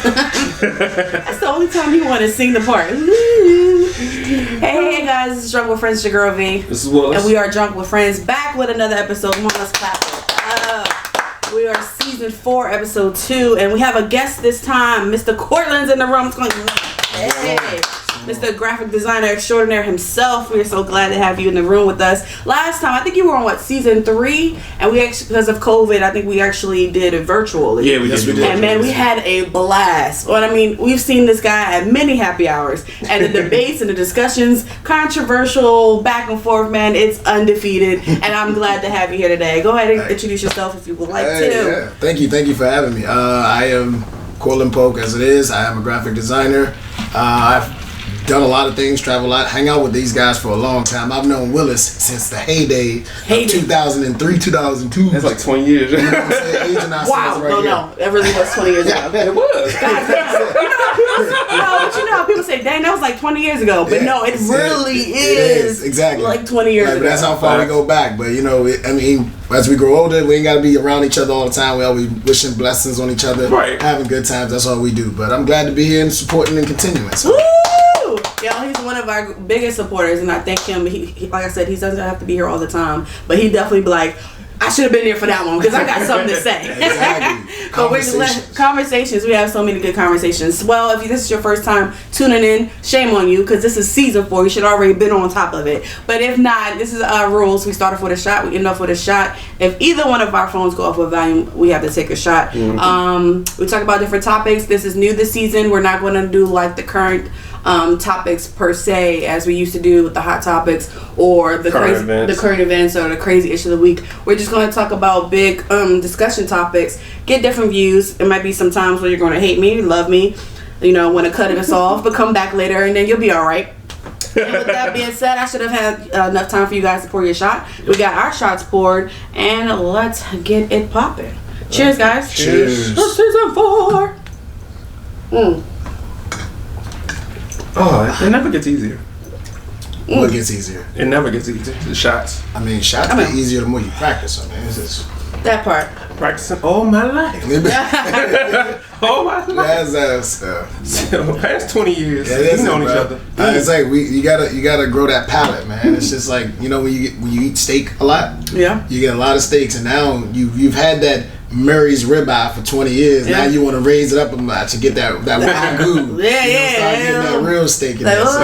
That's the only time he want to sing the part. Hey guys, this is Drunk with Friends, it's your girl V. This is Willis. And we are Drunk with Friends, back with another episode. Come on, let's clap it up. We are season 4, episode 2, and we have a guest this time. Mr. Cortland's in the room. It's going hey. Mr. Graphic Designer Extraordinaire himself. We are so glad to have you in the room with us. Last time, I think you were on season 3, and we actually, because of COVID, I think we actually did it virtually. Yeah, we did. And man, we had a blast. Well, I mean, we've seen this guy at many happy hours, and the debates and the discussions, controversial, back and forth. Man, it's undefeated, and I'm glad to have you here today. Go ahead and introduce yourself if you would like to. Yeah. Thank you for having me. I am Cortland Polk, as it is. I am a graphic designer. I've done a lot of things, travel a lot, hang out with these guys for a long time. I've known Willis since the heyday of 2003, 2002. That's like 20 years. You know what I'm saying? Age and I Wow, right no, that really was 20 years ago. It was. God, but you know how people say, dang, that was like 20 years ago. But no, it really is. Exactly. Like 20 years ago. That's how far we go back. But, you know, I mean, as we grow older, we ain't got to be around each other all the time. We always wishing blessings on each other. Right. Having good times. That's all we do. But I'm glad to be here and supporting and continuing. So. Woo! Yeah, he's one of our biggest supporters, and I thank him. He, like I said, he doesn't have to be here all the time, but he definitely be like, I should have been here for that one because I got something to say. Exactly. But conversations. We have so many good conversations. Well, if this is your first time tuning in, shame on you because this is season 4. You should already been on top of it. But if not, this is our rules. We start off with a shot. We end off with a shot. If either one of our phones go off with volume, we have to take a shot. Mm-hmm. We talk about different topics. This is new this season. We're not going to do like the current topics per se as we used to do with the hot topics or the current events or the crazy issue of the week. We're just going to talk about big discussion topics, get different views. It might be some times where you're going to hate me, love me, you know, want to cut us off, but come back later and then you'll be all right. And with that being said, I should have had enough time for you guys to pour your shot. We got our shots poured, and let's get it popping. Cheers, guys. Cheers. For season 4. Oh, it never gets easier. What gets easier? It never gets easier. The shots. I mean, shots get easier the more you practice them, man. It's just That part. Practicing all my life. All my life. That's So, past 20 years, yeah, we've known each other. It's like you gotta grow that palate, man. It's just like, you know, when you eat steak a lot, Yeah. you get a lot of steaks, and now you've had that Murray's ribeye for 20 years. Yeah. Now you want to raise it up a notch and get that wagyu. Yeah. Start getting that real steak in there. So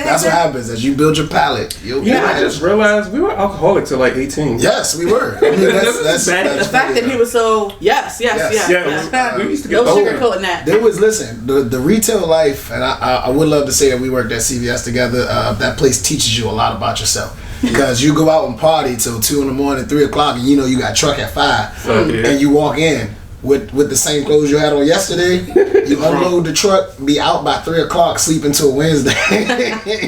that's what happens as you build your palate. I just realized we were alcoholics at like 18. Yes, we were. I mean, that's The fact that he was so yes. Yeah, we used to get no older. sugarcoating that. There was, listen, the retail life, and I would love to say that we worked at CVS together. That place teaches you a lot about yourself. Because you go out and party till 2 in the morning, 3 o'clock, and you know you got truck at 5, and you walk in with the same clothes you had on yesterday. You unload the truck, be out by 3 o'clock, sleep until Wednesday.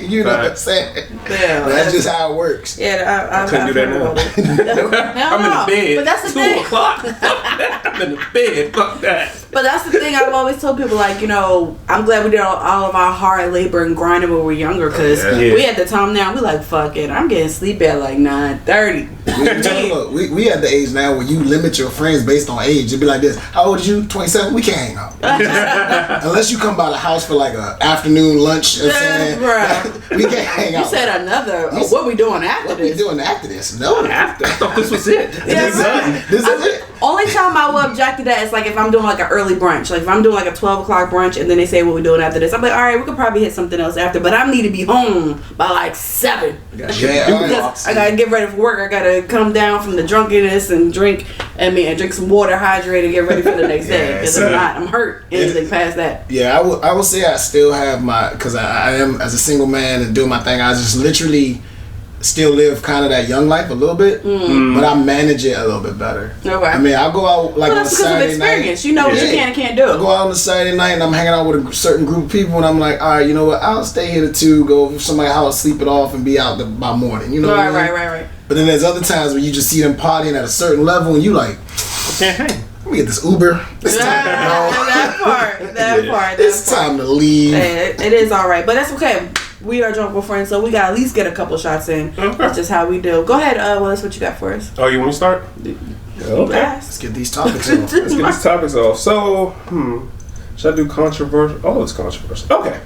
You know what I'm saying? Yeah, that's just how it works. Yeah, I couldn't do that now. I'm in the bed. But that's the 2 thing. o'clock. I'm in the bed. Fuck that. But that's the thing I've always told people, like, you know, I'm glad we did all of our hard labor and grinding when we were younger, because we at the time now, we like, fuck it, I'm getting sleep at like 9:30. Look, we at the age now where you limit your friends based on age. It'd be like this: how old are you? 27? We can't hang out. Unless you come by the house for like an afternoon lunch. You know what I'm saying? We can't hang out. You said another. What we doing after this? What we doing after this? No. After. I thought this was it. This is it. Only time I would object to that is like if I'm doing like an early brunch. Like if I'm doing like a 12 o'clock brunch and then they say what we doing after this. I'm like, all right, we could probably hit something else after, but I need to be home by like 7. Because I gotta get ready for work. I gotta come down from the drunkenness and drink some water, hydrate, and get ready for the next day. Because if not, I'm hurt. Anything past that. Yeah, I would say I still have because I am, as a single man and doing my thing, I just literally still live kind of that young life a little bit, but I manage it a little bit better. Okay. I mean, I'll go out like on a Saturday night. You know what you can and can't do. I go out on a Saturday night and I'm hanging out with a certain group of people and I'm like, all right, you know what? I'll stay here to 2, go over to somebody's house, sleep it off, and be out by morning. You know what I mean? Right. But then there's other times where you just see them partying at a certain level and you like, can't hang. Let me get this Uber. It's time to go. That part. It's time to leave. It is all right, but that's okay. We are drunk with friends, so we got to at least get a couple shots in. Okay. That's just how we do. Go ahead, Willis, what you got for us? Oh, you want to start? Okay. Let's get these topics off. So, Should I do controversial? Oh, it's controversial. Okay.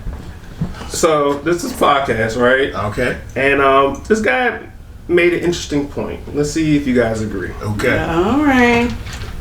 So this is podcast, right? Okay. And this guy made an interesting point. Let's see if you guys agree. Okay. All right.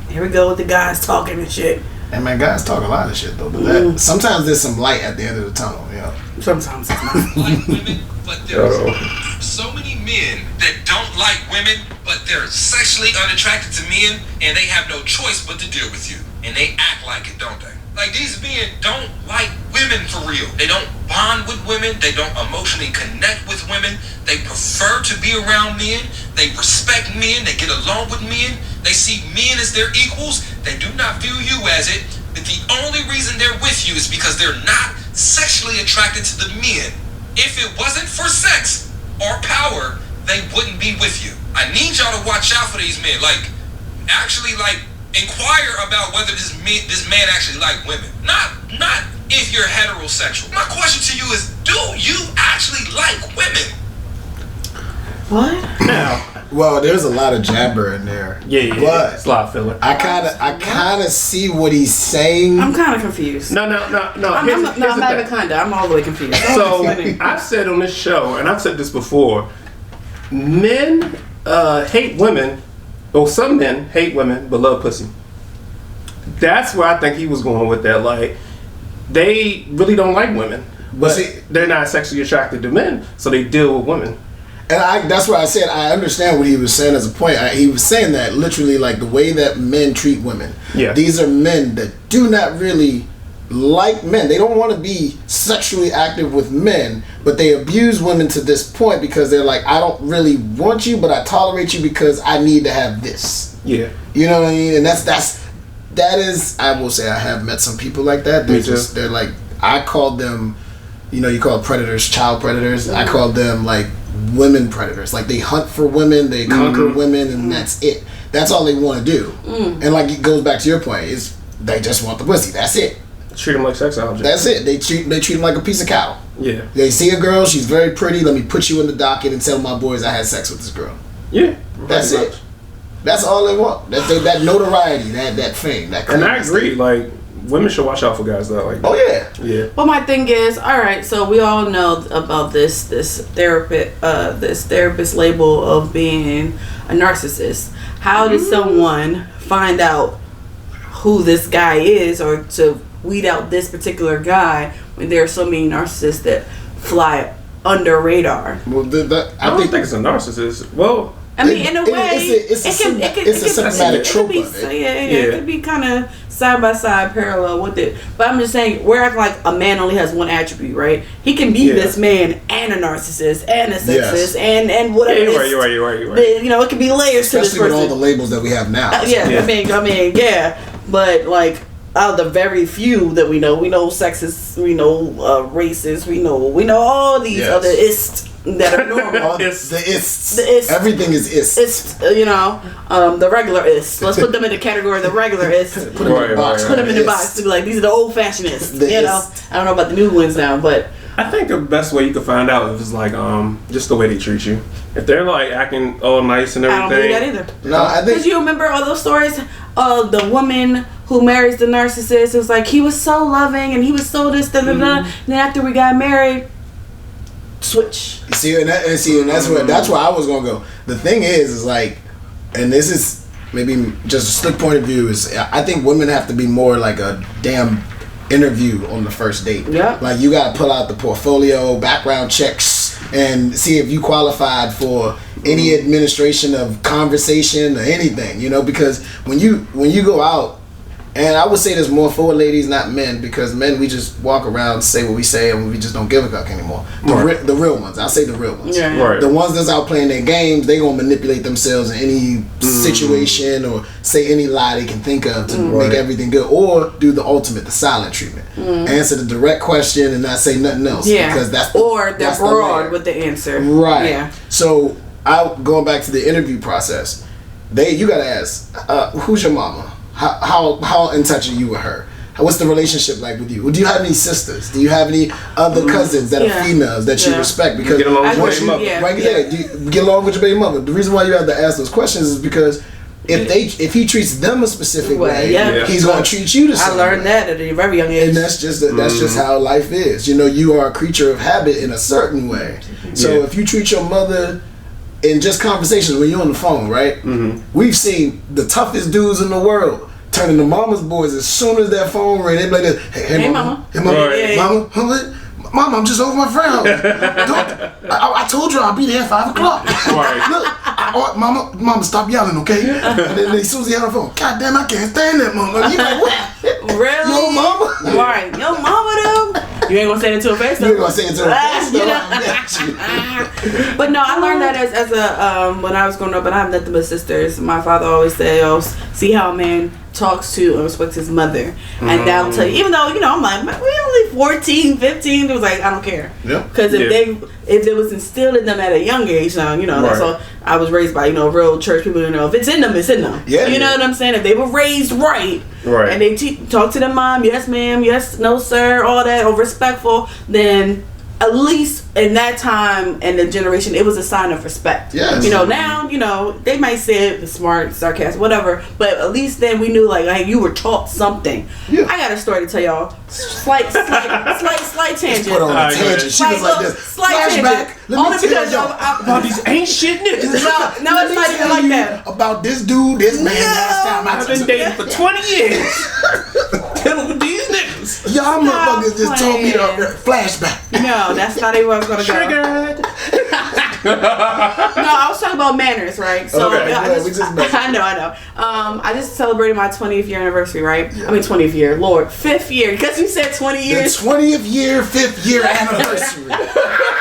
Here we go with the guys talking and shit. And man, guys talk a lot of shit though, but that, sometimes there's some light at the end of the tunnel. Yeah. Sometimes it's not. Like women, but there's so many men that don't like women, but they're sexually unattracted to men, and they have no choice but to deal with you, and they act like it, don't they? Like, these men don't like women for real. They don't bond with women. They don't emotionally connect with women. They prefer to be around men. They respect men. They get along with men. They see men as their equals. They do not view you as it. But the only reason they're with you is because they're not sexually attracted to the men. If it wasn't for sex or power, they wouldn't be with you. I need y'all to watch out for these men. Like, actually, like, inquire about whether this man actually like women. Not if you're heterosexual. My question to you is, do you actually like women? What? Now, Well, there's a lot of jabber in there. yeah. But It's a lot of filler. I kind of see what he's saying. I'm kind of confused. No. I'm Here's not the even thing. kinda. I'm all the way confused. So I've said on this show, and I've said this before, men hate women. Well, some men hate women but love pussy. That's where I think he was going with that. Like, they really don't like women, but see, they're not sexually attracted to men, so they deal with women. And that's why I said I understand what he was saying as a point. He was saying that literally, like the way that men treat women. Yeah. These are men that do not really like men. They don't want to be sexually active with men, but they abuse women to this point because they're like, I don't really want you, but I tolerate you because I need to have this. Yeah. You know what I mean? And that is, I will say I have met some people like that. They're like, I called them, you call predators, child predators. I called them like women predators. Like, they hunt for women, they conquer women, and that's it. That's all they want to do. And like, it goes back to your point, is they just want the pussy. That's it. Treat them like sex objects. That's it. They treat them like a piece of cow. Yeah. They see a girl, she's very pretty, let me put you in the docket and tell my boys I had sex with this girl. Yeah. That's pretty it. much. That's all they want. That notoriety, that fame, that And I crazy agree. Like, women should watch out for guys that like that. Oh yeah. Yeah. Well, my thing is, all right. So we all know about this therapist label of being a narcissist. How does someone find out who this guy is, or to weed out this particular guy when there are so many narcissists that fly under radar? Well, I don't think it's a narcissist. Well, I mean, in a way, it's a symptomatic trope of it. It could be kind of side by side parallel with it. But I'm just saying, we're acting like a man only has one attribute, right? He can be this man and a narcissist and a sexist and whatever. Yeah, you're right. It could be layers to this Especially with all person. the labels that we have now. I mean, yeah. But like, out of the very few that we know sexist, we know racist, we know all these other ists that are normal. The ists. The ists. Everything is ist. The regular ists. Let's put them in the category of the regular ists. Put them in the box. Put them in the box to be like, these are the old fashioned ists. The I don't know about the new ones now, but I think the best way you can find out is like just the way they treat you. If they're like acting all nice and everything, I don't believe that either. No, I think. Because you remember all those stories of the woman who marries the narcissist. It was like, he was so loving and he was so this, da da da. And then after we got married, switch. And that's where I was gonna go. The thing is like, and this is maybe just a slick point of view, is I think women have to be more like a damn interview on the first date. Yeah. Like, you gotta pull out the portfolio, background checks, and see if you qualified for any administration of conversation or anything, because when you go out, and I would say there's more for ladies, not men, because men, we just walk around, say what we say, and we just don't give a fuck anymore. The real ones, I'll say the real ones. Yeah. Right. The ones that's out playing their games, they gonna manipulate themselves in any situation or say any lie they can think of to make everything good, or do the ultimate, the silent treatment. Answer the direct question and not say nothing else. Yeah. Because they're broad with the answer. Right. Yeah. So going back to the interview process, you gotta ask, who's your mama? How in touch are you with her? What's the relationship like with you? Do you have any sisters? Do you have any other cousins that are females that you respect? Because you get along with your baby mother. You get along with your baby mother. The reason why you have to ask those questions is because if he treats them a specific way, yeah. he's gonna treat you the same. I learned that at a very young age, and that's just how life is. You know, you are a creature of habit in a certain way. So if you treat your mother in just conversations when you're on the phone, right? We've seen the toughest dudes in the world turning to mama's boys as soon as that phone ring. They be like this, hey mama, hey mama, Right. Mama, I'm just over my friend house. I told you I'll be there at 5 o'clock. Right. Look, mama, stop yelling, okay? And then as soon as he had on the phone, God damn, I can't stand that mama. You like, what? Really? Yo, mama? Right. Yo, mama, though. You ain't gonna say it to her face, though. You ain't gonna say it to her face, though. But no, I learned that as a when I was growing up, and I have nothing but sisters. My father always said, "Oh, see how a man talks to and respects his mother," and that'll tell you. Even though I'm like, we only 14, 15. It was like I don't care. Yeah. Because if it was instilled in them at a young age, that's all. I was raised by real church people. If it's in them, it's in them. Yeah. You know what I'm saying? If they were raised right. And they talk to their mom, yes ma'am, yes no sir, all that, or respectful, then at least in that time and the generation, it was a sign of respect. Yes. Now, they might say it smart, sarcastic, whatever, but at least then we knew like you were taught something. Yeah. I got a story to tell y'all. Slight tangent. Put on a tangent. She was like this. Slight Flashback. tangent. Let me Only tell because y'all About these ain't shit niggas. no, it's not even like that. About this dude, this man, last time I've been dating for 20 years. Dealing with these niggas. Y'all motherfuckers just told me to flashback. No, that's not even where I was gonna go. Triggered. No, I was talking about manners, right? So Okay, I know. I just celebrated my 20th year anniversary, right? Yeah. I mean 20th year, Lord, 5th year, because you said 20 years. The 20th year, 5th year anniversary.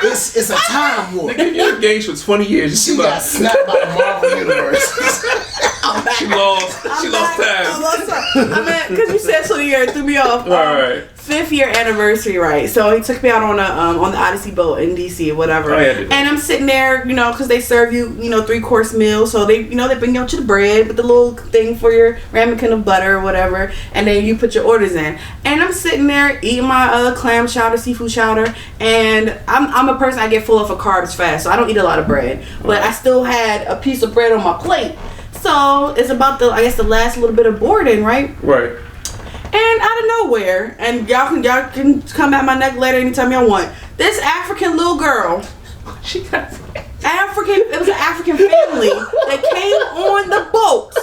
It's a time warp. Nigga, you're engaged for 20 years. She got snapped by the Marvel Universe. She lost time. I mean, because you said 20 years, it threw me off. Alright. 5th year anniversary, right? So he took me out on the Odyssey Boat in DC or whatever. Oh, yeah, and I'm sitting there, because they serve you, 3-course meal. So they bring you out your bread with the little thing for your ramekin of butter or whatever, and then you put your orders in. And I'm sitting there eating my clam chowder, seafood chowder, and I'm a person, I get full off of carbs fast, so I don't eat a lot of bread. But I still had a piece of bread on my plate. So it's about the last little bit of boarding, right? Right. And out of nowhere, and y'all can come at my neck later anytime y'all want. This African little girl, it was an African family that came on the boat.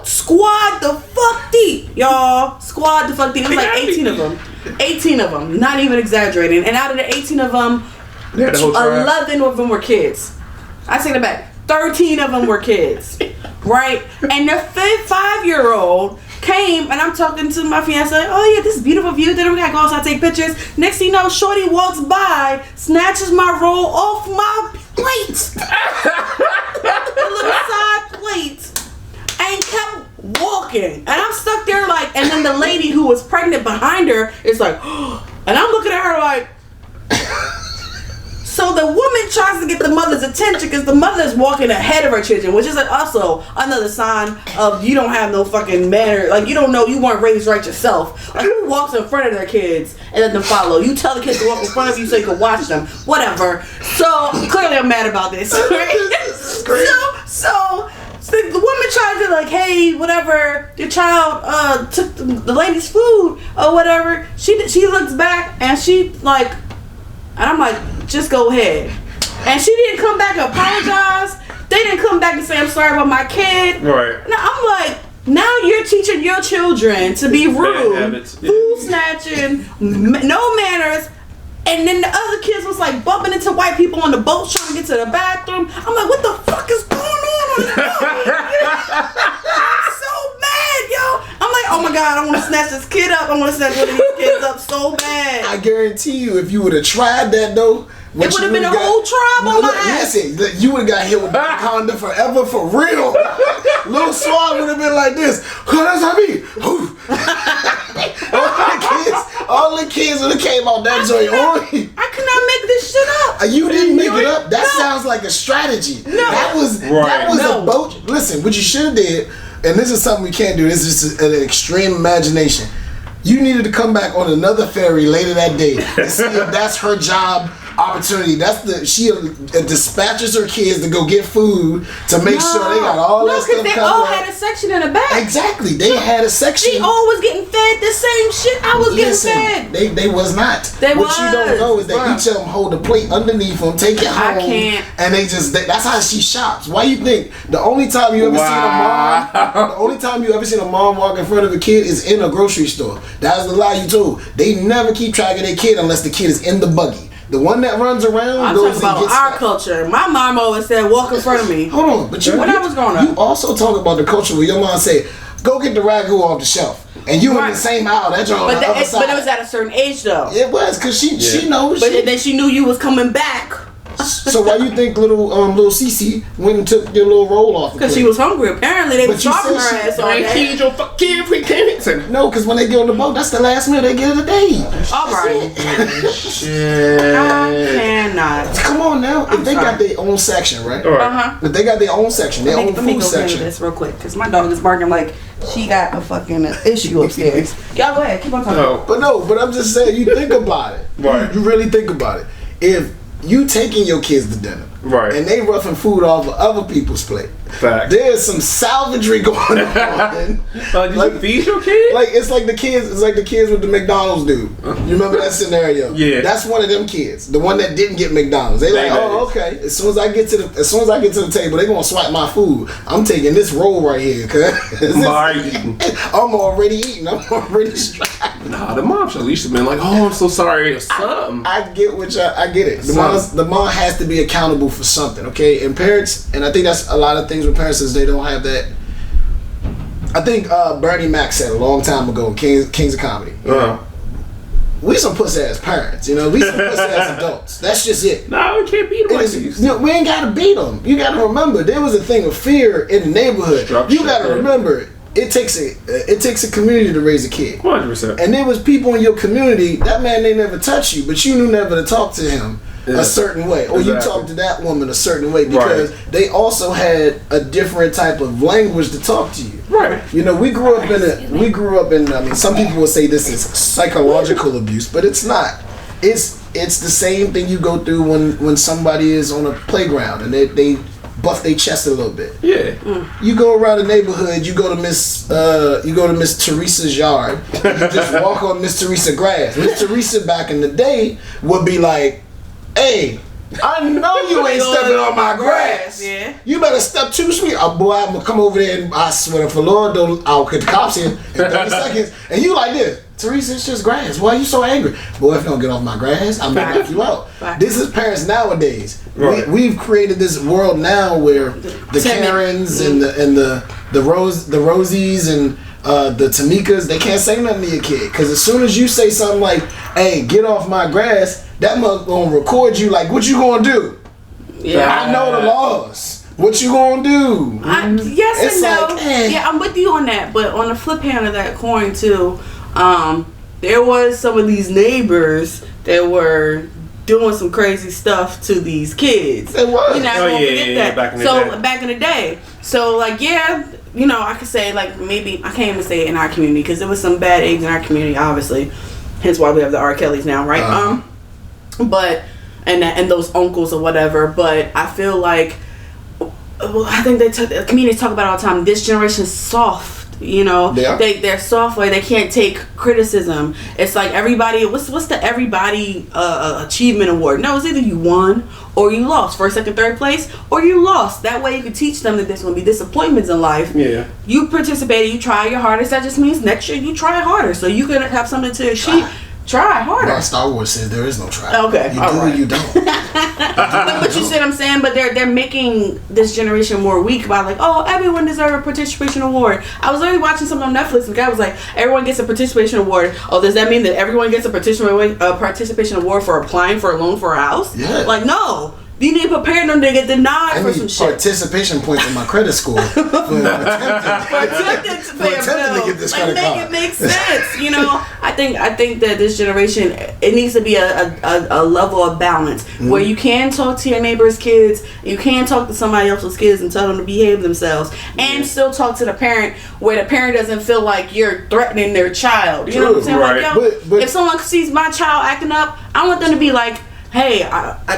Squad the fuck deep, y'all. Squad the fuck deep. It was like 18 of them. 18 of them, not even exaggerating. And out of the 18 of them, 11 of them were kids. I take it back. 13 of them were kids, right? And the 5-year-old came, and I'm talking to my fiance. Oh yeah, this is beautiful view. Then we gotta go outside, take pictures. Next thing you know, shorty walks by, snatches my roll off my plate, a little side plate, and kept walking. And I'm stuck there like. And then the lady who was pregnant behind her is like, and I'm looking at her like. So the woman tries to get the mother's attention because the mother is walking ahead of her children, which is also another sign of you don't have no fucking manner. Like you don't know, you weren't raised right yourself. Like who walks in front of their kids and let them follow? You tell the kids to walk in front of you so you can watch them. Whatever. So clearly I'm mad about this. Right? So the woman tried to like, hey, whatever, your child took the lady's food or whatever. She looks back and she like, and I'm like, just go ahead. And she didn't come back and apologize. They didn't come back and say, I'm sorry about my kid. Right. Now I'm like, now you're teaching your children to be rude, food snatching, no manners. And then the other kids was like bumping into white people on the boat trying to get to the bathroom. I'm like, what the fuck is going on this boat? I'm so mad, yo. I'm like, oh my God, I want to snatch this kid up. I want to snatch one of these kids up so bad. I guarantee you, if you would have tried that though, it would have been a whole tribe on my ass. Listen, you would have got hit with Wakanda forever for real. Little Swab would have been like this. Oh, that's how me. all the kids would have came out that joint. I could not make this shit up. You didn't make it up. That sounds like a strategy. No. That was a boat. Listen, what you should have did, and this is something we can't do. This is just an extreme imagination. You needed to come back on another ferry later that day and see if that's her job opportunity. She dispatches her kids to go get food to make sure they got all that stuff they covered. all had a section in the back. Exactly, they had a section. She all was getting fed the same shit I was getting fed. They was not. What you don't know is that each of them hold a plate underneath them, take it home. I can't. And that's how she shops. Why you think the only time you ever seen a mom walk in front of a kid is in a grocery store? That's the lie you told. They never keep track of their kid unless the kid is in the buggy. The one that runs around I'm goes talking and about our culture. My mom always said, walk in front of me. Hold on, but when I was growing up. You also talk about the culture where your mom say, go get the ragu off the shelf. And you in the same aisle, that's on the other side. But it was at a certain age though. It was, because she knows. But then she knew you was coming back. So why you think little Cece went and took your little roll off? Because she was hungry. Apparently they was starving her ass all day. No, because when they get on the boat, that's the last meal they get of the day. All right. Shit. I cannot. Come on now. If they got their own section, right? Uh-huh. If they got their own section, their own food section. This real quick, because my dog is barking like she got a fucking issue upstairs. Y'all go ahead, keep on talking. But I'm just saying, you think about it. Right. You really think about it. If you taking your kids to dinner, right, and they roughing food off of other people's plate, fact, there's some salvagery going on. Did you feed your kids? Like it's like the kids with the McDonald's dude. You remember that scenario? Yeah, that's one of them kids, the one that didn't get McDonald's. They like, oh, okay. As soon as I get to the table, they gonna swipe my food. I'm taking this roll right here, I'm already eating. I'm already eating. I'm already strapped. Nah, the mom should at least have been like, oh, I'm so sorry, or something. I get it. The mom has to be accountable for something, okay? And parents, and I think that's a lot of things with parents is they don't have that. I think Bernie Mac said a long time ago, Kings of Comedy. We some pussy ass parents, we some pussy ass adults. That's just it. No, we can't beat them. We ain't gotta beat them. You gotta remember, there was a thing of fear in the neighborhood. You gotta remember, it takes a community to raise a kid. 100%. And there was people in your community. That man, they never touch you, but you knew never to talk to him a certain way, or you talk to that woman a certain way because they also had a different type of language to talk to you. Right. We grew up in. I mean, some people will say this is psychological abuse, but it's not. It's the same thing you go through when somebody is on a playground and they buff their chest a little bit. Yeah. You go around the neighborhood, you go to Miss Teresa's yard, you just walk on Miss Teresa's grass. Miss Teresa back in the day would be like, hey, I know you ain't stepping on my grass. Yeah. You better step 2 feet. Oh boy, I'm gonna come over there and I swear for Lord, I'll get the cops in 30 seconds. And you like this. Teresa, it's just grass. Why are you so angry? Boy, if you don't get off my grass, I'm gonna knock you out. This is parents nowadays. Right. We've created this world now where the Karens and the Rosies and the Tamikas, they can't say nothing to your kid. Because as soon as you say something like, hey, get off my grass, that mother gonna record you like, what you gonna do? Yeah. I know the laws. What you gonna do? Yes it's and no. Like, hey. Yeah, I'm with you on that. But on the flip hand of that coin too, there was some of these neighbors that were doing some crazy stuff to these kids. It was. You're not gonna forget that. Back in the day. So like, yeah, I could say like maybe I can't even say it in our community because there was some bad eggs in our community, obviously. Hence why we have the R. Kellys now, right? But and those uncles or whatever. But I feel like, I think the communities talk about it all the time. This generation is soft. They're soft. They can't take criticism. It's like everybody. What's the everybody achievement award? No, it's either you won or you lost, first, second, third place, or you lost. That way you can teach them that there's going to be disappointments in life. Yeah. You participated. You try your hardest. That just means next year you try harder, so you can have something to achieve. Try harder. Well, Star Wars says there is no try. Okay, you do or you don't. But you see what I'm saying? But they're making this generation more weak by like, oh, everyone deserves a participation award. I was already watching something on Netflix and the guy was like, everyone gets a participation award. Oh, does that mean that everyone gets a participation award for applying for a loan for a house? Yeah. Like, no. You need to prepare them to get denied for some shit. Participation points in my credit score for attempting to get this credit card. Make it make sense. I think that this generation, it needs to be a level of balance where you can talk to your neighbor's kids, you can talk to somebody else's kids and tell them to behave themselves, and still talk to the parent where the parent doesn't feel like you're threatening their child. You know what I'm saying? Right. Like, if someone sees my child acting up, I want them to be like, hey,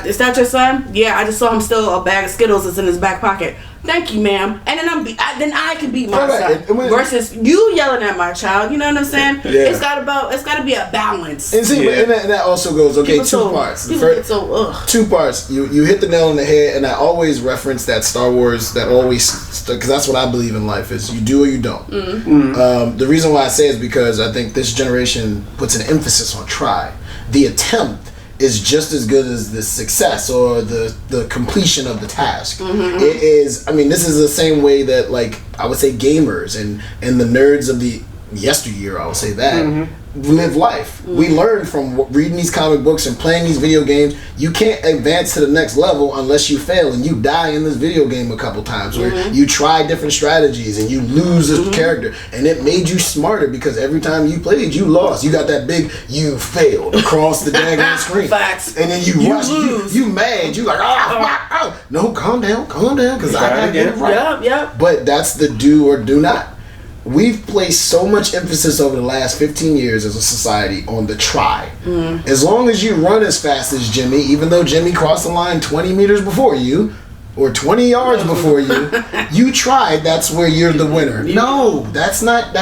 is that your son? Yeah, I just saw him steal a bag of Skittles that's in his back pocket. Thank you, ma'am. And then I can beat my son. Versus you yelling at my child. You know what I'm saying? Yeah. It's got to be a balance. And see, and that also goes, okay, two parts. Two parts. You hit the nail on the head, and I always reference that Star Wars, because that's what I believe in life, is you do or you don't. The reason why I say is because I think this generation puts an emphasis on try. The attempt is just as good as the success or the completion of the task. It is, I mean, this is the same way that, like, I would say gamers and the nerds of the yesteryear, I would say that, live life. We learn from reading these comic books and playing these video games. You can't advance to the next level unless you fail and you die in this video game a couple times, where you try different strategies and you lose a character, and it made you smarter because every time you played, you lost. You got that big "you failed" across the daggone screen. Facts. And then you rush, you mad, you like, no, calm down, because I gotta get it right. Yep. But that's the do or do not. We've placed so much emphasis over the last 15 years as a society on the try. As long as you run as fast as Jimmy, even though Jimmy crossed the line 20 meters before you, or 20 yards before you, you tried, that's where you're the winner. No, that's not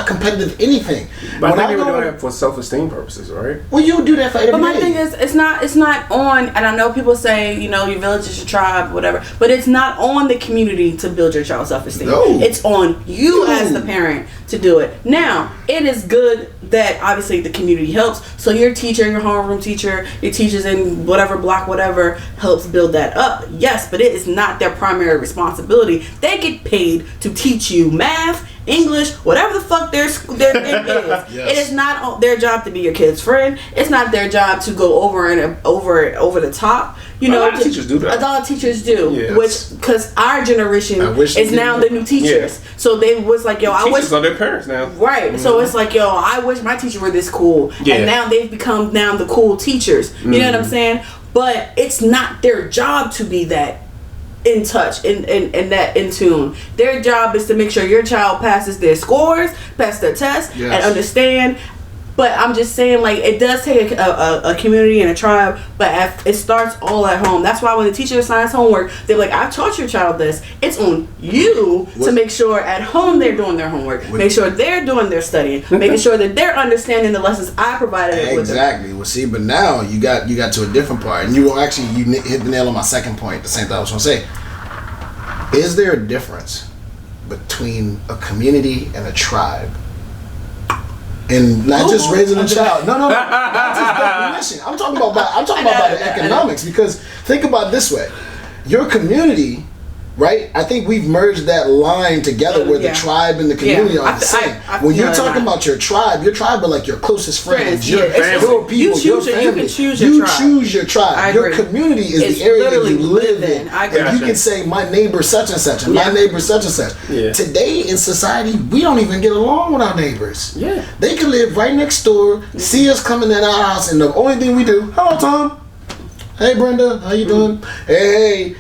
competitive anything. But I think they were doing it for self-esteem purposes, right? Well, you do that for every But my day. thing is, it's not on, and I know people say, you know, your village is your tribe, whatever, but it's not on the community to build your child's self-esteem. No. It's on you as the parent to do it. Now, it is good that obviously the community helps. So your teacher, your homeroom teacher, your teachers in whatever block, whatever, helps build that up. Yes, but it is not their primary responsibility. They get paid to teach you math, English, whatever the fuck their thing is. Yes. It is not their job to be your kid's friend. It's not their job to go over the top. You know, a lot of teachers do that. A lot of teachers do, Yes. which because our generation is now the new teachers. Yeah. So they was like, yo, I wish. Teachers are their parents now. Right. So it's like, yo, I wish my teacher were this cool. Yeah. And now they've become the cool teachers. You know what I'm saying? But it's not their job to be that in touch and that in tune. Their job is to make sure your child passes their scores, pass their tests, and understand. But I'm just saying, like, it does take a community and a tribe, but it starts all at home. That's why when the teacher assigns homework, they're like, I've taught your child this. It's on you to make sure at home they're doing their homework. Make sure they're doing their studying. Making sure that they're understanding the lessons I provided with them. Exactly. Well, see, but now you got to a different part. And you hit the nail on my second point, the same thing I was going to say. Is there a difference between a community and a tribe? And not just raising a child. No. Not just definition. I'm talking about the economics, because think about it this way. Your community, right? I think we've merged that line together where the tribe and the community are the same. When you're talking about your tribe are like your closest friends, your people, your family. You can choose your tribe. Choose your tribe. Your community is the area that you live in. And you can say, my neighbor such and such, and my neighbor such and such. Yeah. Today in society, we don't even get along with our neighbors. Yeah. They can live right next door, see us coming in our house, and the only thing we do, hello Tom. Hey Brenda, how you doing? Hey.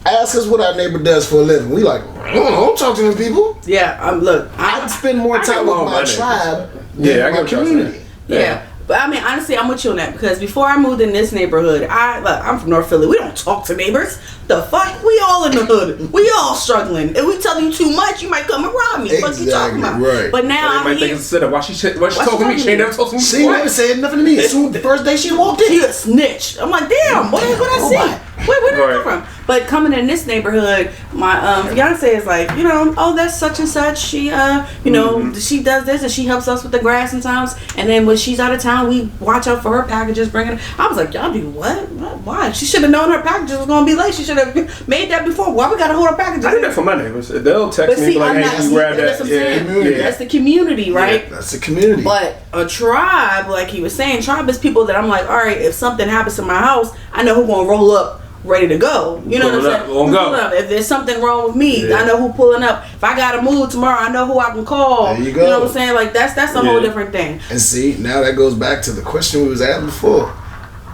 Ask us what our neighbor does for a living. We like, I don't talk to them people. Yeah, look, I spend more time with my tribe than my community. Yeah. But I mean, honestly, I'm with you on that, because before I moved in this neighborhood, I'm from North Philly. We don't talk to neighbors. The fuck? We all in the hood. We all struggling. If we tell you too much, you might come and rob me. What you talking about? Right. But now I'm here. Why she talking to me? She ain't never talked to me. She never said nothing to me. As soon as the first day she walked in, she a snitch. I'm like, damn, what I see? Where did I come from? But coming in this neighborhood, my fiance is like, oh, that's such and such. She, she does this and she helps us with the grass sometimes. And then when she's out of town, we watch out for her packages, bringing. I was like, y'all do what? Why? She should have known her packages was gonna be late. She should have made that before. Why we gotta hold her packages? I do that for my neighbors. They'll text me like, hey, you grab that. That's the community, right? Yeah, that's the community. But a tribe, like he was saying, tribe is people that I'm like, all right, if something happens to my house, I know who's gonna roll up ready to go. You know what I'm saying? Up. If there's something wrong with me, I know who pulling up. If I gotta move tomorrow, I know who I can call. There you go. You know what I'm saying? Like that's a whole different thing. And see, now that goes back to the question we was asking before.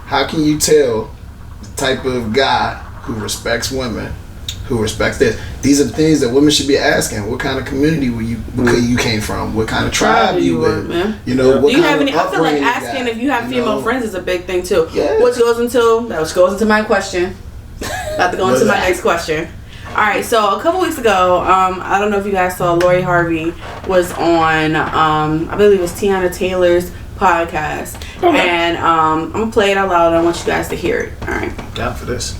How can you tell the type of guy who respects women who respects this. These are the things that women should be asking. What kind of community you came from? What kind of tribe you with? Man. You know, Do you have any? I feel like asking if you have female friends is a big thing too. Yeah. Which goes into my question. About to go into my next question. All right, so a couple weeks ago, I don't know if you guys saw, Lori Harvey was on, I believe it was Tiana Taylor's podcast, and I'm gonna play it out loud. And I want you guys to hear it. All right. Down for this.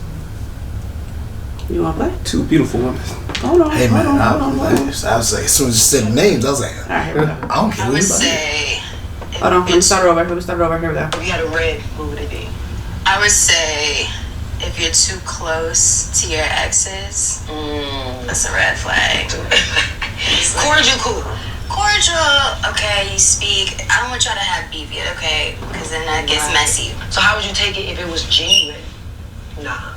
You want to play? Two beautiful women. Hold on. Hey man, I hold on. was like, as soon as you said the names, I was like, All right, here we go. I don't care. I would say. Hold on. Let me start over. Here we go. If you had a red, what would it be? I would say if you're too close to your exes, that's a red flag. Cordial, cool. Cordial, okay, you speak. I don't want y'all to have beef yet, okay? Because then that gets messy. So how would you take it if it was genuine? Nah.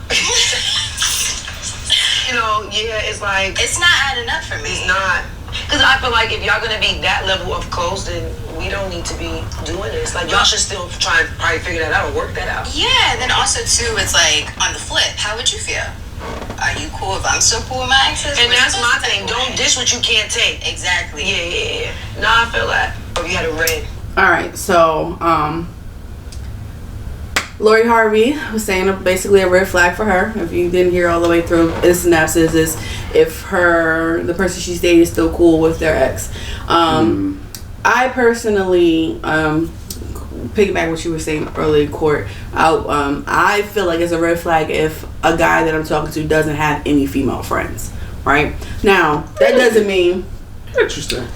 It's like... It's not adding up for me. It's not. Because I feel like if y'all going to be that level of close, then we don't need to be doing this. Like, y'all should still try and probably figure that out or work that out. Yeah, and then also, too, it's like, on the flip, how would you feel? Are you cool if I'm still cool with my exes? And that's my thing. Don't dish what you can't take. Exactly. Yeah. Nah, I feel that. If you had a red. All right, so Lori Harvey was saying basically a red flag for her. If you didn't hear all the way through, the synopsis is if the person she's dating is still cool with their ex. I personally, piggyback what you were saying earlier, Court. I feel like it's a red flag if a guy that I'm talking to doesn't have any female friends. Right now, that doesn't mean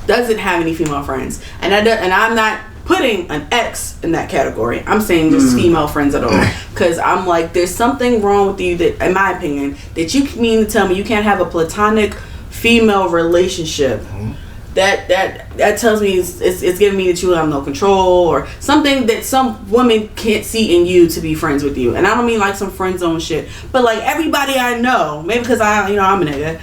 doesn't have any female friends, and I'm not putting an ex in that category. I'm saying just female friends at all, because I'm like, there's something wrong with you that, in my opinion, that you mean to tell me you can't have a platonic female relationship. That tells me it's giving me that you have no control or something that some women can't see in you to be friends with you. And I don't mean like some friend zone shit, but like everybody I know, maybe because I'm a nigga,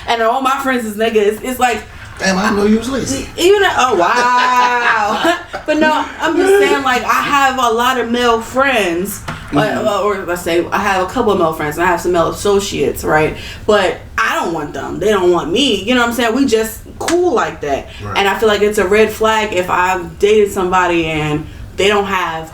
and all my friends is niggas. It's like, damn, I didn't know you was lazy. Oh wow! But no, I'm just saying, like, I have a lot of male friends, or let's say I have a couple of male friends, and I have some male associates, right? But I don't want them; they don't want me. You know what I'm saying? We just cool like that, right. And I feel like it's a red flag if I've dated somebody and they don't have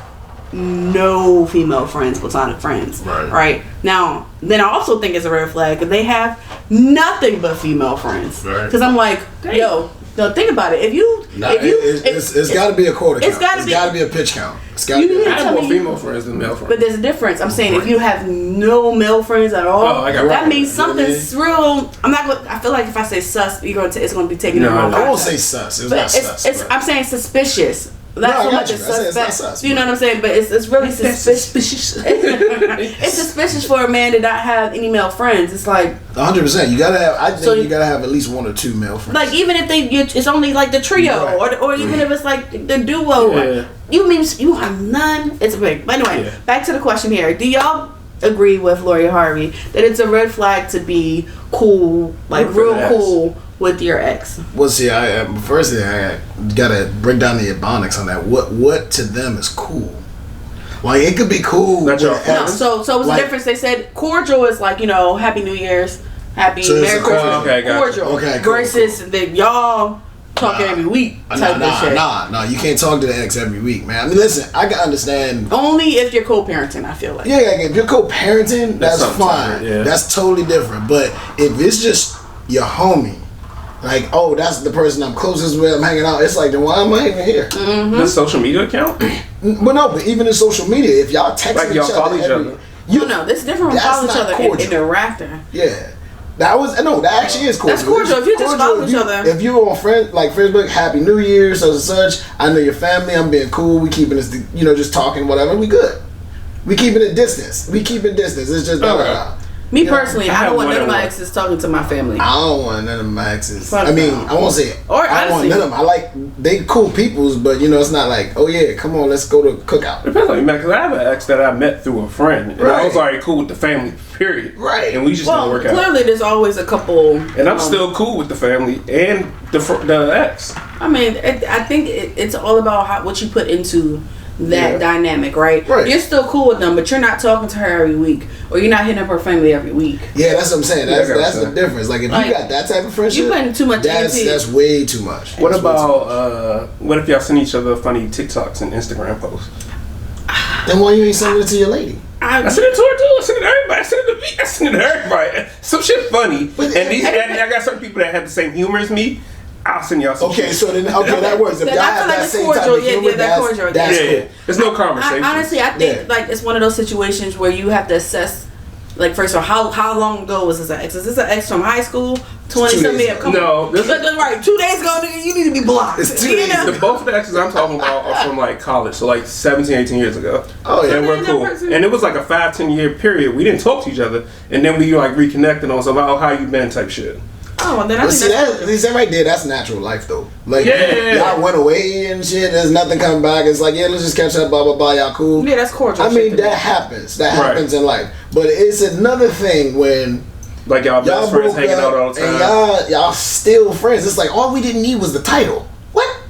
no female friends, platonic friends, right? Now, then I also think it's a red flag if they have nothing but female friends, because I'm like, yo, no, think about it. It's got to be a quota count. It's got to be a pitch count. It's got to be. I have more female friends than male friends. But there's a difference. I'm saying if you have no male friends at all, that means something's real. I feel like if I say sus, it's going to be taken in the wrong. I won't say sus. It's not sus. I'm saying suspicious. That's so much as suspect. Sus, you know what I'm saying? But it's really suspicious. It's suspicious for a man to not have any male friends. It's like 100%. You gotta have. I think you gotta have at least one or two male friends. Like even if it's only like the trio, or even if it's like the duo. Yeah. You mean you have none? It's big. But anyway, back to the question here. Do y'all agree with Lori Harvey that it's a red flag to be cool, like real cool, with your ex? Well, see, I gotta break down the ebonics on that. What to them is cool? Like it could be cool. No, so it was a difference. They said cordial is like, Happy New Year's, Happy Merry Christmas. Okay, gotcha. Cordial. Okay, cool, versus that y'all talking every week type of shit. Nah, you can't talk to the ex every week, man. I mean, listen, I can understand. Only if you're co-parenting, I feel like. Yeah, if you're co-parenting, that's fine. Yeah. That's totally different. But if it's just your homie, like, oh, that's the person I'm closest with, I'm hanging out, it's like, then why am I even here? Mm-hmm. Does social media account? But no, but even in social media, if y'all text like each y'all follow other, each other. That's different from follow each other and interacting. Yeah. That actually is cordial. That's cordial. If you just follow each other. If you're on Facebook, Happy New Year, such and such. I know your family. I'm being cool. We keeping this, just talking, whatever. We good. We keeping it distance. It's just Me personally, I don't want none of my exes talking to my family. I don't want none of my exes. I won't say it. I don't want none of them. I like they cool peoples, but it's not like, oh yeah, come on, let's go to cookout. Depends on you, man. Because I have an ex that I met through a friend, and I was already cool with the family. Period. Right. And we just didn't work out. Clearly, there's always a couple. And I'm still cool with the family and the ex. I mean, I think it's all about what you put into that dynamic, right? You're still cool with them, but you're not talking to her every week, or you're not hitting up her family every week. Yeah, that's what I'm saying. That's the difference. Like, if you got that type of friendship, you putting too much. That's way too much. What about what if y'all send each other funny TikToks and Instagram posts? Then why you ain't sending it to your lady? I send it to her too. I send it to everybody. I send it to me. I send it to everybody. Some shit funny. And I got certain people that have the same humor as me. I'll send y'all some shit. So then, that works. If y'all have that same type of humor, that's cool. There's no conversation. Honestly, I think like it's one of those situations where you have to assess. Like, first of all, how long ago was this ex? Is this an ex from high school? 20-something? No. Right, 2 days ago, nigga, you need to be blocked. It's 2 days. Both of the exes I'm talking about are from, like, college. So, like, 17, 18 years ago. Oh, yeah. And we're cool. And it was, like, a 5-10 year period. We didn't talk to each other. And then we, like, reconnected on some, how you been type shit. Oh, and then I think that right there, that's natural life, though. Like, y'all went away and shit, there's nothing coming back. It's like, let's just catch up, blah, blah, blah, y'all cool. Yeah, that's cordial. I mean, that happens. That happens in life. But it's another thing when... Like, y'all best friends hanging out all the time. And y'all still friends. It's like, all we didn't need was the title. What?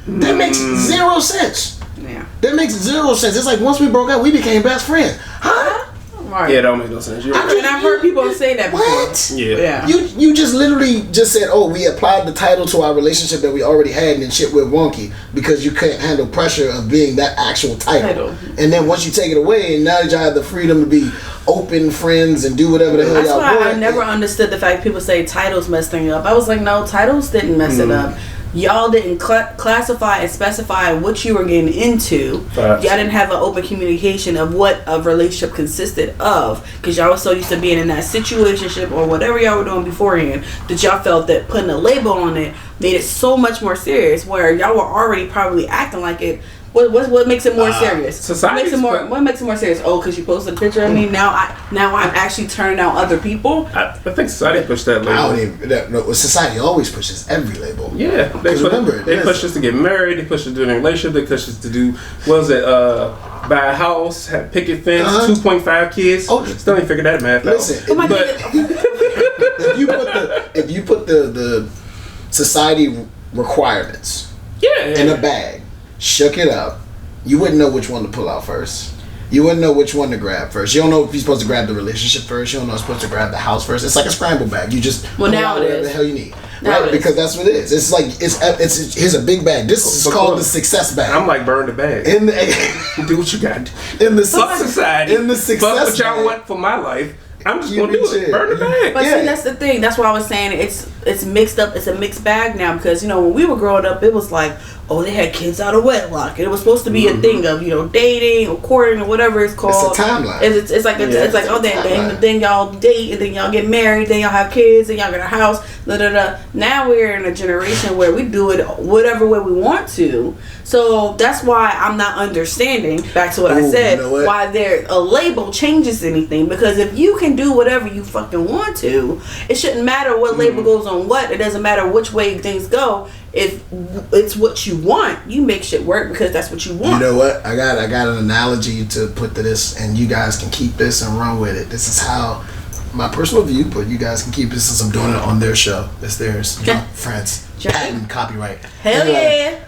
That makes zero sense. Yeah. That makes zero sense. It's like, once we broke up, we became best friends. Huh? Right. Yeah, that don't make no sense. And I've heard people say that before. What? Yeah. You just literally just said, we applied the title to our relationship that we already had, and then shit went wonky because you couldn't handle pressure of being that actual title. And then once you take it away, and now that y'all have the freedom to be open friends and do whatever the hell y'all want. That's why I never understood the fact people say titles messed things up. I was like, no, titles didn't mess it up. Y'all didn't classify and specify what you were getting into. Y'all didn't have an open communication of what a relationship consisted of, because y'all was so used to being in that situationship or whatever y'all were doing beforehand that y'all felt that putting a label on it made it so much more serious, where y'all were already probably acting like it. What makes it more serious? What makes it more serious? Oh, because you posted a picture of me. Now I'm actually turning out other people. I think society pushed that label. Society always pushes every label. Yeah, they push us to get married. They push us to do a relationship. They push us to do buy a house, have picket fence, 2.5 kids. Still ain't figured that math out. Listen, if you put the society requirements in a bag, shook it up, you wouldn't know which one to pull out first. You wouldn't know which one to grab first. You don't know if you're supposed to grab the relationship first. You don't know if you're supposed to grab the house first. It's like a scramble bag. You just pull out whatever the hell you need. Right? Because that's what it is. It's like it's here's a big bag. This is called the success bag. I'm like, burn the bag. Do what you got. Fuck society. In the success fuck what y'all want for my life. I'm just gonna do it. Burn the bag. But see, that's the thing. That's why I was saying it's mixed up. It's a mixed bag now, because when we were growing up, it was like, they had kids out of wedlock. It was supposed to be a thing of dating or courting or whatever it's called. It's a timeline. It's like then y'all date and then y'all get married, then y'all have kids, then y'all get a house. Now we're in a generation where we do it whatever way we want to. So that's why I'm not understanding, back to what I said, why a label changes anything. Because if you can do whatever you fucking want to, it shouldn't matter what label goes on what. It doesn't matter which way things go. If it's what you want, you make shit work because that's what you want. You know what? I got an analogy to put to this, and you guys can keep this and run with it. This is how my personal view, but you guys can keep this since I'm doing it on their show. It's theirs. France. Patent, copyright. Hell yeah.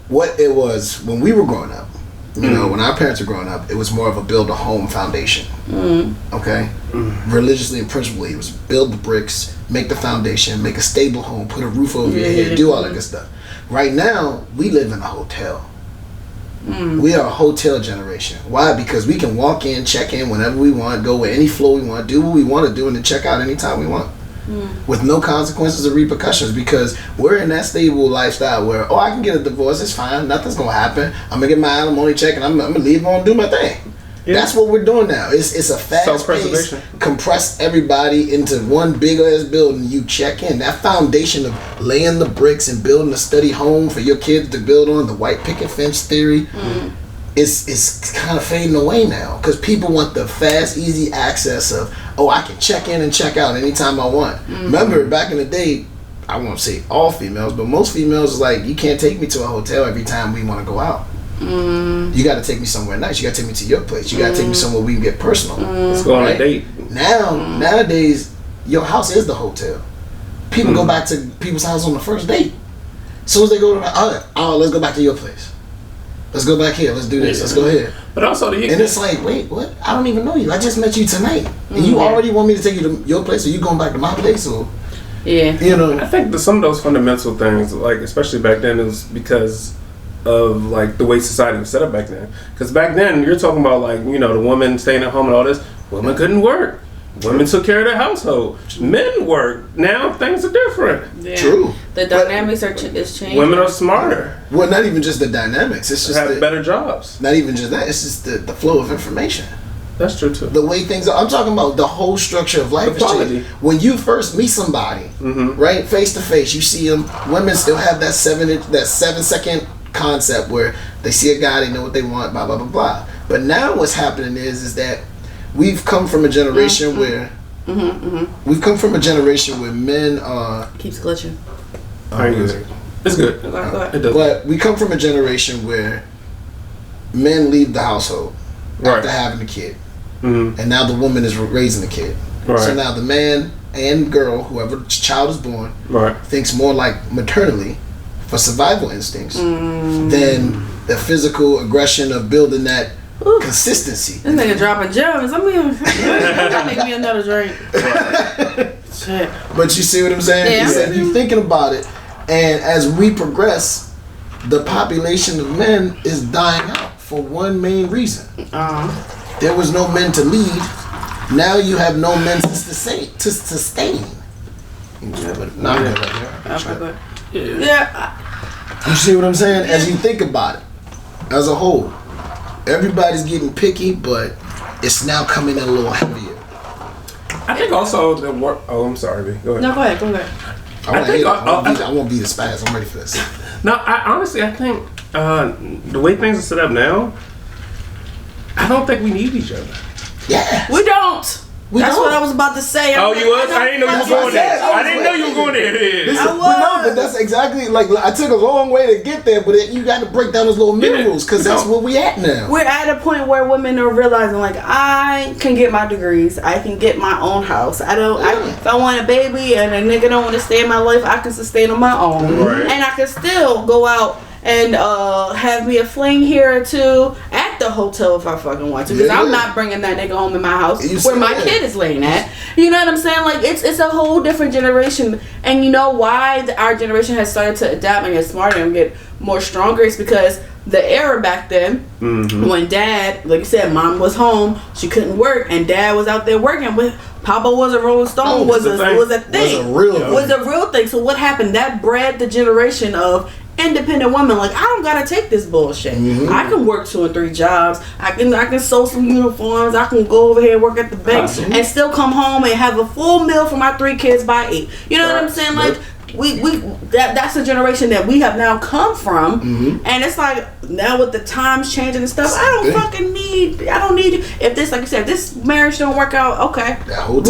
What it was when we were growing up, when our parents were growing up, it was more of a build a home foundation. Okay? Religiously and principally, it was build the bricks, make the foundation, make a stable home, put a roof over your head, do all that good stuff. Right now, we live in a hotel. We are a hotel generation. Why? Because we can walk in, check in whenever we want, go with any flow we want, do what we want to do, and then check out anytime we want. With no consequences or repercussions, because we're in that stable lifestyle where I can get a divorce, it's fine, nothing's gonna happen, I'm gonna get my alimony check and I'm gonna leave on and do my thing. That's what we're doing now. It's a fast pace, compress everybody into one big ass building. You check in. That foundation of laying the bricks and building a steady home for your kids to build on, the white picket fence theory, it's kind of fading away now, because people want the fast, easy access of, I can check in and check out anytime I want. Remember, back in the day, I won't say all females, but most females is like, you can't take me to a hotel every time we want to go out. You got to take me somewhere nice. You got to take me to your place. You got to take me somewhere we can get personal. Let's go on a date. Nowadays, your house is the hotel. People go back to people's house on the first date. As soon as they go to let's go back to your place. Let's go back here. Let's do this. Let's go here. But also, and it's like, wait, what? I don't even know you. I just met you tonight, and you already want me to take you to your place, or you going back to my place, or you know. I think some of those fundamental things, like especially back then, is because of like the way society was set up back then. Because back then, you're talking about like the woman staying at home and all this. Women couldn't work. Women took care of their household. Men work. Now things are different. Yeah. True. The dynamics is changing. Women are smarter. Well, not even just the dynamics. It's just have better jobs. Not even just that. It's just the flow of information. That's true too. The way things are. I'm talking about the whole structure of life. The quality. When you first meet somebody, right, face to face, you see them. Women still have that 7-second concept where they see a guy, they know what they want, blah blah blah blah. But now what's happening is that we've come from a generation where we've come from a generation where men keeps glitching. It's good. Go ahead. It does. But we come from a generation where men leave the household after having a kid, and now the woman is raising the kid. Right. So now the man and girl, whoever child is born, thinks more like maternally for survival instincts than the physical aggression of building that consistency. This nigga dropping gems. I'm gonna make me another drink. Shit. But you see what I'm saying? Yeah. He said you're thinking about it, and as we progress, the population of men is dying out for one main reason. There was no men to lead. Now you have no men to sustain. Yeah. You see what I'm saying? As you think about it, as a whole, everybody's getting picky, but it's now coming in a little heavier. I think also the work. Oh, I'm sorry, B. Go ahead. No, go ahead. I won't be the spaz. I'm ready for this. No, I think the way things are set up now, I don't think we need each other. Yeah, we don't. That's what I was about to say. Oh, you was? I didn't know you were going there. I didn't know you were going there. Listen, but that's exactly like I took a long way to get there, but you got to break down those little minerals because that's where we at now. We're at a point where women are realizing like I can get my degrees, I can get my own house. If I want a baby and a nigga don't want to stay in my life, I can sustain on my own, and I can still go out and have me a fling here or two at the hotel if I fucking want to, because I'm not bringing that nigga home in my house where my kid is laying at. You know what I'm saying? Like it's a whole different generation, and you know why our generation has started to adapt and get smarter and get more stronger is because the era back then when dad, like you said, mom was home, she couldn't work, and dad was out there working with. Papa was a Rolling Stone was a thing. Was a real thing. So what happened? That bred the generation of independent women. Like I don't gotta take this bullshit. I can work 2 and 3 jobs. I can sew some uniforms. I can go over here and work at the bank and still come home and have a full meal for my 3 kids by 8. You know what I'm saying? Like that's a generation that we have now come from, and it's like now with the times changing and stuff, I don't need you. If this, like you said, if this marriage don't work out, okay, we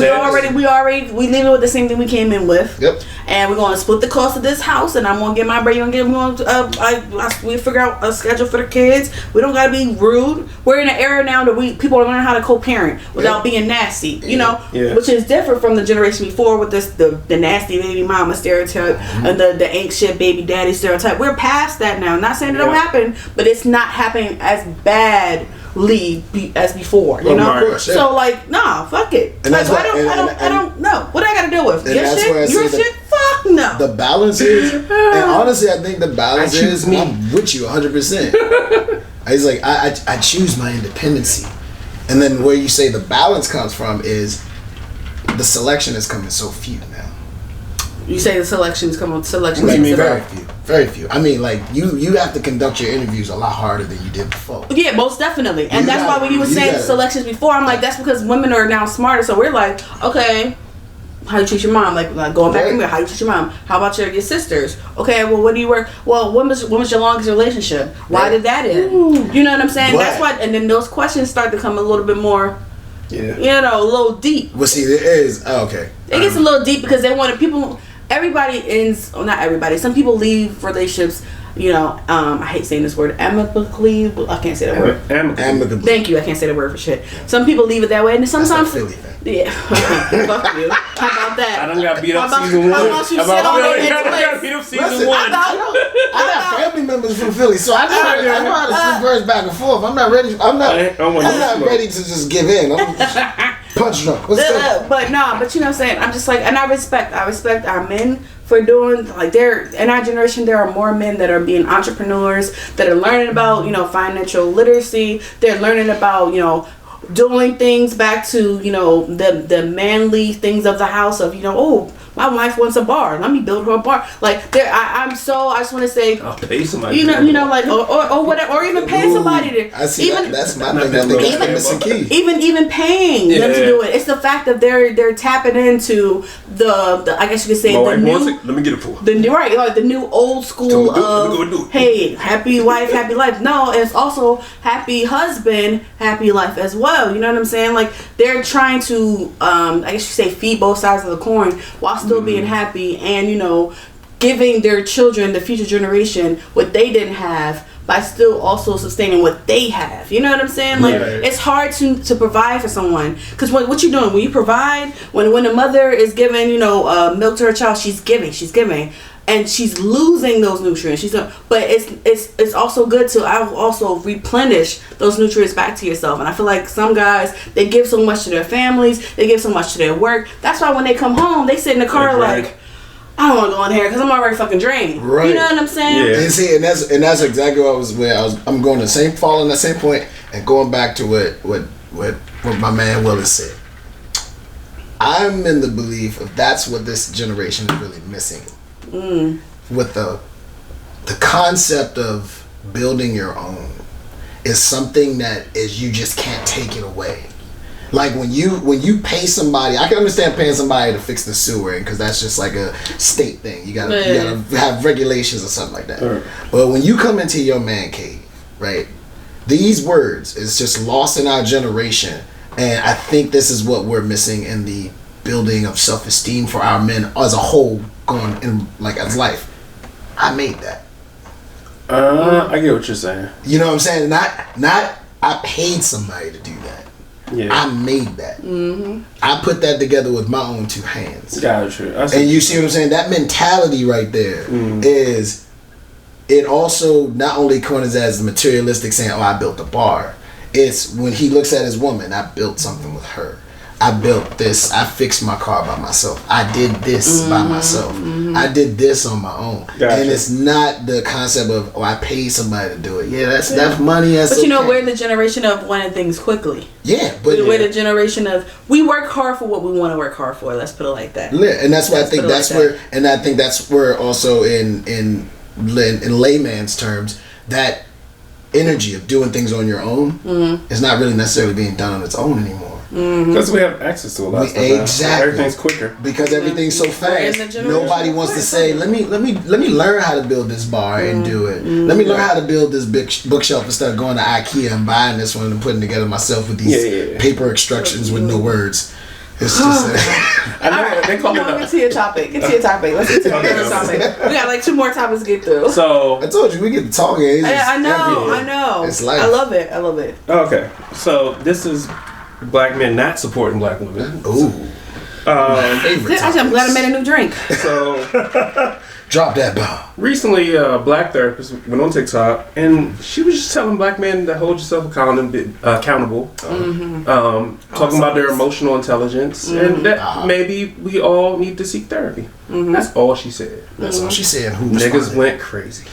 leave it with the same thing we came in with. And we're gonna split the cost of this house, and I'm gonna get my bread. You're gonna get we figure out a schedule for the kids. We don't gotta be rude. We're in an era now that people are learning how to co-parent without being nasty. You know, which is different from the generation before with the nasty baby mama stereotype and the ain't shit baby daddy stereotype. We're past that now. Not saying it don't happen, but it's not happening as badly as before. You know, course, so like, nah, fuck it. And like, I don't know what I gotta deal with. Your shit. Fuck no. The balance is, and honestly, I think the balance is I'm with you 100%. It's like I choose my independency, and then where you say the balance comes from is the selection is coming so few now. You say the selections come on selections. What do you mean very few? I mean, like you have to conduct your interviews a lot harder than you did before. Yeah, most definitely, and that's why when you were saying selections before, I'm like, that's because women are now smarter. So we're like, okay, how you treat your mom? Like going back to me, how you treat your mom? How about your sisters? Okay, well, what do you work? Well, when was your longest relationship? Why did that end? You know what I'm saying? That's why, and then those questions start to come a little bit more. Yeah. You know, a little deep. Well, see, it is okay. It gets a little deep because they want people. Everybody ends. Well, not everybody. Some people leave relationships. You know, I hate saying this word, amicably. I can't say that word. Amicably. Thank you. I can't say the word for shit. Some people leave it that way, and sometimes. Yeah. Fuck you. How about that? I done got beat up season 1. How about you sit on it? I got beat up season 1. I got family members from Philly, so I know how to flip birds back and forth. I'm not ready. I'm not ready to just give in. I'm just punch drunk. What's up? But you know what I'm saying. I'm just like, and I respect our men for doing like in our generation. There are more men that are being entrepreneurs, that are learning about financial literacy. They're learning about doing things back to the manly things of the house of my wife wants a bar, let me build her a bar. Like I just want to say, I'll pay somebody like or whatever, or even pay somebody to I see that's my thing. I think that's the missing key. Even paying them to do it. It's the fact that they're tapping into the I guess you could say the new, let me get it for the new, right, like the new old school of hey, happy wife, happy life. No, it's also happy husband, happy life as well. You know what I'm saying? Like they're trying to I guess you say feed both sides of the coin while still being happy and giving their children, the future generation, what they didn't have by still also sustaining what they have. You know what I'm saying? Like it's hard to provide for someone because what you're doing when you provide, when a mother is giving milk to her child, she's giving. And she's losing those nutrients. But it's also good to also replenish those nutrients back to yourself. And I feel like some guys, they give so much to their families, they give so much to their work. That's why when they come home, they sit in the car like, I don't want to go in here because I'm already fucking drained. Right. You know what I'm saying? Yeah. And see, and that's exactly I'm going following that same point and going back to what my man Willis said. I'm in the belief of that's what this generation is really missing. With the concept of building your own is something that you just can't take it away. Like when you pay somebody, I can understand paying somebody to fix the sewer because that's just like a state thing. You gotta have regulations or something like that. Right. But when you come into your man cave, right? These words is just lost in our generation, and I think this is what we're missing in the building of self-esteem for our men as a whole going in as life. I made that. I get what you're saying. You know what I'm saying? Not I paid somebody to do that. Yeah. I made that. Mm-hmm. I put that together with my own two hands. Gotcha. And you see what I'm saying? That mentality right there is it also not only coins as the materialistic saying, I built a bar. It's when he looks at his woman, I built something with her. I built this. I fixed my car by myself. I did this by myself. I did this on my own. Gotcha. And it's not the concept of I paid somebody to do it. Yeah, that's money. That's but we're the generation of wanting things quickly. Yeah, but we're the generation of we work hard for what we want to work hard for. Let's put it like that. Yeah, and that's why I think that's where, and I think that's where also in layman's terms that energy of doing things on your own is not really necessarily being done on its own anymore. Because we have access to a lot of stuff. Exactly. Everything's quicker. Because everything's so fast. Nobody wants to say, let me learn how to build this bar and do it. Let me learn how to build this big bookshelf instead of going to IKEA and buying this one and putting together myself with these paper instructions with no words. It's just I know they call it. Get to your topic. Let's get to the topic. We got 2 more topics to get through. So I told you we get to talking. I know. It's life. I love it. Okay, so this is black men not supporting black women. Ooh. I'm glad I made a new drink. So drop that bomb. Recently, a black therapist went on TikTok and she was just telling black men to hold yourself accountable. Talking about their emotional intelligence and that maybe we all need to seek therapy. That's all she said. That's all she said. Who niggas went crazy.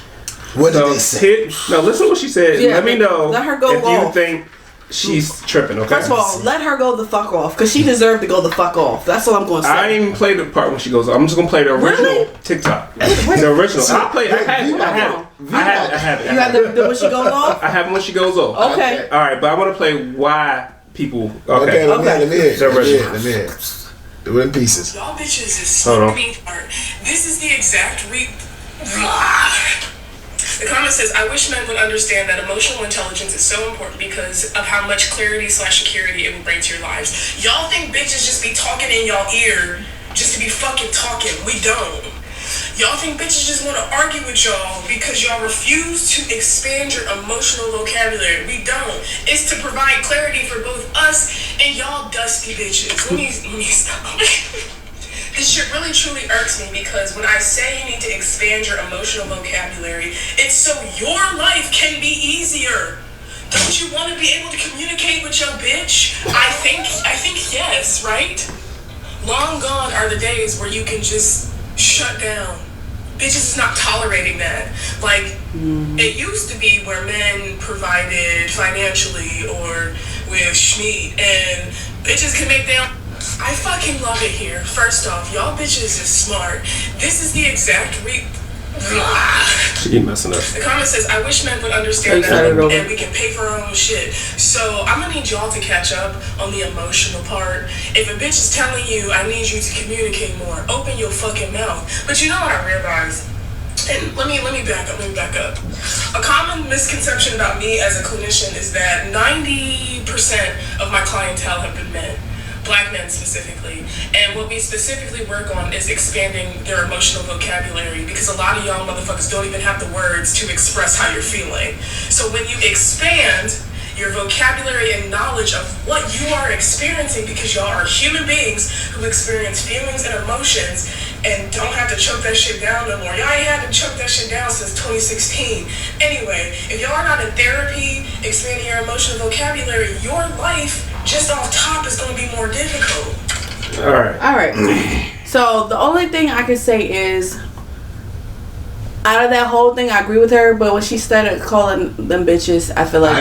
What did they say? Now listen to what she said. Yeah, let me know let her go if off. You think she's tripping, okay? First of all, let her go the fuck off, because she deserved to go the fuck off. That's all I'm going to say. I didn't even play the part when she goes off. I'm just going to play the original TikTok. The original. I'll play it. I have it. You have the when she goes off? I have it when she goes off. Okay. All right, but I want to play why people... Okay, let me hear. Do it in pieces. Y'all bitches is so mean. This is the exact The comment says, I wish men would understand that emotional intelligence is so important because of how much clarity/security it will bring to your lives. Y'all think bitches just be talking in y'all ear just to be fucking talking. We don't. Y'all think bitches just want to argue with y'all because y'all refuse to expand your emotional vocabulary. We don't. It's to provide clarity for both us and y'all dusty bitches. Let me stop. this shit really truly irks me because when I say you need to expand your emotional vocabulary, it's so your life can be easier. Don't you want to be able to communicate with your bitch? I think yes, right? Long gone are the days where you can just shut down. Bitches is not tolerating that. Like, it used to be where men provided financially or with schmeat, and bitches can make their own. I fucking love it here. First off, y'all bitches is smart. This is the exact She messing up. The comment says, I wish men would understand that and we can pay for our own shit. So I'm gonna need y'all to catch up on the emotional part. If a bitch is telling you, I need you to communicate more, open your fucking mouth. But you know what I realized? And let me back up. A common misconception about me as a clinician is that 90% of my clientele have been men. Black men specifically, and what we specifically work on is expanding their emotional vocabulary because a lot of y'all motherfuckers don't even have the words to express how you're feeling. So when you expand your vocabulary and knowledge of what you are experiencing, because y'all are human beings who experience feelings and emotions and don't have to choke that shit down no more. Y'all ain't had to choke that shit down since 2016. Anyway, if y'all are not in therapy, expanding your emotional vocabulary, your life just off top is going to be more difficult. All right. So the only thing I can say is, out of that whole thing, I agree with her. But when she started calling them bitches, I feel like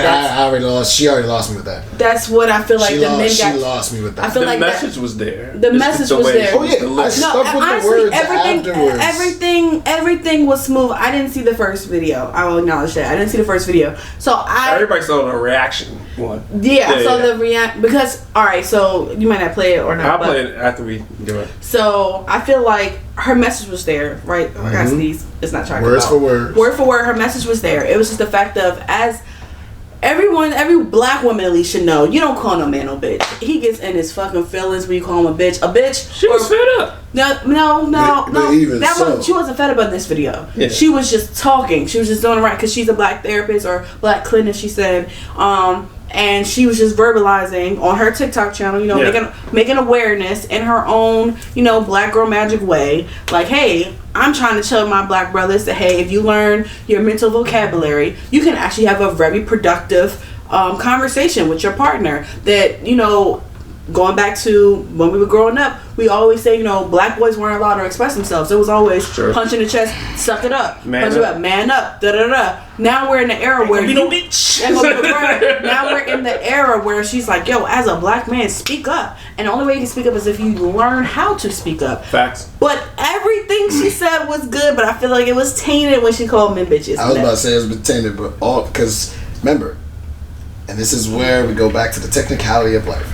she already lost me with that. That's what I feel like. She lost me with that. I feel like the message was there. The message was there. Oh yeah, I stuck with the words afterwards. Everything was smooth. I didn't see the first video. I will acknowledge that. I didn't see the first video. So everybody saw the reaction one. Yeah, I saw the react because so you might not play it or not. I'll play it after we do it. So I feel like her message was there, right? I got sneeze. It's not trying words for word. Word for word, her message was there. It was just the fact of, as every black woman at least should know, you don't call no man no bitch. He gets in his fucking feelings when you call him a bitch. A bitch. She was fed up. She wasn't fed up in this video. Yeah. She was just talking. She was just doing it right because she's a black therapist or black clinician, she said. And she was just verbalizing on her TikTok channel, making awareness in her own, black girl magic way. Like, hey, I'm trying to tell my black brothers that, hey, if you learn your mental vocabulary, you can actually have a very productive conversation with your partner. That, going back to when we were growing up, we always say, black boys weren't allowed to express themselves. It was always punch in the chest, suck it up, man up, da da da. Now we're in the era where now we're in the era where she's like, yo, as a black man, speak up. And the only way you can speak up is if you learn how to speak up. Facts. But everything she said was good, but I feel like it was tainted when she called men bitches. I was about to say it was tainted, but because remember, and this is where we go back to the technicality of life.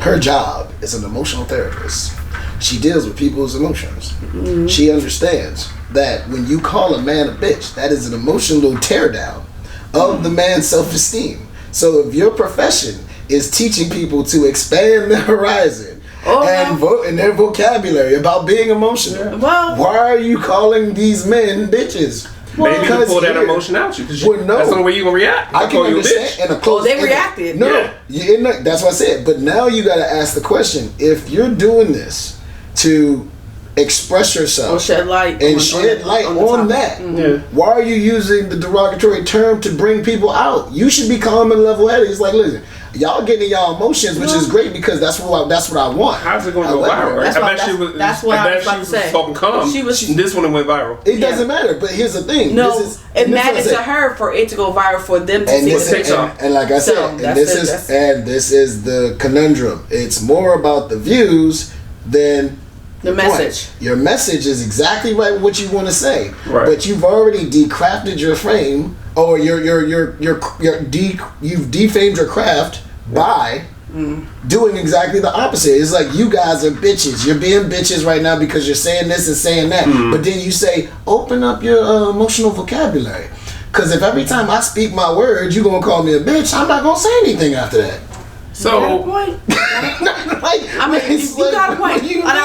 Her job is an emotional therapist. She deals with people's emotions. Mm-hmm. She understands that when you call a man a bitch, that is an emotional teardown of the man's self-esteem. So if your profession is teaching people to expand their horizon and their vocabulary about being emotional, why are you calling these men bitches? Maybe you pull that emotion out you. That's the only way you're going to react. I can understand. They reacted. That's what I said. But now you got to ask the question, if you're doing this to express yourself or shed light on that, why are you using the derogatory term to bring people out? You should be calm and level-headed. It's like, listen, y'all getting y'all emotions, which is great because that's what I want. How's it going to go viral? That's what I was about to say. Talking calm. This one went viral. It doesn't matter, but here's the thing. It mattered to her for it to go viral for them to see the TikTok. And like I said, this is the conundrum. It's more about the views than the message. Your message is exactly right what you want to say, but you've already decrafted your frame, or you've defamed your craft by doing exactly the opposite. It's like, you guys are bitches. You're being bitches right now because you're saying this and saying that, but then you say, open up your emotional vocabulary. Because if every time I speak my words, you're gonna call me a bitch, I'm not gonna say anything after that. So, you got a point. You got a point.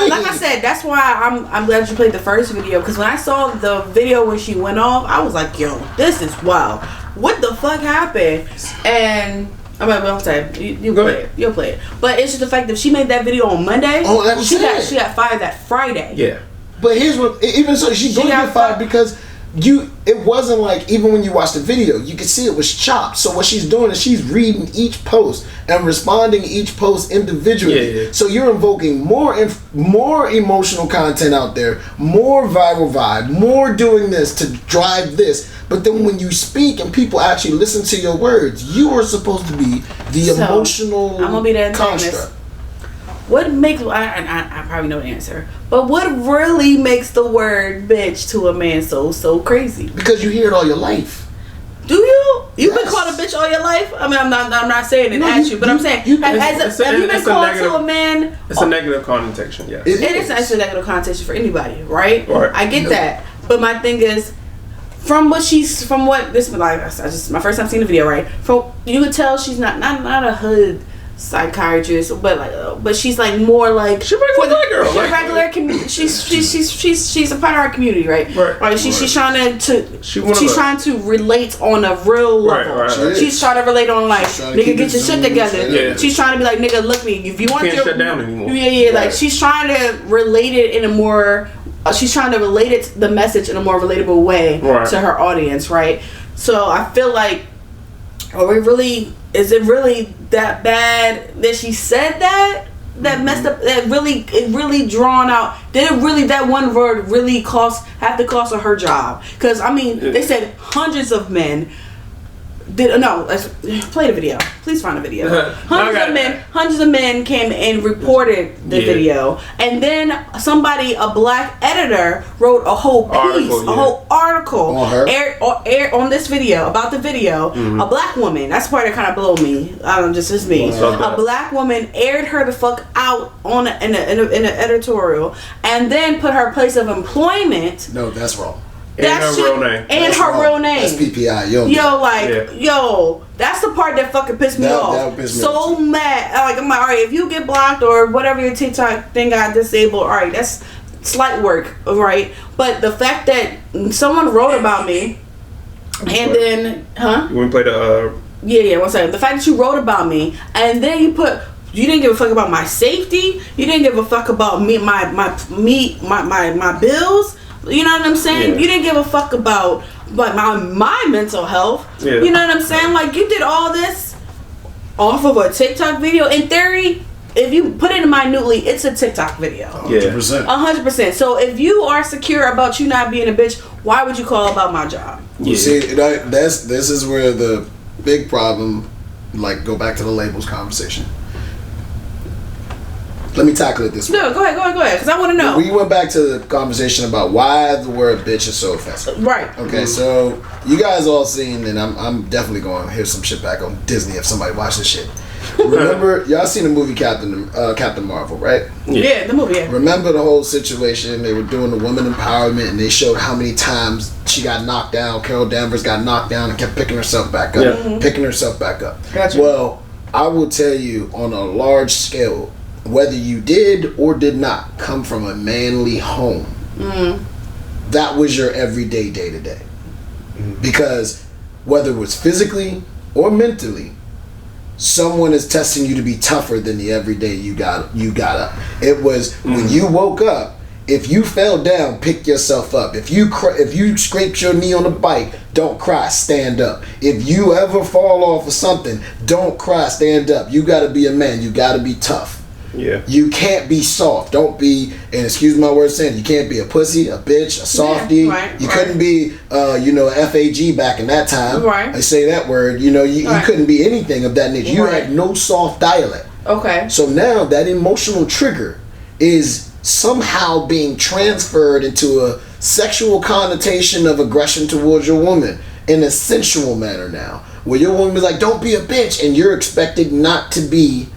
Like I said, that's why I'm glad you played the first video, because when I saw the video when she went off, I was like, yo, this is wild. What the fuck happened? And I'm saying you Go play ahead. it. You'll play it. But it's just the fact that she made that video on Monday. Oh, that was she it. got fired that Friday. Yeah. But here's what, even so, she going to got get fired because it wasn't like, even when you watch the video, you could see it was chopped. So what she's doing is she's reading each post and responding each post individually. Yeah. So you're invoking more emotional content out there, more viral vibe, more doing this to drive this. But then when you speak and people actually listen to your words, you are supposed to be the emotional I'm gonna be the construct. antagonist. What makes I probably know the answer, but what really makes the word bitch to a man so crazy? Because you hear it all your life. Do you? You've been Yes. called a bitch all your life? I mean, I'm not saying it No, at you, but I'm saying, have you been it's a called negative- to a man? It's a negative connotation, yeah. It is actually a negative connotation for anybody, right? Right. I get that, but my thing is, from what this was like, I just my first time seeing the video, right? From you could tell she's not a hood psychiatrist, but she's like more like She's a regular black girl. She's a regular community. She's a part of our community, right? Right. She's trying She's trying to relate on a real level. Right. She's trying to relate on like, trying to nigga, keep get it your shit zoomed, together. yeah. She's trying to be like, nigga, look me. If you want Can't your shut down anymore. Yeah. Like Right. she's trying to relate it in a more. She's trying to relate it the message in a more relatable way Right. to her audience, right? So I feel like, is it really that bad that she said that? That messed up. It really drawn out. Did it really, that one word really have to cost her job? Because I mean, they said hundreds of men. Let's play the video. Please find the video. Hundreds of men came and reported the video, and then a black editor wrote a whole piece, whole article on her? aired on this video about the video. A black woman. That's the part that kind of blew me. I don't know, just me. A black woman aired her the fuck out in an editorial, and then put her place of employment. No, that's wrong. And her real name. And her real name. That's PPI. That's the part that fucking pissed me off. That pissed me so off. mad. Like, I'm like, all right, if you get blocked or whatever your TikTok thing got disabled, all right, that's slight work, right? But the fact that someone wrote about me, and then, You want to play the... Yeah, 1 second. The fact that you wrote about me, and then you didn't give a fuck about my safety. You didn't give a fuck about me, my bills. You know what I'm saying? Yeah. You didn't give a fuck about like my mental health. Yeah. You know what I'm saying? Like, you did all this off of a TikTok video. In theory, if you put it minutely, it's a TikTok video. 100%. 100%. So if you are secure about you not being a bitch, why would you call about my job? You see, this is where the big problem, like, go back to the labels conversation. Let me tackle it this way. No, go ahead, because I want to know. We went back to the conversation about why the word bitch is so offensive. Right. Okay, so you guys all seen, and I'm definitely going to hear some shit back on Disney if somebody watched this shit. Remember, y'all seen the movie Captain Marvel, right? Yeah, the movie. Yeah. Remember the whole situation? They were doing the woman empowerment, and they showed how many times she got knocked down. Carol Danvers got knocked down and kept picking herself back up. Gotcha. Well, I will tell you on a large scale, whether you did or did not come from a manly home, that was your everyday day-to-day. Because whether it was physically or mentally, someone is testing you to be tougher than the everyday you got up. It was when you woke up, if you fell down, pick yourself up. If you scraped your knee on a bike, don't cry, stand up. If you ever fall off of something, don't cry, stand up. You gotta be a man, you gotta be tough. Yeah. You can't be soft. Don't be, and excuse my word saying, you can't be a pussy, a bitch, a softie. You couldn't be, FAG back in that time. Right. I say that word. You couldn't be anything of that nature. You had no soft dialect. Okay. So now that emotional trigger is somehow being transferred into a sexual connotation of aggression towards your woman in a sensual manner now, where your woman is like, don't be a bitch, and you're expected not to be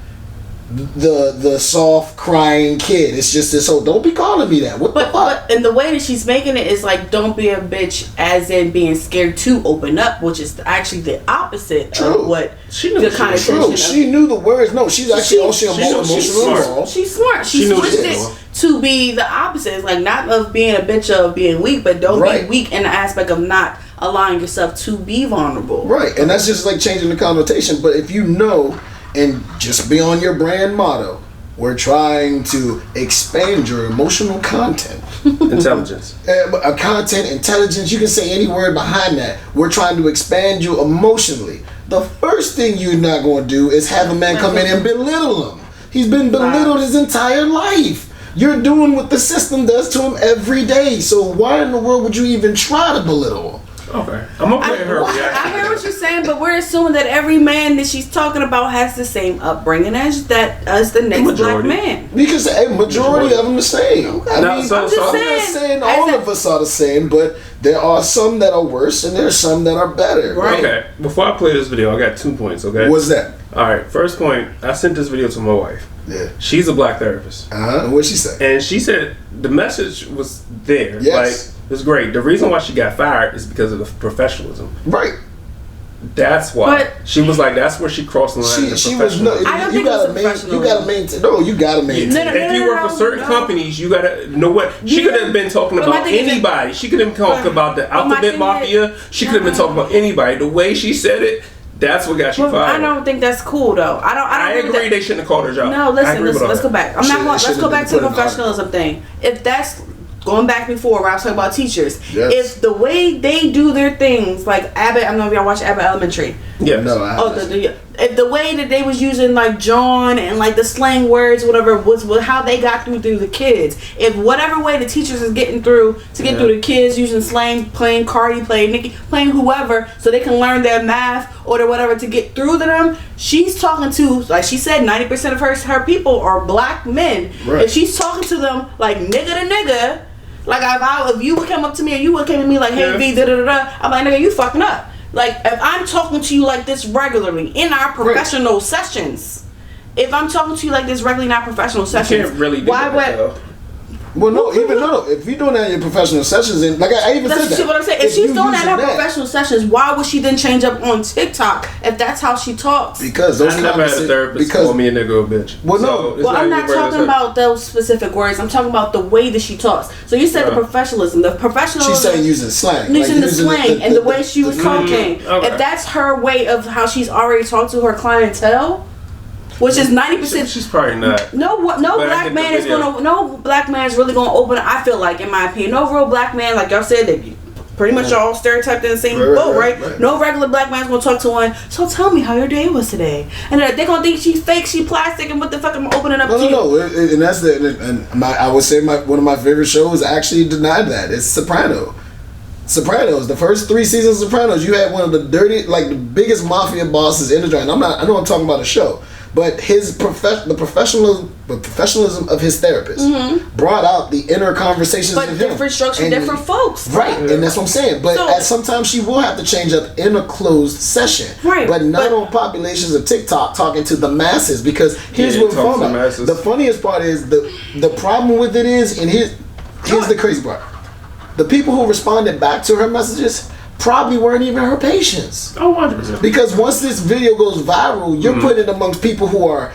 the soft crying kid. It's just this whole, don't be calling me that. What the fuck? But and the way that she's making it is like, don't be a bitch, as in being scared to open up, which is actually the opposite of what the connotation of. She knew the words. No, she's actually emotional involved. She's smart. She switched it to be the opposite. It's like, not of being a bitch of being weak, but don't be weak in the aspect of not allowing yourself to be vulnerable. Right, and that's just like changing the connotation. But if you know, and just be on your brand motto, we're trying to expand your emotional content. Intelligence. Content, intelligence, you can say any word behind that. We're trying to expand you emotionally. The first thing you're not going to do is have a man come in and belittle him. He's been belittled his entire life. You're doing what the system does to him every day. So why in the world would you even try to belittle him? Okay, I'm gonna play her reaction. I hear what you're saying, but we're assuming that every man that she's talking about has the same upbringing as the next black man. Because a majority of them the same. I mean, I'm not saying all of us are the same, but there are some that are worse and there's some that are better. Right. Okay, before I play this video, I got 2 points, okay? What's that? Alright, first point, I sent this video to my wife. Yeah. She's a black therapist. And what'd she say? And she said the message was there. Yes. Like, it was great. The reason why she got fired is because of the professionalism. Right. That's why. She was like, that's where she crossed the line. She was no. I don't think you gotta maintain. No, you gotta maintain. If you work for certain companies, you gotta know what. She could have been talking about anybody. She could have been talking about the alphabet mafia. She could have been talking about anybody. The way she said it, that's what got you fired. I don't think that's cool though. I agree they shouldn't have called her job. No, listen. Let's go back. Let's go back to the professionalism thing. If that's going back before where I was talking about teachers, if the way they do their things, like Abbott, I don't know if y'all watch Abbott Elementary. Yeah. No, if the way that they was using like John and like the slang words, whatever, was how they got through the kids. If whatever way the teachers is getting through to get through the kids using slang, playing Cardi, playing Nicki, playing whoever, so they can learn their math or their whatever to get through to them. She's talking to, like she said, 90% of her people are black men. Right. If she's talking to them like nigga to nigga, like if you would come up to me and you would come to me like, hey V, da da da da, I'm like, nigga, you fucking up. Like, if I'm talking to you like this regularly in our professional sessions, if I'm talking to you like this regularly in our professional sessions, you can't really do that, though. Well, no. If you're doing that in your professional sessions, and like I even said that. What I'm saying. If she's doing that in her professional sessions, why would she then change up on TikTok if that's how she talks? Because those I never had a therapist call me a nigga or a bitch. Well, no. Well, I'm not talking about those specific words. I'm talking about the way that she talks. So you said the professionalism. She's saying using slang. Using the slang and the way she was talking. Okay. If that's her way of how she's already talked to her clientele, which is 90%. She's probably not. No black man is really gonna open. I feel like, in my opinion, no real black man, like y'all said, they pretty much all stereotyped in the same boat, right? No regular black man's gonna talk to one. So tell me how your day was today, and they're gonna think she's fake, she plastic, and what the fuck I'm opening up to you. No, and that's I would say one of my favorite shows actually denied that. It's Sopranos, the first 3 seasons of Sopranos, you had one of the the biggest mafia bosses in the joint. I know I'm talking about a show. But the professionalism of his therapist brought out the inner conversations of him. But different strokes for different folks. Right, and that's what I'm saying. But sometimes she will have to change up in a closed session. Right. But not on populations of TikTok talking to the masses. Because here's what we're talking about. The funniest part is the problem with it is, and here's the crazy part. The people who responded back to her messages probably weren't even her patients. Oh, 100%. Because once this video goes viral, you're putting it amongst people who are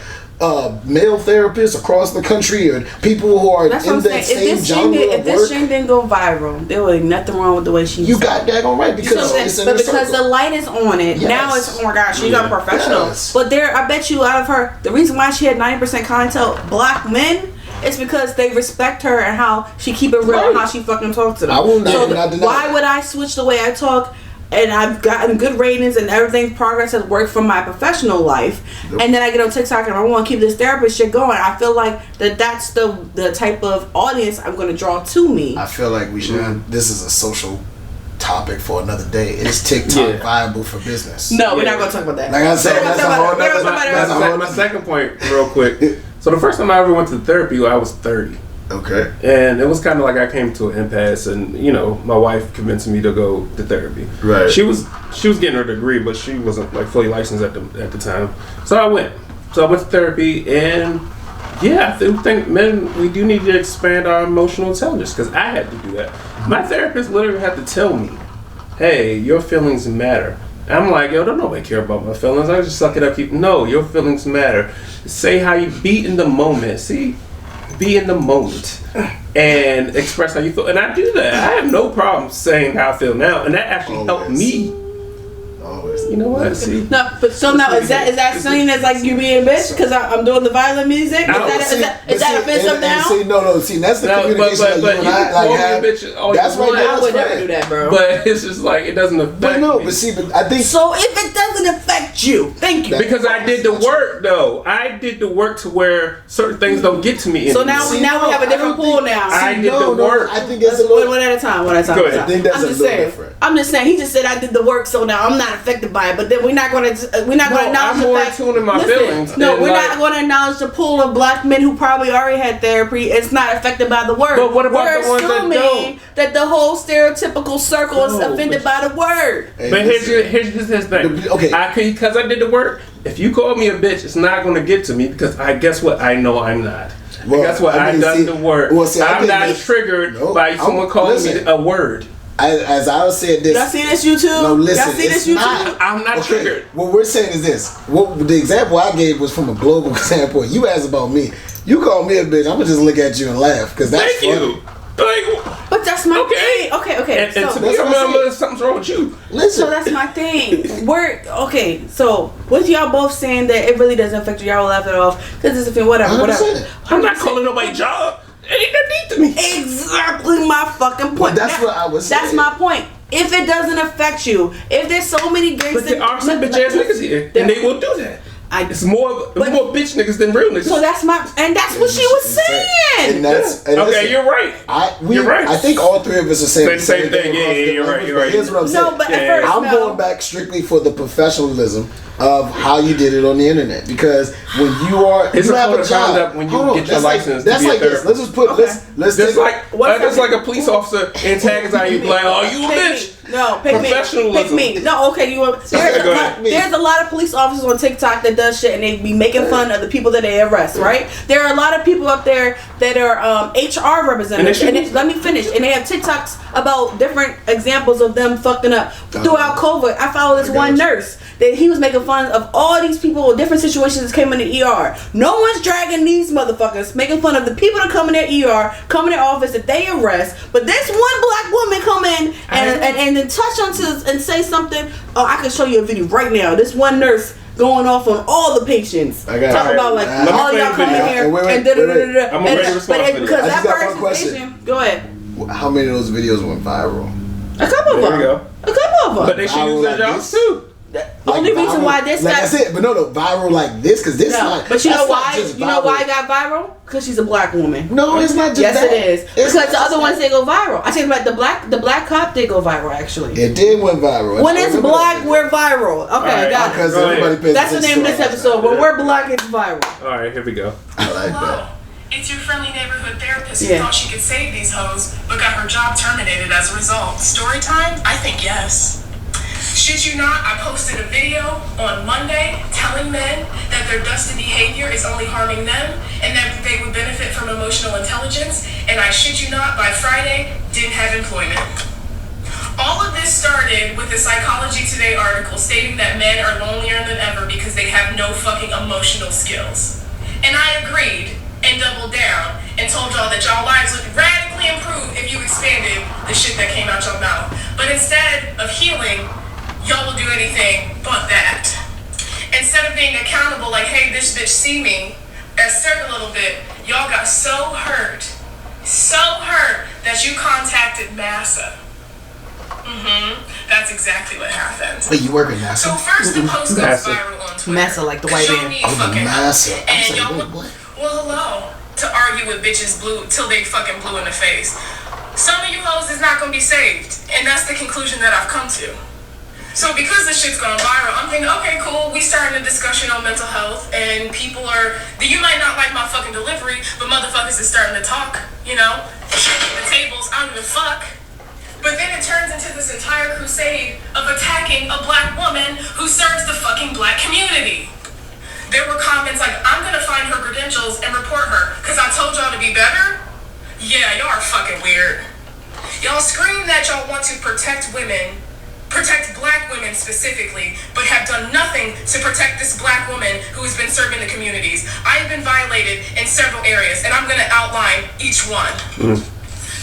male therapists across the country, or people who are in that same genre of work. If this thing didn't go viral, there was nothing wrong with the way she. You got daggone right, because it's in her circle. Because the light is on it. Yes. Now it's, oh my gosh, she's a professional. Yes. But I bet you out of her, the reason why she had 90% clientele black men. It's because they respect her and how she keep it real and how she fucking talks to them. I will not deny. Why would I switch the way I talk? And I've gotten good ratings and everything. Progress has worked from my professional life, and then I get on TikTok and I want to keep this therapist shit going. I feel like that's the type of audience I'm going to draw to me. I feel like we should. This is a social topic for another day. Is TikTok viable for business? No, we're not going to talk about that. Like I said, that's a whole. My second point, real quick. So the first time I ever went to therapy, I was 30. Okay. And it was kind of like I came to an impasse, and my wife convinced me to go to therapy. Right. She was getting her degree, but she wasn't like fully licensed at the time. So I went. So I went to therapy, and I think men, we do need to expand our emotional intelligence, because I had to do that. My therapist literally had to tell me, "Hey, your feelings matter." I'm like, yo, don't nobody care about my feelings. I just suck it up. No, your feelings matter. Say how you beat in the moment. See, be in the moment and express how you feel. And I do that. I have no problem saying how I feel now. And that actually helped me. You know what? See? No, but so now is that seen as like you being a bitch because I'm doing the violent music? Is that offensive now? See, that's the communication that you and I like have. That's why I would never do that, bro. But it's just like it doesn't affect me. But I think so. If it doesn't affect you, thank you. Because I did the work, though. I did the work to where certain things don't get to me. So now we have a different pool now. I did the work. I think it's a little one at a time. I think that's a little different. I'm just saying. He just said I did the work, so now I'm not affected by it. But then we're not going to acknowledge I'm the more fact. in tune in my feelings. No, we're not going to acknowledge the pool of black men who probably already had therapy. It's not affected by the word. But what about the ones that don't? That the whole stereotypical circle is offended by the word. But here's his thing. Okay, because I did the work. If you call me a bitch, it's not going to get to me because guess what? I know I'm not. Well, guess what? I've done the work. I'm not triggered by someone calling me a word. As I said this. Y'all see this YouTube? No, listen. Y'all see this YouTube? I'm not triggered. What we're saying is this. The example I gave was from a global standpoint. You asked about me. You call me a bitch. I'm gonna just look at you and laugh because that's funny. But that's my thing. Okay. And to me, something's wrong with you. Listen. So that's my thing. So what y'all both saying that it really doesn't affect you? Y'all will laugh it off because it's a thing. Whatever. I'm not calling nobody job. It ain't that deep to me. Exactly my fucking point. Well, that's what I was saying. That's my point. If it doesn't affect you, if there's so many gays, but there are some bitch ass niggas here, and they will do that. It's more bitch niggas than real niggas. So that's what she was saying. And that's okay. You're right. You're right. I think all three of us are saying the same thing. Yeah, you're right. Here's what I'm saying. No, but at first, I'm going back strictly for the professionalism of how you did it on the internet because when you are it's you a have code a of job conduct when you get your license. That's like this. Let's just put let's just like a police officer antagonize you like, oh, you a bitch. No, pick me. No, okay. There's a lot of police officers on TikTok that does shit and they be making fun of the people that they arrest, right? There are a lot of people up there that are HR representatives. And let me finish. And they have TikToks about different examples of them fucking up. Throughout COVID, I follow this one nurse that he was making fun of all these people in different situations that came in the ER. No one's dragging these motherfuckers, making fun of the people that come in their ER, come in their office that they arrest. But this one black woman come in and then touch onto and say something. Oh, I can show you a video right now. This one nurse going off on all the patients. Talk about like all y'all come in here and da-da-da-da-da. I'm ready to respond to because that person. Go ahead. How many of those videos went viral? A couple of them. There we go. A couple of them. But they should use their jobs too. The only reason why this got that's it, but no viral like this because this not. But you know why? You know why it got viral? Because she's a black woman. No, it's not just yes, that. Yes, it is. Because the other ones they go viral. I think about the black cop did go viral actually. It did went viral. When it's black, we're viral. Okay, got it. Because everybody pays That's the name of this episode. When we're black, it's viral. All right, here we go. I like that. It's your friendly neighborhood therapist who thought she could save these hoes, but got her job terminated as a result. Story time? I think yes. Shit you not, I posted a video on Monday telling men that their dusty behavior is only harming them and that they would benefit from emotional intelligence, and I shit you not, by Friday, didn't have employment. All of this started with a Psychology Today article stating that men are lonelier than ever because they have no fucking emotional skills. And I agreed and doubled down and told y'all that y'all lives would radically improve if you expanded the shit that came out your mouth. But instead of healing, y'all will do anything but that. Instead of being accountable like, hey, this bitch see me, assert a little bit, y'all got so hurt that you contacted NASA. That's exactly what happened. Wait, you work at NASA? So first the post goes viral on Twitter. NASA, like the white man. NASA. And y'all, well, hello. To argue with bitches blue till they fucking blue in the face. Some of you hoes is not gonna be saved, and that's the conclusion that I've come to. So because this shit's gone viral, I'm thinking, okay, cool, we starting a discussion on mental health, and people are, you might not like my fucking delivery, but motherfuckers is starting to talk, you know, shaking the tables, I don't give a fuck. But then it turns into this entire crusade of attacking a black woman who serves the fucking black community. There were comments like, I'm gonna find her credentials and report her, cause I told y'all to be better? Yeah, y'all are fucking weird. Y'all scream that y'all want to protect women, protect black women specifically, but have have done nothing to protect this black woman who has been serving the communities. I have been violated in several areas, and I'm going to outline each one.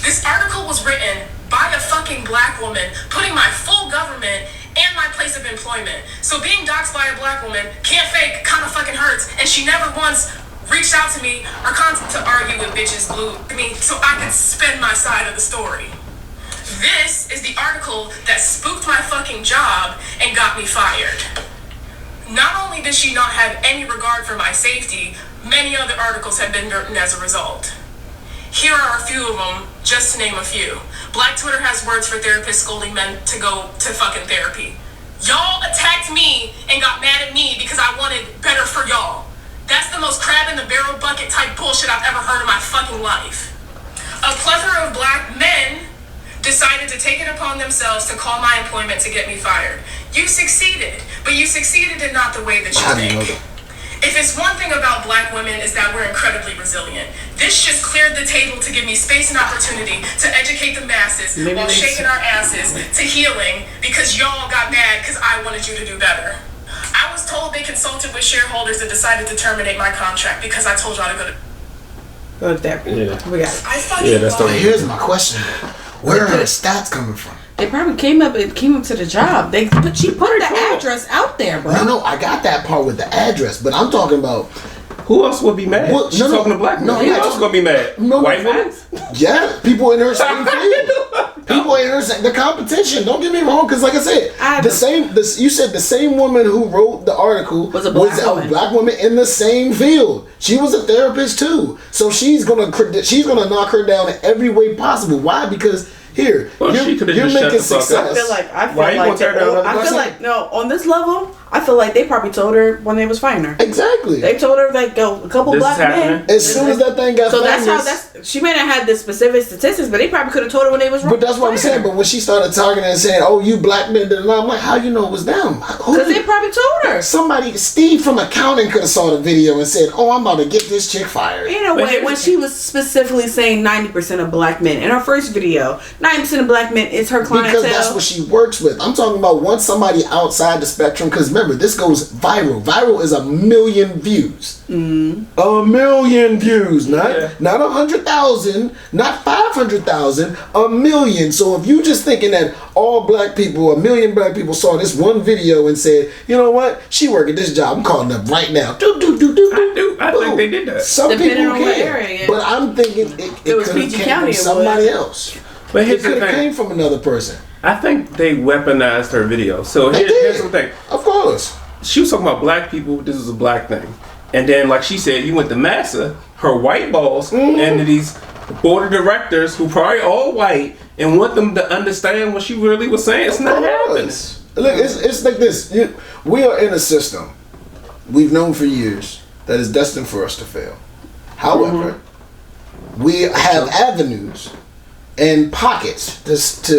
This article was written by a fucking black woman, putting my full government and my place of employment. So being doxxed by a black woman, can't fake, kind of fucking hurts, and she never once reached out to me or contacted to argue with bitches blue me so I could spin my side of the story. This is the article that spooked my fucking job and got me fired. Not only did she not have any regard for my safety, many other articles have been written as a result. Here are a few of them, just to name a few. Black Twitter has words for therapists scolding men to go to fucking therapy. Y'all attacked me and got mad at me because I wanted better for y'all. That's the most crab in the barrel bucket type bullshit I've ever heard in my fucking life. A plethora of black men decided to take it upon themselves to call my employment to get me fired. You succeeded, but you succeeded in not the way that you think. If it's one thing about black women is that we're incredibly resilient. This just cleared the table to give me space and opportunity to educate the masses while shaking our asses to healing because y'all got mad because I wanted you to do better. I was told they consulted with shareholders that decided to terminate my contract because I told y'all to go to therapy. Yeah. We got it. I fucking that's But here's my question. Where are her stats coming from? They probably came up to the job. She put the address out there, bro. No, I got that part with the address, but I'm talking about Who else would be mad? What? She's No, no. talking to black men. No, Who I'm not else gonna be mad? No, White no. women? yeah, people in her same field. People in her the competition. Don't get me wrong, because like I said, you said the same woman who wrote the article was a black woman in the same field. She was a therapist too, so she's gonna knock her down in every way possible. Why? Because here, Well, she could've just shut the fuck up. I feel like Why you gonna tear down another person? no, on this level, I feel like they probably told her when they was firing her. Exactly. They told her like a couple This black is happening. men. As soon as that thing got So famous, she may not have the specific statistics, but they probably could have told her when they was. but that's what I'm saying. But when she started talking and saying, "Oh, you black men," I'm like, "How you know it was them?" Because they probably told her. Somebody, Steve from accounting, could have saw the video and said, "Oh, I'm about to get this chick fired." In a way, when she was specifically saying 90% of black men in her first video, 90% of black men is her clientele. Because that's what she works with. I'm talking about once somebody outside the spectrum. Because remember, this goes viral. Viral is 1 million views. 1 million views, not 100,000, not 500,000, 1 million. So if you just thinking that all black people, 1 million black people saw this one video and said, you know what, she working this job, I'm calling up right now. I think they did that. Some Depending people on what can, area, yeah. but I'm thinking it was could have PG came County, from it somebody was. else. But It here's the could have thing. came from another person. I think they weaponized her video. So They here's did. the thing. Of course. She was talking about black people. This is a black thing. And then, like she said, you went to Massa, her white boss, and these board of directors who probably all white, and want them to understand what she really was saying. It's not happening. Look, it's like this. We are in a system we've known for years that is destined for us to fail. However, we have avenues and pockets to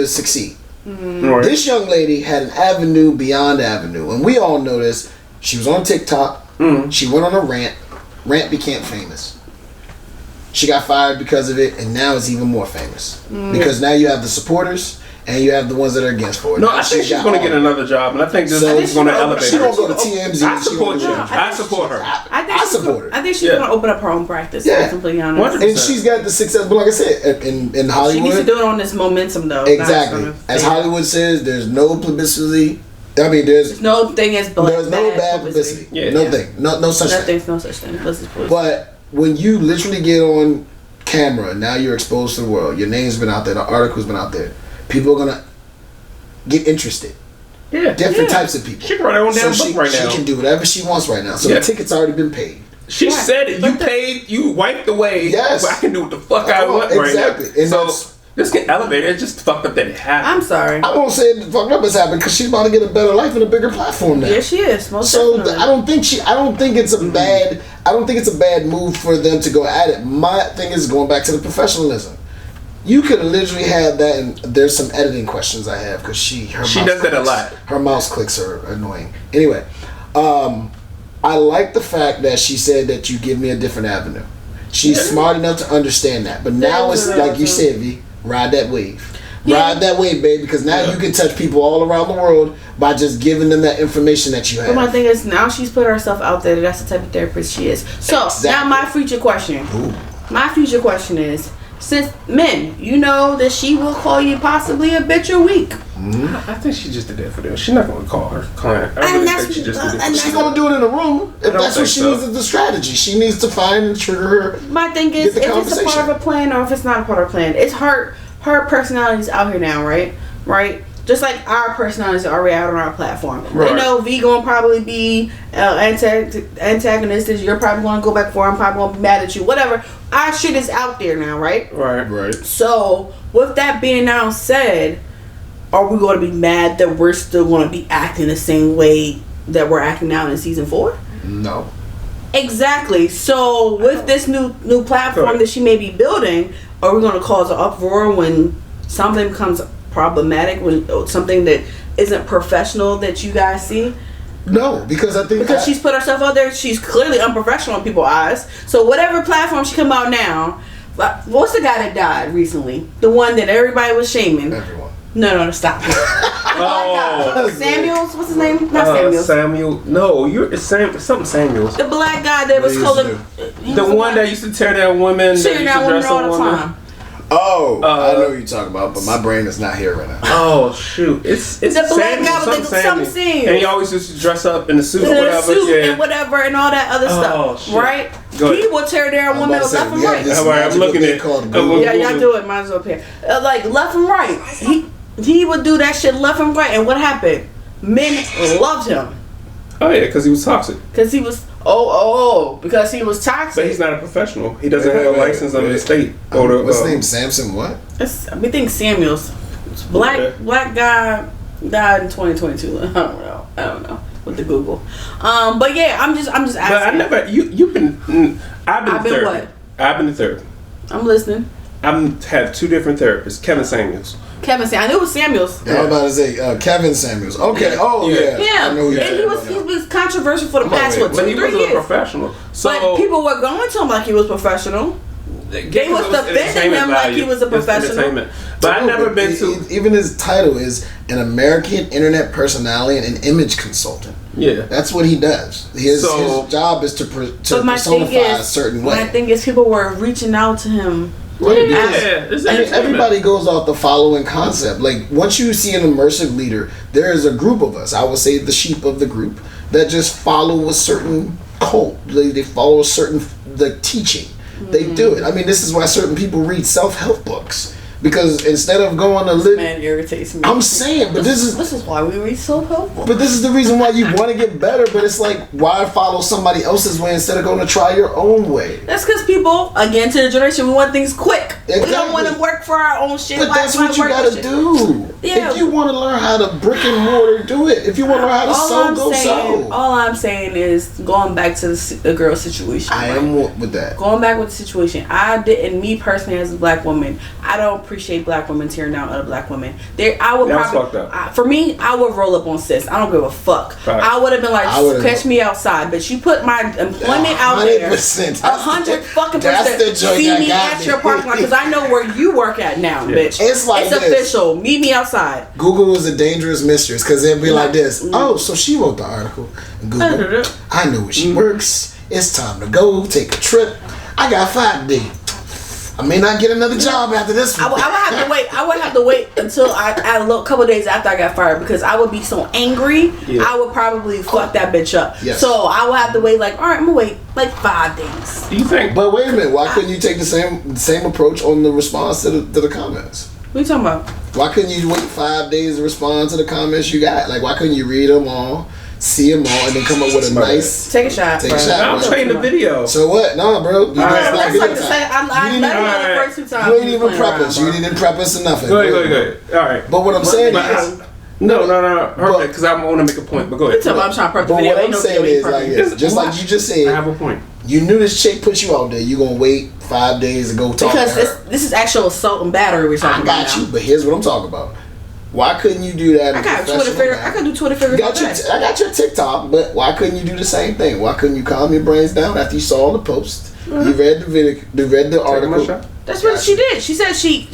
succeed. Right. This young lady had an avenue beyond avenue, and we all know this. She was on TikTok. She went on a rant. Rant became famous. She got fired because of it, and now it's even more famous because now you have the supporters and you have the ones that are against for it. No, Now I think she's got going to all get of it. another job, and I think this So is going to elevate She her. don't go to TMZ. I support you. No, I support her. I support her. I think she's Yeah. gonna open up her own practice. Yeah. To be completely honest. And she's got the success. But like I said, in She needs to Hollywood, do it on this momentum though. exactly. As Hollywood says, there's no publicity. I mean, there's no thing as there's no bad publicity. Yeah. No thing. No such thing. Nothing's no such thing. But when you literally get on camera, now you're exposed to the world. Your name's been out there. The article's been out there. People are gonna get interested. Yeah. Different types of people. She can write her own damn book right now. She can do whatever she wants right now. So Yeah. the ticket's already been paid. She said it. You paid. You wiped away. Yes. I can do what the fuck I want exactly. right now. And So that's- this get elevated. It's just fucked up that it happened. I'm sorry. I won't say it fucked up has happened because she's about to get a better life and a bigger platform now. Yeah, she is. Most So definitely. I don't think it's a bad. I don't think it's a bad move for them to go at it. My thing is going back to the professionalism. You could literally have that, and there's some editing questions I have because she does that a lot. Her mouse clicks are annoying. Anyway, I like the fact that she said that you give me a different avenue. She's smart enough to understand that. But now it's like you said, V, ride that wave. Ride that wave, baby, because now you can touch people all around the world by just giving them that information that you have. But my thing is, now she's put herself out there. That's the type of therapist she is. So now my future question. Ooh. My future question is, since men, you know that she will call you possibly a bitch a week. I think she just did that for them. She's not going to call her client. I really think she just did it. She's going to do it in a room. If that's what she needs, is the strategy. She needs to find and trigger her. My thing is, if it's a part of a plan or if it's not a part of a plan, it's her personality's out here now, right? Just like our personalities are already out on our platform. Right. You know, V gonna probably be antagonistic. You're probably gonna go back for. I'm probably gonna be mad at you. Whatever. Our shit is out there now, right? Right. So, with that being now said, are we gonna be mad that we're still gonna be acting the same way that we're acting now in season 4? No. Exactly. So, with this new platform that she may be building, are we gonna cause an uproar when something becomes problematic, when something that isn't professional that you guys see? No, because I think she's put herself out there, she's clearly unprofessional in people's eyes. So whatever platform she come out now, what's the guy that died recently? The one that everybody was shaming. Everyone. No, stop it. Samuels, what's his name? Not Samuels. Samuel. No, it's something Samuels. The black guy that was called the one that used to tear down women. Tear down women all the time. Oh, I know what you're talking about, but my brain is not here right now. Oh shoot, it's the black guy with some scenes, and he always used to dress up in the suit or whatever, and whatever, and all that other stuff, shit. right? He will tear down women left and right. I'm looking at. Yeah, y'all do it. Might as well pay. Like left and right. He would do that shit left and right, and what happened? Men loved him. Oh yeah, because he was toxic. Because he was because he was toxic. But he's not a professional. He doesn't have a license under the state. What's his name? Samson what? We think Samuels. Black guy died in 2022. I don't know with the Google. But yeah, I'm just asking. But I never. You've been. I've been therapy. What? I've been to therapy. I'm listening. I've had 2 different therapists. Kevin Samuels. I knew it was Samuels. Yeah, I was about to say Kevin Samuels. Okay. Oh yeah. I know and he was controversial for the past 2 but he 3 wasn't years. a professional. So but people were going to him like he was professional. They was defending him like he was a professional. But I've never been to. Even his title is an American internet personality and an image consultant. Yeah, that's what he does. His job is to personify a certain way. My thing is, people were reaching out to him. Right, because everybody goes off the following concept. Like once you see an immersive leader, there is a group of us. I would say the sheep of the group that just follow a certain cult. They follow a certain teaching. They do it. I mean, this is why certain people read self-help books. Because instead of going to live, man irritates me. I'm saying, but this is why we read self-help books. But this is the reason why you want to get better. But it's like, why follow somebody else's way instead of going to try your own way? That's because people, again, to the generation, we want things quick. Exactly. We don't want to work for our own shit. But that's what you gotta do. Yeah. If you want to learn how to brick and mortar, do it. If you want to learn how to sew, go sew. All I'm saying is going back to the girl situation. I am with that. Going back with the situation, me personally as a black woman, I don't appreciate black women tearing down other black women. I would for me, I would roll up on sis. I don't give a fuck. Right. I would have been like, catch me outside. But you put my employment out there. 100 fucking %. See me at your parking lot because I know where you work at now, bitch. It's like it's official. Meet me outside. Google is a dangerous mistress because it'd be like this. Oh, so she wrote the article. Google, I know where she works. It's time to go take a trip. I got 5 days. I may not get another job after this one. I would have to wait. I would have to wait until a couple of days after I got fired because I would be so angry. Yeah. I would probably fuck that bitch up. Yes. So I would have to wait. Like, all right, I'm gonna wait like 5 days. Do you think? But wait a minute. Why couldn't you take the same approach on the response to the comments? What are you talking about? Why couldn't you wait 5 days to respond to the comments you got? Like, why couldn't you read them all? See them all and then come up with a nice take a shot. I'm playing the video. So what? No, bro. That's like the second. I let the first 2 times. You ain't even prep us. You didn't prep us enough. Go ahead. All right. But what I'm saying is. No. Because I want to make a point. But go ahead. I'm trying to prep the video. But what I'm saying is like this. Just like you just said. I have a point. You knew this chick put you out there. You gonna wait 5 days to go talk to her. Because this is actual assault and battery we're talking about. I got you. But here's what I'm talking about. Why couldn't you do that? I got Twitter figure. I could do Twitter figures. I got your TikTok, but why couldn't you do the same thing? Why couldn't you calm your brains down after you saw the post? You read the video, you read the article. That's what she did. She said she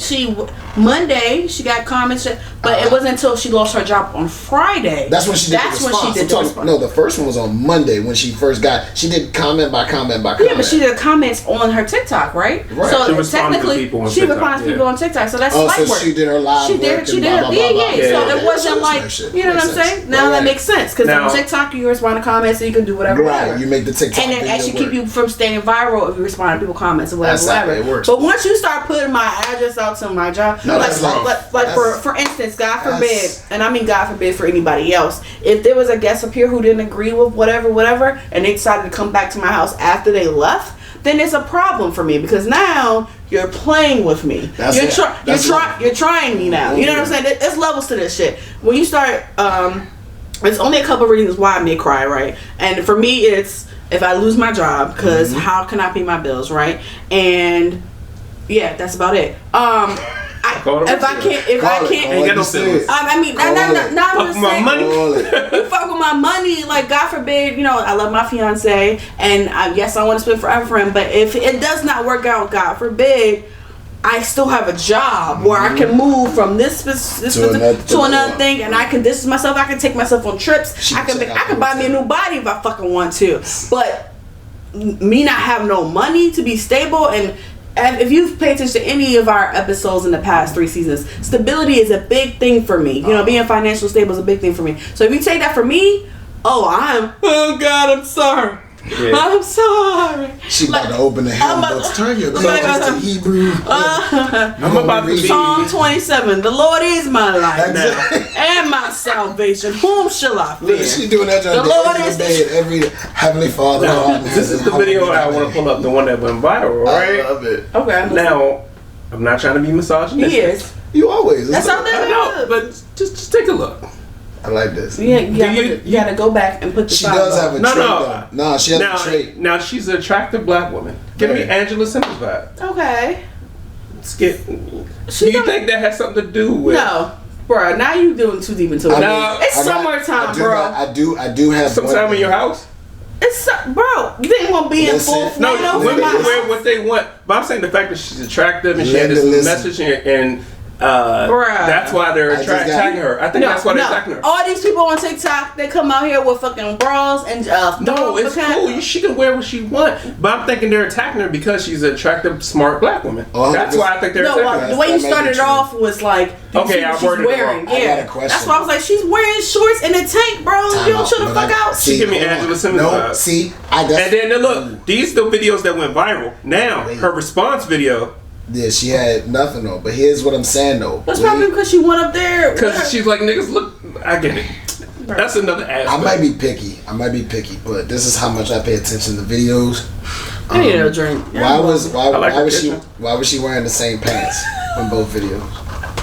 Monday she got comments, but it wasn't until she lost her job on Friday. That's when she did the response. When she did the response. No, the first one was on Monday when she first got. She did comment by comment by comment. Yeah, but she did comments on her TikTok, right? Right. So technically, she responds to people on TikTok. So that's light work. She did her live. She did. So it wasn't like you know what I'm saying. Now that makes sense because on TikTok you respond to comments, so you can do whatever. Right. You make the TikTok. And then actually keep you from staying viral if you respond to people comments or whatever. It works. But once you start putting my address out to my job, for instance, God forbid, and I mean God forbid for anybody else, if there was a guest up here who didn't agree with whatever, and they decided to come back to my house after they left, then it's a problem for me because now you're playing with me. You're trying me now. You know what I'm saying? There's levels to this shit. When you start, there's only a couple of reasons why I may cry, right? And for me, it's if I lose my job because how can I pay my bills, right? And yeah, that's about it. If I can't, ain't got no feelings. I mean, not fuck my money. You fuck with my money, like God forbid, you know, I love my fiance, and yes, I want to spend forever for him. But if it does not work out, God forbid, I still have a job where I can move from this to another thing, and I can distance myself. I can take myself on trips. I can buy me a new body if I fucking want to. But me not have no money to be stable and if you've paid attention to any of our episodes in the past 3 seasons, stability is a big thing for me. You know, being financially stable is a big thing for me. So if you take that from me, oh God, I'm sorry. Yeah. I'm sorry. She about to open the hymn books. Turn your clothes to Hebrew. I'm about to read Psalm 27. The Lord is my life and my salvation. Whom shall I fear? She doing that. The Lord is every Heavenly Father. Now, this is the video I want to pull up, the one that went viral, right? I love it. Okay. Now, I'm not trying to be misogynistic. He is. You always. That's how that is. I know, but just take a look. I like this. Yeah, you gotta go back and put the. She does have a trait. No, she has a trait. Now she's an attractive black woman. Give me Angela Simmons vibe. Okay. Do you think that has something to do with? No, bro. Now you doing too deep into it. It's summertime, bro. I do have some time in your house. It's bro. You think you want to be in full flannel? No, women wear what they want. But I'm saying the fact that she's attractive and she had this message and. That's why they're attacking her. I think that's why they're attacking her. All these people on TikTok, they come out here with fucking bras and no, it's cool. She can wear what she wants. But I'm thinking they're attacking her because she's an attractive, smart black woman. That's why I think they're attacking her. The way you started off was like, okay, I worded it wrong. I got a question. That's why I was like, she's wearing shorts and a tank, bro. You don't chill the fuck out. She give me Angela Simmons vibes. And then look, these the videos that went viral. Now her response video. Yeah, she had nothing though. But here's what I'm saying though. That's probably because she went up there. Because she's like, niggas, look, I get it. That's another aspect. I might be picky, but this is how much I pay attention to videos. I need a drink. Why was she wearing the same pants in both videos?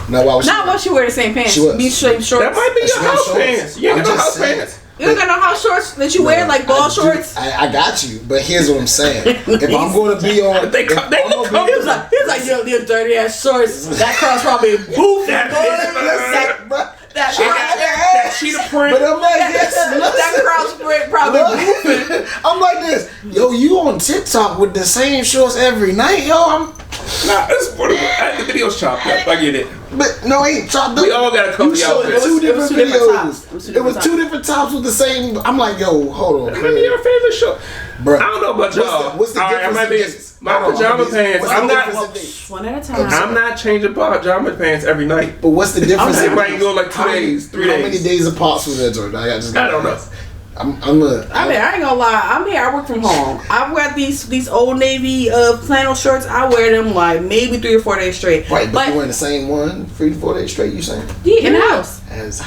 No, why was she wearing the same pants? Be straight shorts. That might be your house pants. You ain't got no house pants. You don't got no house shorts that you wear, like ball shorts? I got you, but here's what I'm saying. If I'm going to be on... They look comfortable. He was like, yo, dirty ass shorts. That cross probably boof. That cheetah print. But I'm like, that cross print probably boofing. I'm like this. Yo, you on TikTok with the same shorts every night, yo? It's the video's chopped up. I get it. But no, it ain't chopped up. We all got a couple outfits. It was 2 different tops. It was 2 different tops with the same. I'm like, yo, hold on. It might be your favorite short. Bro, I don't know about y'all. What's the difference? My pajama pants. I'm not. One at a time. I'm not changing pajama pants every night. But what's the difference? Everybody go like 2 days, 3 days. How many days apart from that, Jordan? I don't know. I ain't gonna lie. I'm here. I work from home. I've got these Old Navy flannel shorts. I wear them like maybe 3 or 4 days straight. Right, but you wearing the same one 3 to 4 days straight. You saying? Yeah, in the house. As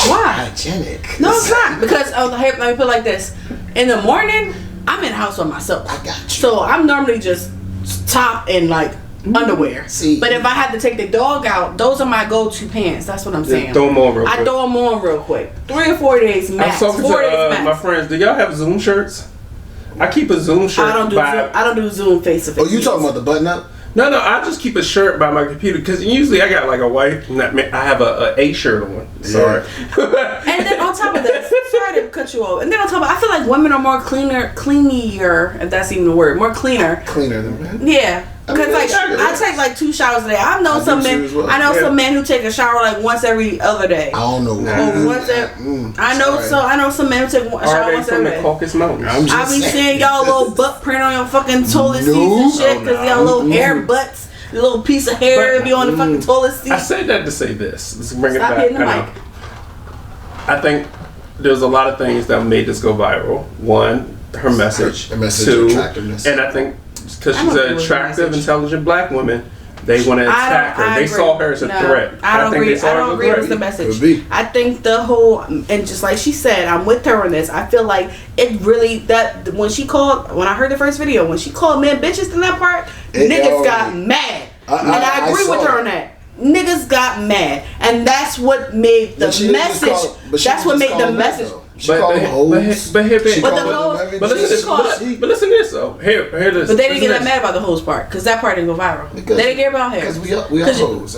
why? Hygienic. No, it's not because let me put it like this. In the morning, I'm in the house by myself. I got you. So I'm normally just top and like underwear. See, but if I had to take the dog out, those are my go-to pants. That's what I'm saying. Throw them on real quick. I throw them on real quick. 3 or 4 days max. I'm talking 4 days max. my friends. Do y'all have Zoom shirts? I keep a Zoom shirt. I don't do Zoom face to face. Oh, you talking about the button up? No, I just keep a shirt by my computer because usually I got like a white. I have a shirt on. Sorry. And then on top of this, sorry to cut you off. And then on top of, I feel like women are more cleaner, if that's even a word, more cleaner. Cleaner than men. Yeah. Because like I take like 2 showers a day. I know some men. Well. I know some men who take a shower like once every other day. I don't know. I know some men who take a shower once every day. Caucasus Mountains. I be seeing y'all little butt print on your fucking toilet seats and shit because y'all little hair butts, the little piece of hair be on the fucking toilet seat. I said that to say this. Let's bring Stop it back. hitting the mic. I think there's a lot of things that made this go viral. One, her message. Two, attractiveness. And I think because she's an attractive, intelligent black woman, they want to attack her. They saw her as a threat. I don't agree. I don't agree with the message. I think the whole, and just like she said, I'm with her on this. I feel like it really, that when I heard the first video, when she called men bitches in that part, niggas got mad. And I agree with her on that. Niggas got mad, and that's what made the message. That's what made the message. She called them hoes. But listen to this though. Here this. But they didn't get that mad about the hoes part, because that part didn't go viral. They didn't care about hair. Because we are hoes.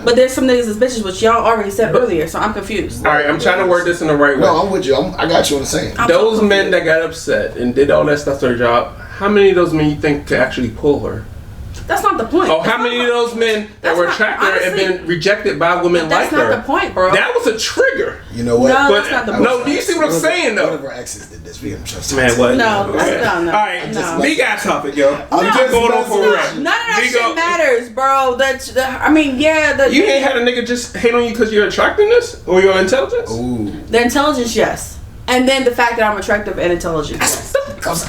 But there's some niggas as bitches, which y'all already said earlier, so I'm confused. All right, I'm trying to word this in the right way. No, I'm with you. I got you on the same. Those men that got upset and did all that stuff to their job, how many of those men you think could actually pull her? That's not the point. Oh, how many of those men that were attracted and been rejected by women like her? That's not the point, bro. That was a trigger. You know what? No, that's not the point. No, do you see what I'm saying, though? One of our exes did this. We didn't trust Man, what? No, All no. We got topic, yo. I'm just going off for rap. None of that shit matters, bro. You ain't had a nigga just hate on you because your attractiveness or your intelligence? Ooh. The intelligence, yes. And then the fact that I'm attractive and intelligent. Yes. That's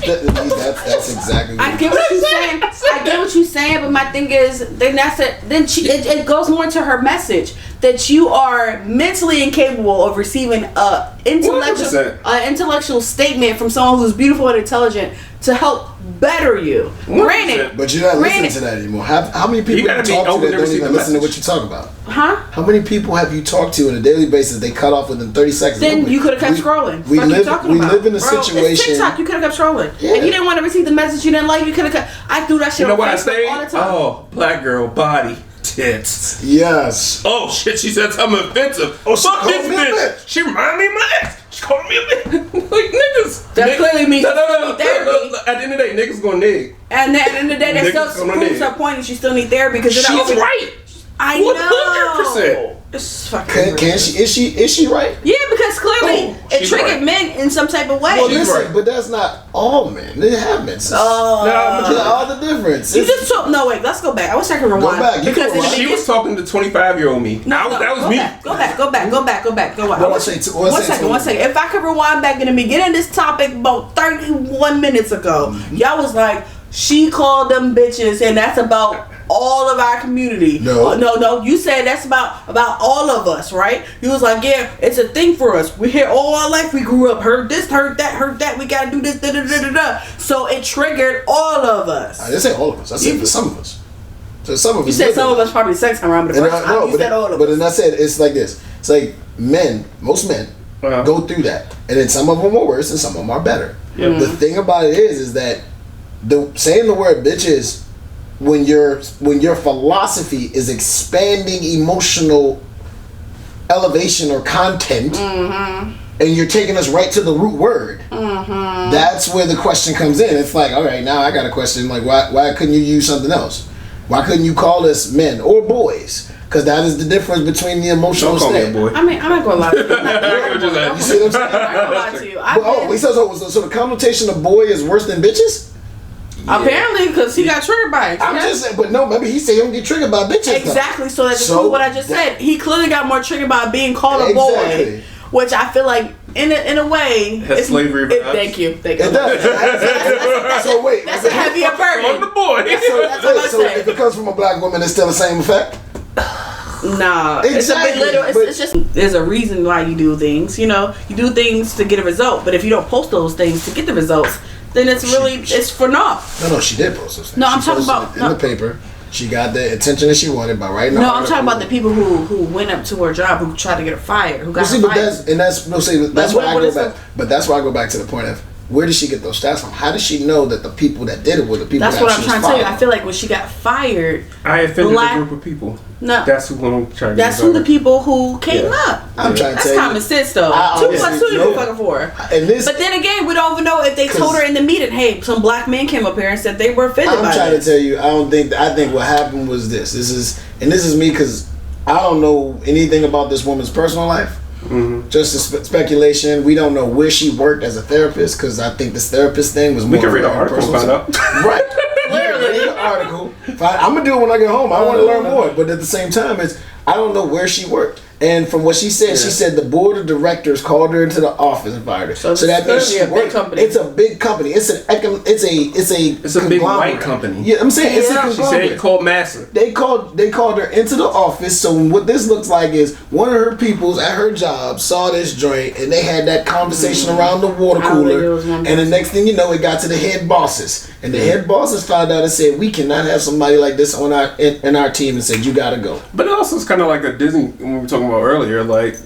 exactly what I get what you're saying. I get what you're saying, but my thing is, it goes more to her message that you are mentally incapable of receiving a intellectual statement from someone who's beautiful and intelligent to help better you. Granted, but you're not listening to that anymore. How many people have you talked to that don't even listen to what you talk about? Huh? How many people have you talked to on a daily basis they cut off within 30 seconds? Then you could have kept scrolling. We live in a situation. It's TikTok. You could have kept scrolling. Yeah. If you didn't want to receive the message you didn't like, you could have kept. I threw that shit on Facebook all the time. Oh, black girl body. Tits. Yes. Oh shit, she said something offensive. Oh, fuck this bitch. She reminded me of my ex. She called me a bitch. Like niggas. That clearly means therapy. At the end of the day, niggas gonna nig. And at the end of the day, that still proves her point that she still need therapy because she's right. I know. 100%. It's fucking. Can she? Is she right? Yeah, because clearly it triggered men in some type of way. Well, listen, but that's not all men. They have men. All the difference. You just took. No, wait. Let's go back. I wish I could rewind. Go back. Because she was talking to 25-year-old me. That was me. Go back. One second. If I could rewind back in the beginning of this topic about 31 minutes ago, y'all was like, she called them bitches, and that's about all of our community. No. You said that's about all of us, right? You was like, yeah, it's a thing for us. We're here all our life. We grew up, heard this, heard that. We gotta do this, da. So it triggered all of us. I didn't say all of us. I said some of us. So some of us. You said some of us probably second time around, but the first time you said all of us. But then I said it's like this. It's like most men go through that, and then some of them are worse, and some of them are better. Mm-hmm. The thing about it is that saying the word bitches. When your philosophy is expanding emotional elevation or content, and you're taking us right to the root word, that's where the question comes in. It's like, all right, now I got a question. Like, why couldn't you use something else? Why couldn't you call us men or boys? Because that is the difference between the emotional state. Boy. I mean, I'm not gonna lie to you. You see what I'm saying? I'm not gonna lie to you. So the connotation of boy is worse than bitches? Yeah. Apparently, because he got triggered by it. I'm just saying, but no, maybe he said he don't get triggered by bitches. Exactly. So that's what I just said. He clearly got more triggered by being called a boy, which I feel like, in a way, it's slavery. Thank you. It does. So wait, that's a heavier burden. On the boy. So if it comes from a black woman, it's still the same effect. Nah, exactly. It's just there's a reason why you do things. You know, you do things to get a result, but if you don't post those things to get the results, then it's for naught. No, she did post those things. No, I'm talking about in the paper. She got the attention that she wanted by writing. No, I'm talking about the people who went up to her job, who tried to get her fired, who got her fired. That's why I go back. But that's why I go back to the point of where did she get those stats from? How did she know that the people that did it were the people That's that what she I'm was trying to tell you. following? I feel like when she got fired, I offended Black- a group of people. no, That's who I'm trying to that's get who the over. people who came up. I'm trying to That's tell common you. sense, though. I 2 plus 2 honestly- equals fucking 4. And this, But then again, we don't even know if they told her in the meeting, hey, some black men came up here and said they were offended I'm by trying this. to tell you, I think what happened was this. This is me because I don't know anything about this woman's personal life. Just a speculation. We don't know where she worked as a therapist because I think this therapist thing was more. We can read of an her article and personal find stuff. out. Right. Read an article. I'm gonna do it when I get home. I want to learn more, but at the same time, I don't know where she worked. And from what she said, she said the board of directors called her into the office and fired her. So that means she a big worked. company. It's a big company. It's a big white company. Yeah, I'm saying it's a Yeah. She said conglomerate. it called Massa. They called her into the office. So what this looks like is one of her peoples at her job saw this joint and they had that conversation around the water I don't think it cooler. was one And the next thing you know, it got to the head bosses, and the head bosses found out and said, "We cannot have somebody like this on in our team," and said, "You gotta go." But it also is kind of like a Disney, when we were talking about earlier, like,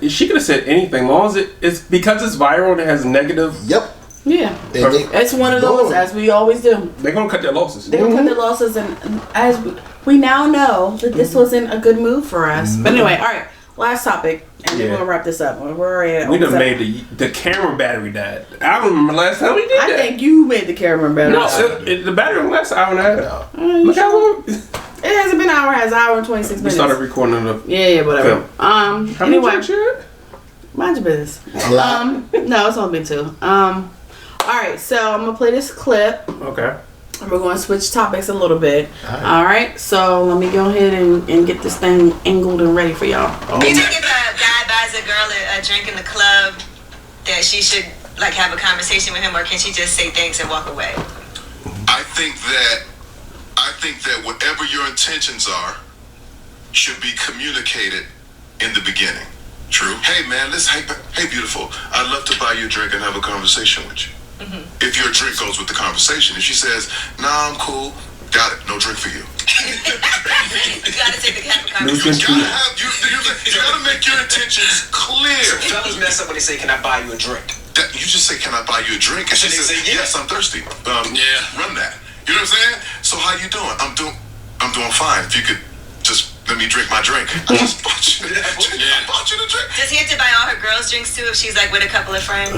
she could have said anything, as long as it's because it's viral and it has negative, Yep. Yeah. And It's one of those, as we always do. they're going to cut their losses. They were cut their losses, and as we now know that this wasn't a good move for us. But anyway, all right, last topic, and then Yeah. we're gonna wrap this up. We're already at We done almost made the camera battery died. I don't remember last time we did I that. think you made the camera better. No, the battery on last hour and a half. Look how long. It hasn't been an hour. It has an hour and 26 We minutes. started recording the Yeah, whatever. film. How many Anyway, drinks you had? mind your business. A lot. No, it's only been 2. All right, so I'm gonna play this clip. Okay. And we're going to switch topics a little bit. All right, so let me go ahead and get this thing angled and ready for y'all. Do you think if a guy buys a girl a drink in the club, that she should like have a conversation with him, or can she just say thanks and walk away? I think that whatever your intentions are should be communicated in the beginning. True. Hey man, hey beautiful, I'd love to buy you a drink and have a conversation with you. If your drink goes with the conversation, if she says, "Nah, I'm cool," got it, no drink for you. You gotta take the You gotta make your intentions clear. So fellas mess up when they say, "Can I buy you a drink?" You just say, "Can I buy you a drink?" And she And they says, say, "Yes, I'm thirsty." Run that. You know what I'm saying? So how you doing? I'm doing fine. If you could just let me drink my drink. I just bought you the drink. Does he have to buy all her girls drinks too if she's like with a couple of friends?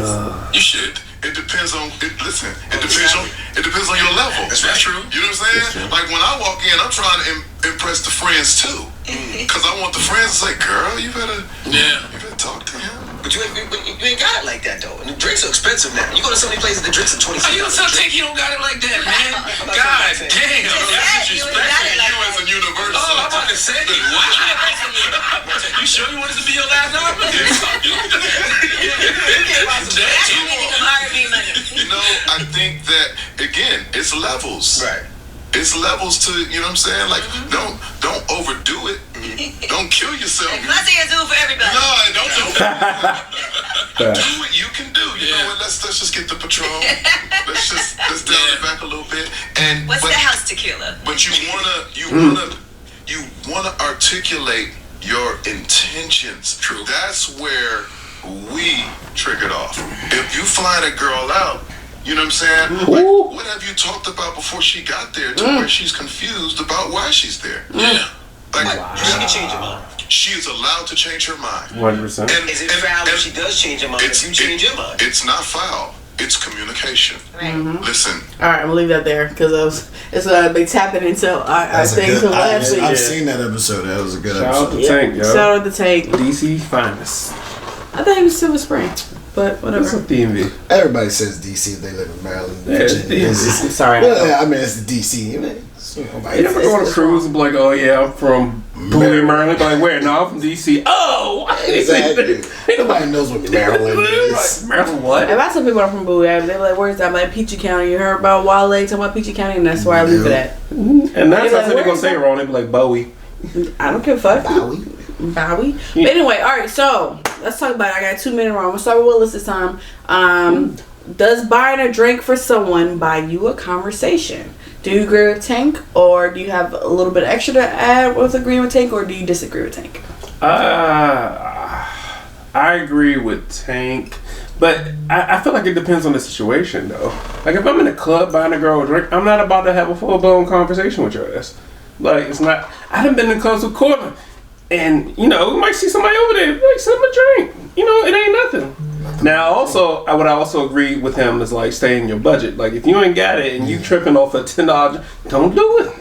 You should. It depends on. Listen. It depends on your level. That's true. You know what I'm saying? Like when I walk in, I'm trying to impress the friends too, because I want the friends to say, "Girl, you better talk to him." But you ain't got it like that though. And the drinks are expensive now. You go to so many places, the drinks are $26. You don't got it like that, man. God damn. That's disrespectful. You as a universal. Oh, I'm about to say, you sure you want this to be your last album? You know, I think that again, it's levels. Right. It's levels to, you know what I'm saying? Like, don't overdo it. Don't kill yourself. Pussy is due for everybody. No, don't do it. Do what you can do. You know what? Let's just get the Patron. Let's dial it back a little bit. And What's the house tequila? But you wanna articulate your intentions. True. That's where we triggered off. If you fly that girl out, you know what I'm saying? Like, what have you talked about before she got there to where she's confused about why she's there? Yeah. Like, She can change her mind. she is allowed to change her mind. 100%. Is it foul if she does change her mind? If you change your mind? It's not foul. It's communication. Right. Listen. All right, I'm gonna leave that there because it's been tapping into I think till last week. I've seen that episode. That was a good Shout out episode. to Tank, yo. Shout out to Tank. DC finest. I thought he was Silver Spring, but whatever. What's up, DMV? Everybody says DC if they live in Maryland. Yeah, Virginia. I'm sorry. Well, I mean, it's the DC. You never go on a cruise and be like, "Oh yeah, I'm from Bowie, Maryland." Like, where? No, I'm from DC. Oh, Exactly. Nobody knows what Maryland is. Maryland what? If I tell people I'm from Bowie, they're like, "Where's that?" I'm like, Peachy County. You heard about Wale talking about Peachy County, and that's where I leave it at. And that's Like, how they gonna where's say it wrong. They be like Bowie. I don't give a fuck. Bowie. Yeah. But anyway, all right. So let's talk about it. I got 2 minutes wrong. I'm gonna start with Willis this time. Does buying a drink for someone buy you a conversation? Do you agree with Tank, or do you have a little bit extra to add with agreeing with Tank, or do you disagree with Tank? I agree with Tank, But I feel like it depends on the situation, though. Like, if I'm in a club buying a girl a drink, I'm not about to have a full-blown conversation with your ass. Like, it's not... I done been in clubs with Cortland, and, you know, we might see somebody over there, like, send them a drink. You know, it ain't nothing. Now, also, I would also agree with him is, like, stay in your budget. Like, if you ain't got it and you tripping off a $10, don't do it.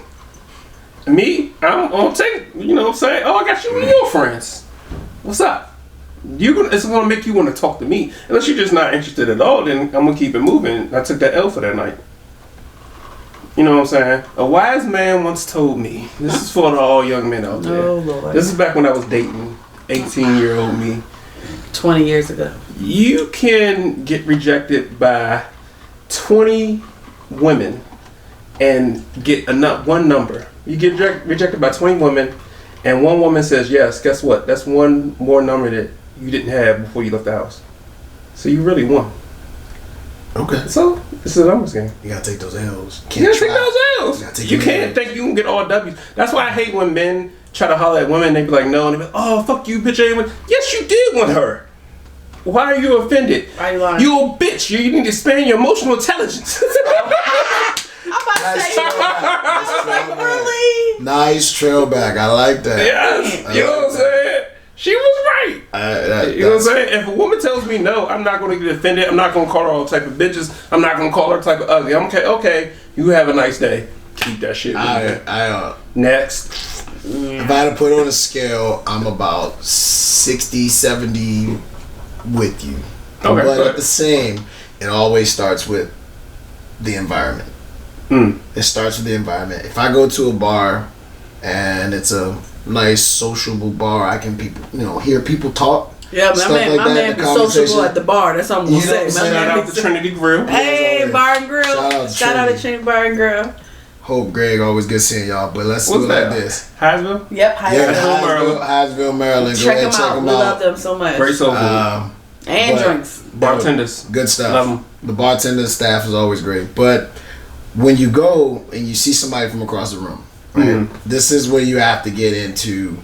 Me, I'm gonna take, you know what I'm saying? Oh, I got you with your friends. What's up? It's gonna make you want to talk to me. Unless you're just not interested at all, then I'm gonna keep it moving. I took that L for that night. You know what I'm saying? A wise man once told me, this is for all young men out there. Oh, Lord. This is back when I was dating 18-year-old me. 20 years ago. You can get rejected by 20 women and get one number. You get rejected by 20 women and one woman says yes. Guess what? That's one more number that you didn't have before you left the house. So you really won. Okay. So this is a numbers game. You gotta take those L's. You gotta take those L's. You can't think you can get all W's. That's why I hate when men try to holler at women. They be like, no, and they be like, oh, fuck you, bitch. I ain't win. Yes, you did win her. Why are you offended? Why are you lying? You a bitch. You need to expand your emotional intelligence. I'm about to say, really? Nice trail back. I like that. Yes. You know what I'm saying? She was right. You know what I'm saying? If a woman tells me no, I'm not going to get offended. I'm not going to call her all type of bitches. I'm not going to call her type of ugly. I'm okay. You have a nice day. Keep that shit. Next. If I had to put on a scale, I'm about 60, 70 with you. Okay, but at the same, it always starts with the environment. It starts with the environment. If I go to a bar and it's a nice sociable bar, I can hear people talk. Yeah, my man be sociable at the bar. That's all I'm gonna say. Shout out to Trinity Grill. Hey, Bar and Grill. Shout out to Trinity Bar and Grill. Hope Greg, always good seeing y'all. But let's do it like this. Hyattsville? Yep, Hyattsville, Maryland. Check them out. We love them so much. Great soul food. And drinks. Bartenders. Good stuff. Love them. The bartender staff is always great. But when you go and you see somebody from across the room, right? This is where you have to get into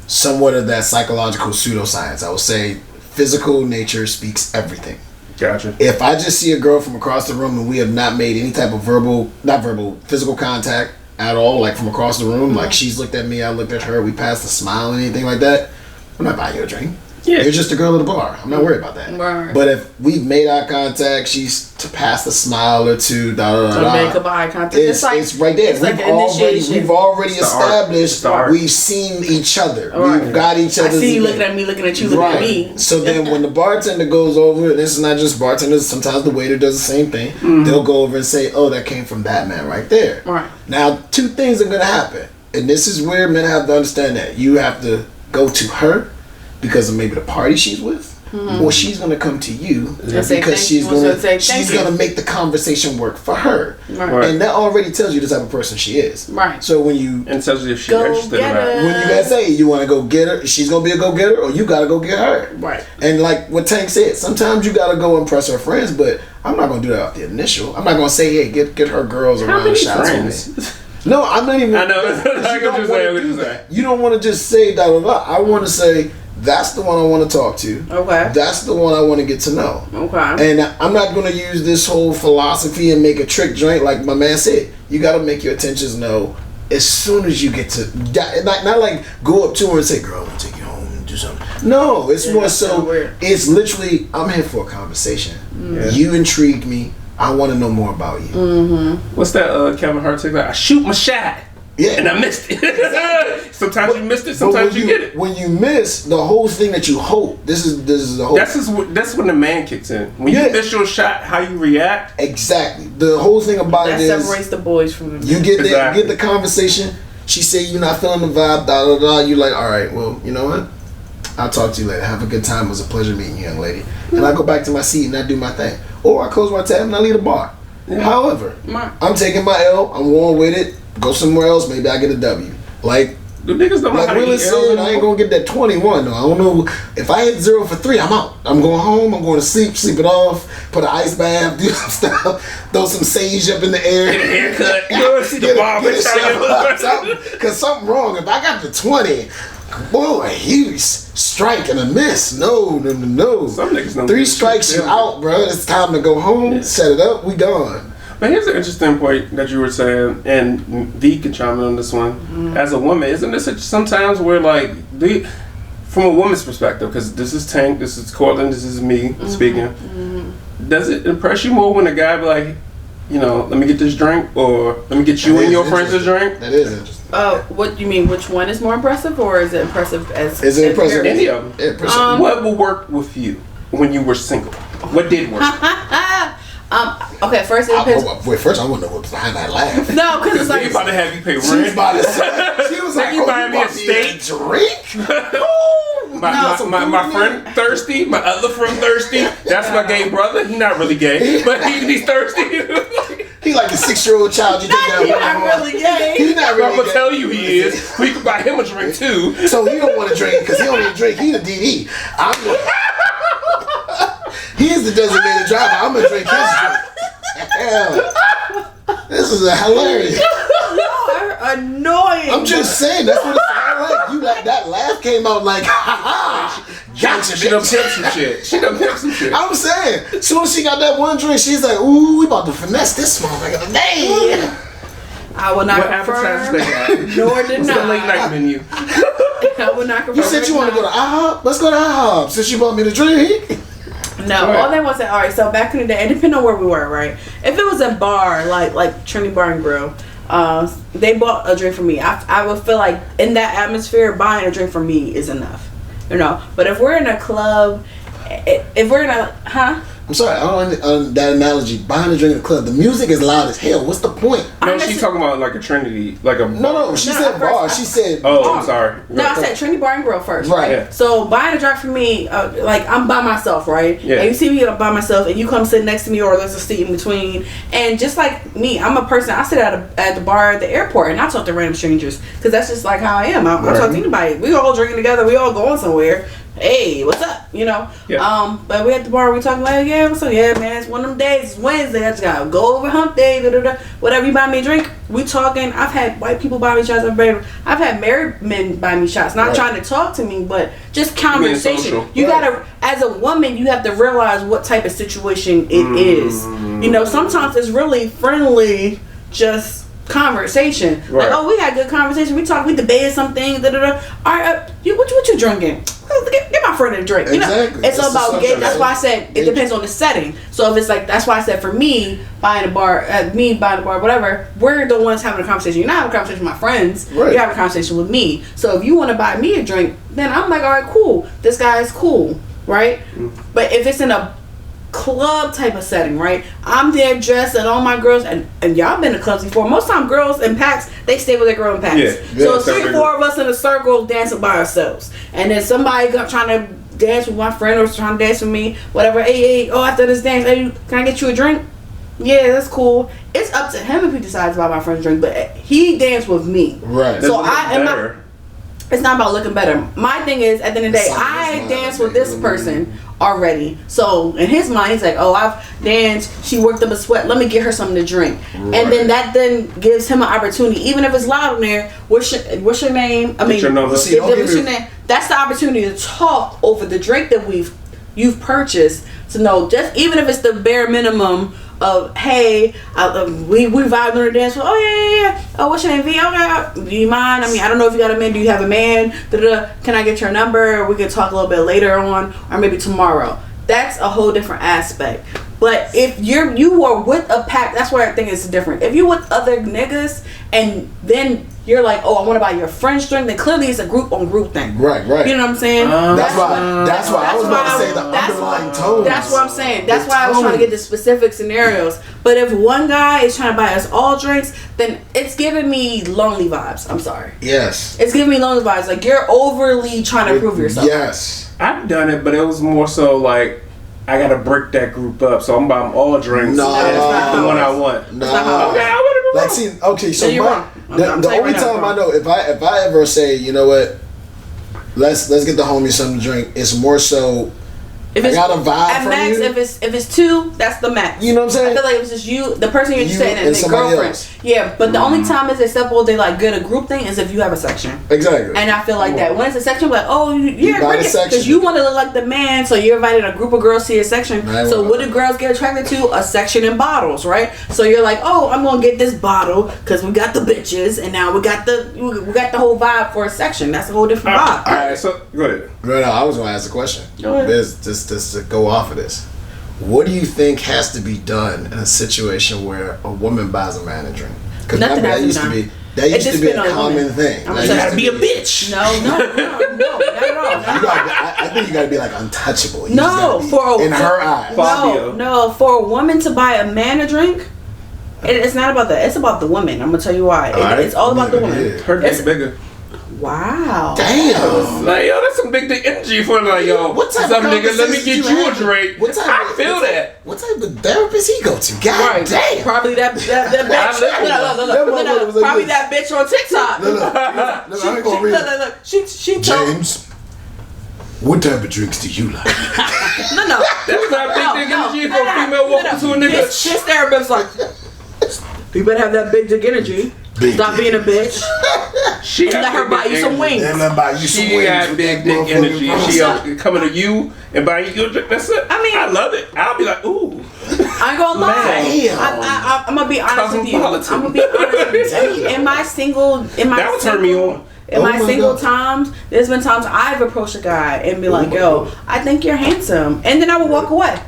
somewhat of that psychological pseudoscience. I would say physical nature speaks everything. Gotcha. If I just see a girl from across the room and we have not made any type of physical contact at all, like from across the room, like she's looked at me, I looked at her, we passed a smile and anything like that, I'm not buying you a drink. Yeah. You're just a girl at the bar. I'm not worried about that. Right. But if we've made eye contact, she's to pass a smile or two, make up eye contact. It's right there. We've already established we've seen each other. Right. We've got each other. I see you looking at me, looking at you, looking at me. So then when the bartender goes over, this is not just bartenders, sometimes the waiter does the same thing. They'll go over and say, oh, that came from that man right there. Right. Now, two things are going to happen. And this is where men have to understand that. You have to go to her because of maybe the party she's with, or she's gonna come to you because she's gonna make the conversation work for her, and that already tells you the type of person she is. Right. So when you tells you if she's interested in that. When you guys say you want to go get her, she's gonna be a go getter, or you gotta go get her. Right. And like what Tank said, sometimes you gotta go impress her friends, but I'm not gonna do that off the initial. I'm not gonna say, hey, get her girls around and shout to me. No, I'm not even. I know. You don't want to just say da da da. I want to say, that's the one I want to talk to. Okay. That's the one I want to get to know. Okay. And I'm not going to use this whole philosophy and make a trick joint like my man said. You got to make your intentions know as soon as you get to. Not like go up to her and say, girl, I'll take you home and do something. No, it's more so. It's literally, I'm here for a conversation. You intrigued me. I want to know more about you. What's that Kevin Hart take? Like, I shoot my shot. Yeah. And I missed it. Sometimes you missed it, sometimes you get it. When you miss, the whole thing that you hope, this is the whole. That's when the man kicks in. When you miss your shot, how you react. Exactly. The whole thing about it is that separates the boys from the men. You get the conversation. She say you're not feeling the vibe. Da da da. You like, all right. Well, you know what? I'll talk to you later. Have a good time. It was a pleasure meeting you, young lady. And I go back to my seat and I do my thing, or I close my tab and I leave the bar. Yeah. However, I'm taking my L. I'm going with it. Go somewhere else, maybe I get a W. Like the niggas don't like Willis said, I ain't gonna get that 21 though. I don't know if I hit 0 for 3, I'm out. I'm going home, I'm going to sleep it off, put an ice bath, do some stuff, throw some sage up in the air. Get a haircut. You ever see the barber? Cause something wrong. If I got the 20, boy, he's strike and a miss. No. Some niggas don't 3 get strikes, shit you out, bro. It's time to go home. Set it up. We gone. But here's an interesting point that you were saying, and V can chime in on this one. As a woman, isn't this sometimes where like from a woman's perspective, because this is Tank, this is Cortland, this is me speaking. Does it impress you more when a guy be like, you know, let me get this drink, or let me get you and your friends a drink? That is interesting. What do you mean? Which one is more impressive, or is it impressive as? Is it impressive? Any of them. What will work with you when you were single? What did work? Okay, first it depends. First I want to know what's behind that laugh. No, because it's like they about to have you pay rent. She was about to say. She was like, you buying me a steak? Drink? My friend thirsty. My other friend thirsty. That's my gay brother. He not really gay, but he's thirsty. He like a 6-year-old child. You think he's not really gay. He's not really I'm gonna gay. tell you he is. We can buy him a drink too. So he don't want to drink because he don't even drink. He the DD. He is the designated driver. I'm gonna drink his drink. Hell, this is hilarious. Y'all are annoying. I'm just saying that's what it sounded like. You like that laugh came out like ha ha. Gotcha. She done pimped some shit. I'm saying, as soon as she got that one drink, she's like, "Ooh, we about to finesse this motherfucker today." I will not what confirm. appetizers they got? Nor deny. What's the late night menu? I will not confirm. You said you want to go to IHOP. Let's go to IHOP since you bought me the drink. No, all they want to say, all right, so back in the day, it depended on where we were, right? If it was a bar, like Trinity Bar and Grill, they bought a drink for me. I would feel like in that atmosphere, buying a drink for me is enough, you know? But if we're in a club, if we're in a, I'm sorry, I don't that analogy. Buying a drink in the club, the music is loud as hell. What's the point? No, she's talking about like a Trinity, like a No, she said bar. She said. Oh, I'm sorry. No, I said Trinity Bar and Grill first. Right. Yeah. So buying a drink for me, like I'm by myself, right? Yeah. And you see me by myself, and you come sit next to me, or there's a seat in between. And just like me, I'm a person. I sit at the bar at the airport, and I talk to random strangers because that's just like how I am. I talk to anybody. We all drinking together. We all going somewhere. Hey, what's up? You know? Yeah. But we at the bar, we talking like, yeah, what's up? Yeah, man, it's one of them days. It's Wednesday. I just gotta go over hump day. Whatever you buy me a drink, we talking. I've had white people buy me shots. I've had married men buy me shots. Not trying to talk to me, but just conversation. You gotta, as a woman, you have to realize what type of situation it is. You know, sometimes it's really friendly, just conversation. Like, oh, we had good conversation. We talked. We debated some things. All right, what you drinking? Get my friend a drink. You know, it's all about getting. That's why I said it depends on the setting. So if it's like, that's why I said for me buying a bar, whatever, we're the ones having a conversation. You're not having a conversation with my friends. You're having a conversation with me. So if you want to buy me a drink, then I'm like, all right, cool. This guy is cool, right? But if it's in a club type of setting, right? I'm there dressed and all my girls, and y'all been to clubs before. Most time girls in packs, they stay with their girl in packs. So it's 3 or 4 of us in a circle dancing by ourselves. And then somebody trying to dance with my friend or trying to dance with me, whatever. Hey, after this dance, hey, can I get you a drink? Yeah, that's cool. It's up to him if he decides to buy my friend's drink, but he danced with me. Right. So it's not about looking better. My thing is, at the end of the day, I dance with this person already. So in his mind, he's like, oh, I've danced. She worked up a sweat. Let me get her something to drink. And then that then gives him an opportunity, even if it's loud in there. What's your name? I mean, what's your name? That's the opportunity to talk over the drink that you've purchased. To know, just even if it's the bare minimum of, hey, we vibed on the dance floor. Oh yeah. Oh, what's your name? V? Okay. Do you mind? I mean, I don't know if you got a man. Do you have a man? Can I get your number? We can talk a little bit later on, or maybe tomorrow. That's a whole different aspect. But if you are with a pack, that's where I think it's different. If you're with other niggas and then you're like, oh, I want to buy your friend's drink, then clearly it's a group on group thing. Right. You know what I'm saying? That's why I was about to say the underlying tone. That's what I'm saying. That's why I was trying to get the specific scenarios. But if one guy is trying to buy us all drinks, then it's giving me lonely vibes. I'm sorry. Yes. It's giving me lonely vibes. Like, you're overly trying to prove yourself. Yes. I've done it, but it was more so like, I gotta break that group up, so I'm buying all drinks. No, that's the one I want. No, okay, I would like, see, okay, so the only time I know, if I ever say, you know what, let's get the homie something to drink, it's more so If I it's got a vibe at from max, you. if it's 2, that's the max. You know what I'm saying? I feel like if it's just you, the person you're interested in, and and their somebody girlfriend. else. Yeah, but the only time it's acceptable they like good a group thing is if you have a section. Exactly. And I feel like that when it's a section, like, oh, yeah, got a section. because you want to look like the man, so you're inviting a group of girls to your section. So what do girls get attracted to? A section in bottles, right? So you're like, oh, I'm gonna get this bottle because we got the bitches, and now we got the whole vibe for a section. That's a whole different vibe. All right, so go ahead. Right now, I was gonna ask a question. Go ahead. Just to go off of this. What do you think has to be done in a situation where a woman buys a man a drink? Because Nothing that has to used be to done. be that used to be a common thing. I'm That gonna used to Be a bitch. No, not at all. I think you gotta be like untouchable. You No, just gotta be for in her eyes. Fabio. No, for a woman to buy a man a drink, it's not about that. It's about the woman. I'm gonna tell you why. Alright. It's all about the woman. Yeah. Her dick's It's- bigger. Wow. Damn. Like, yo, that's some big dick energy for like, yo, What type some of nigga, let me conversations get you you a have? drink. What type I of- feel what type- that. What type of therapist he go to? God Right. damn. Probably that bitch. That motherfucker was like Probably this. that bitch on TikTok. Look, I ain't gonna read it. Look. She told. James, what type of drinks do you like? No. That's not big dick energy for a female walking to a nigga. This therapist like, you better have that big dick energy. Big Stop dick. being a bitch. She And let her buy you some wings. And let buy you some She wings got with big that dick motherfucking energy. sauce. She coming to you and buying you a drink. That's it. I mean- I love it. I'll be like, ooh. I ain't gonna lie. Damn. I'm gonna be honest with you. Cosmopolitan. I'm gonna be honest with you. In my That would turn me on. In Oh my my single God. times, there's been times I've approached a guy and be like, yo, I think you're handsome. And then I would walk away.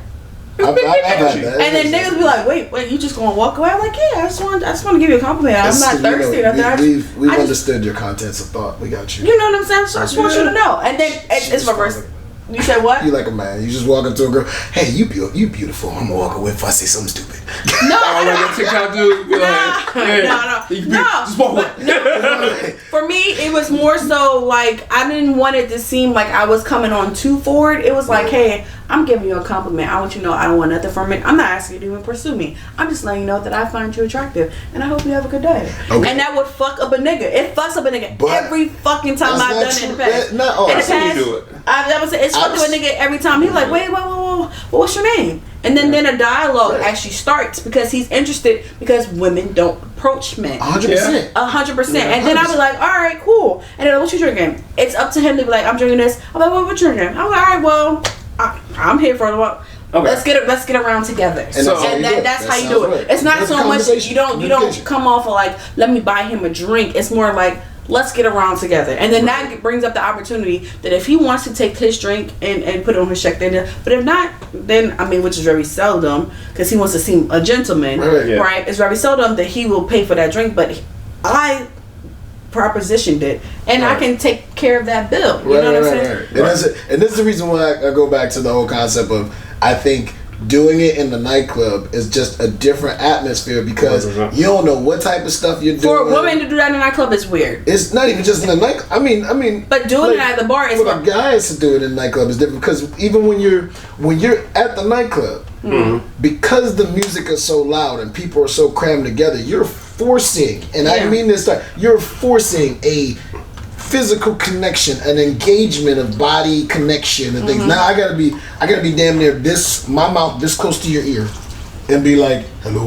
I've had that. And then niggas be like, wait, you just gonna walk away? I'm like, yeah, I just want to give you a compliment. I'm not thirsty or nothing. We've I just- understood your contents of thought. We got you. You know what I'm saying? So I just want you to know. And then it's reverse. You said what? You like a man. You just walk up to a girl. Hey, you beautiful. I'm gonna walk away if I say something stupid. No. I like that TikTok dude. Be like, No. Just walk away. For me, it was more so like I didn't want it to seem like I was coming on too forward. It was like, hey, I'm giving you a compliment. I want you to know I don't want nothing from it. I'm not asking you to even pursue me. I'm just letting you know that I find you attractive, and I hope you have a good day. Okay. And that would fuck up a nigga. It fucks up a nigga But every fucking time that's I've not done it in the true. past. That- not all. In the I've seen you past, do it. I would say it's fucked up a nigga every time. He's like, wait, well, what's your name? And then a dialogue actually starts because he's interested because women don't approach men. 100%. 100%. And then I'll be like, all right, cool. And then what you drinking? It's up to him to be like, I'm drinking this. I'm like, what you drinking? I'm like, all right, well, I'm here for a while. Okay. Let's get around together. And that's how you do it. That's That how you sounds do it. right. It's not That's so much conversation. you don't Communication. come off of like, let me buy him a drink. It's more like, let's get around together. And then that brings up the opportunity that if he wants to take his drink and put it on his check, then but if not, then I mean, which is very seldom because he wants to seem a gentleman, Right. Yeah. right? It's very seldom that he will pay for that drink, but I propositioned it and I can take care of that bill. You know what I'm saying? And this is the reason why I go back to the whole concept of I think doing it in the nightclub is just a different atmosphere because 100%. you don't know what type of stuff you're doing. For a woman to do that in a nightclub is weird. It's not even just in the night. I mean, But doing it at the bar is for the guys to do it in the nightclub is different because even when you're at the nightclub, because the music is so loud and people are so crammed together, you're forcing, and I mean this, you're forcing a physical connection, an engagement of body connection and things. Now I gotta be damn near my mouth this close to your ear, and be like, hello.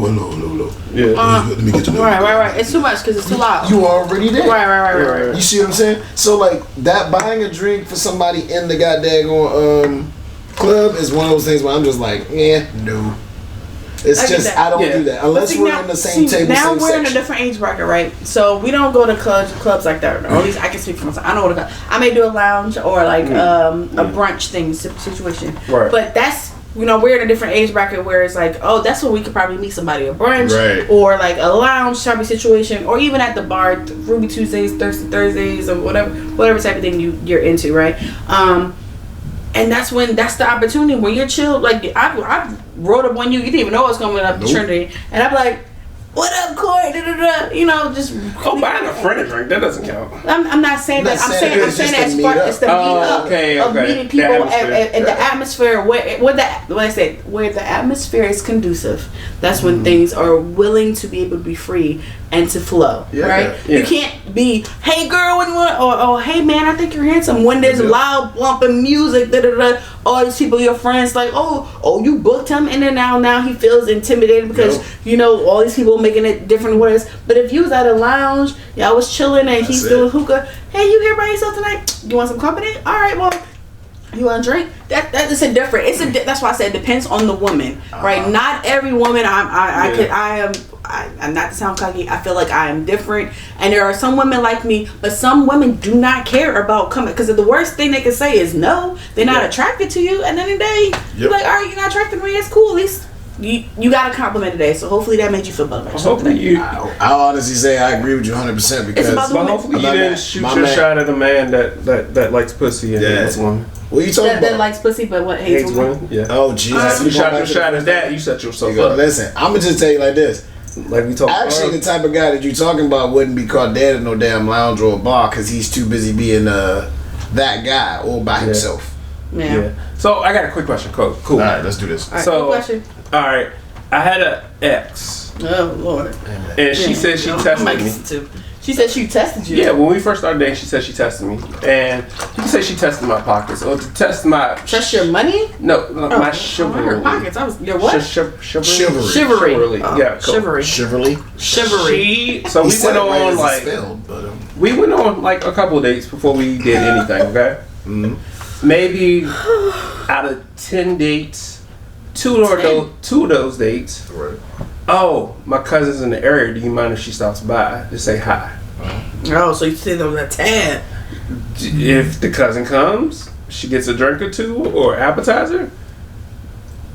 Yeah. Let me get to know you. Right. It's too much because it's too loud. You already there. Right. You see what I'm saying? So like that buying a drink for somebody in the goddamn club is one of those things where I'm just like, no. It's I get just that. I don't do that unless we're on the same table. Now same we're in a section. different age bracket, right? So we don't go to clubs like that. Or at least I can speak for myself. I know what I may do a lounge or like a brunch thing situation. Right. But that's we're in a different age bracket where it's like, oh, that's when we could probably meet somebody at brunch, Right. or like a lounge type of situation, or even at the bar, Ruby Tuesdays, Thirsty Thursdays, or whatever type of thing you're into, right? And that's the opportunity when you're chill. Like I wrote up on you didn't even know I was coming up to Trinity, and I'm like, what up, Corey? You know, just buying a friend a drink, that doesn't count. I'm not saying that. I'm saying that it's the meet up of meeting people and the atmosphere where the atmosphere is conducive. That's when things are willing to be able to be free and to flow. Right? Yeah. You can't be, hey girl, when you want, or hey man, I think you're handsome. When there's loud bumping music, all these people, your friends, like, oh, you booked him, and then now he feels intimidated because you know all these people making it different ways. But if you was at a lounge, y'all was chilling and he's doing hookah, hey, you here by yourself tonight? You want some company? All right, well, you want a drink? That is a different. That's why I said it depends on the woman, right? Not every woman. I'm not to sound cocky. I feel like I am different, and there are some women like me, but some women do not care about coming because the worst thing they can say is no. They're not attracted to you, and then the day you're like, all right, you're not attracted to me. It's cool. At least you got a compliment today, so hopefully that made you feel better about yourself today. I honestly say I agree with you 100% because hopefully you didn't shoot your shot at a man that likes pussy and hates women. What are you talking about? That likes pussy but what hates women? Yeah. Oh Jesus! You shot your shot at that. You set yourself up. Listen, I'm gonna just tell you like this. Like we talking. Actually, the type of guy that you're talking about wouldn't be caught dead at no damn lounge or a bar because he's too busy being that guy all by himself. Yeah. So I got a quick question. Cool. All right, let's do this. All right, quick question. All right, I had an ex. Oh Lord. And she said she tested me. She said she tested you. Yeah, when we first started dating, she said she tested me, and she said she tested my pockets or to test my. Test your money? No, my chivalry. Her pockets. I was your what? Chivalry. Chivalry. Yeah, cool. Chivalry. So we went on like we went on like a couple of dates before we did anything. Okay. Mm-hmm. Maybe out of 10 dates, two of those dates. Right. Oh, my cousin's in the area. Do you mind if she stops by to say hi? Oh, so you said on that tab. If the cousin comes, she gets a drink or two or appetizer.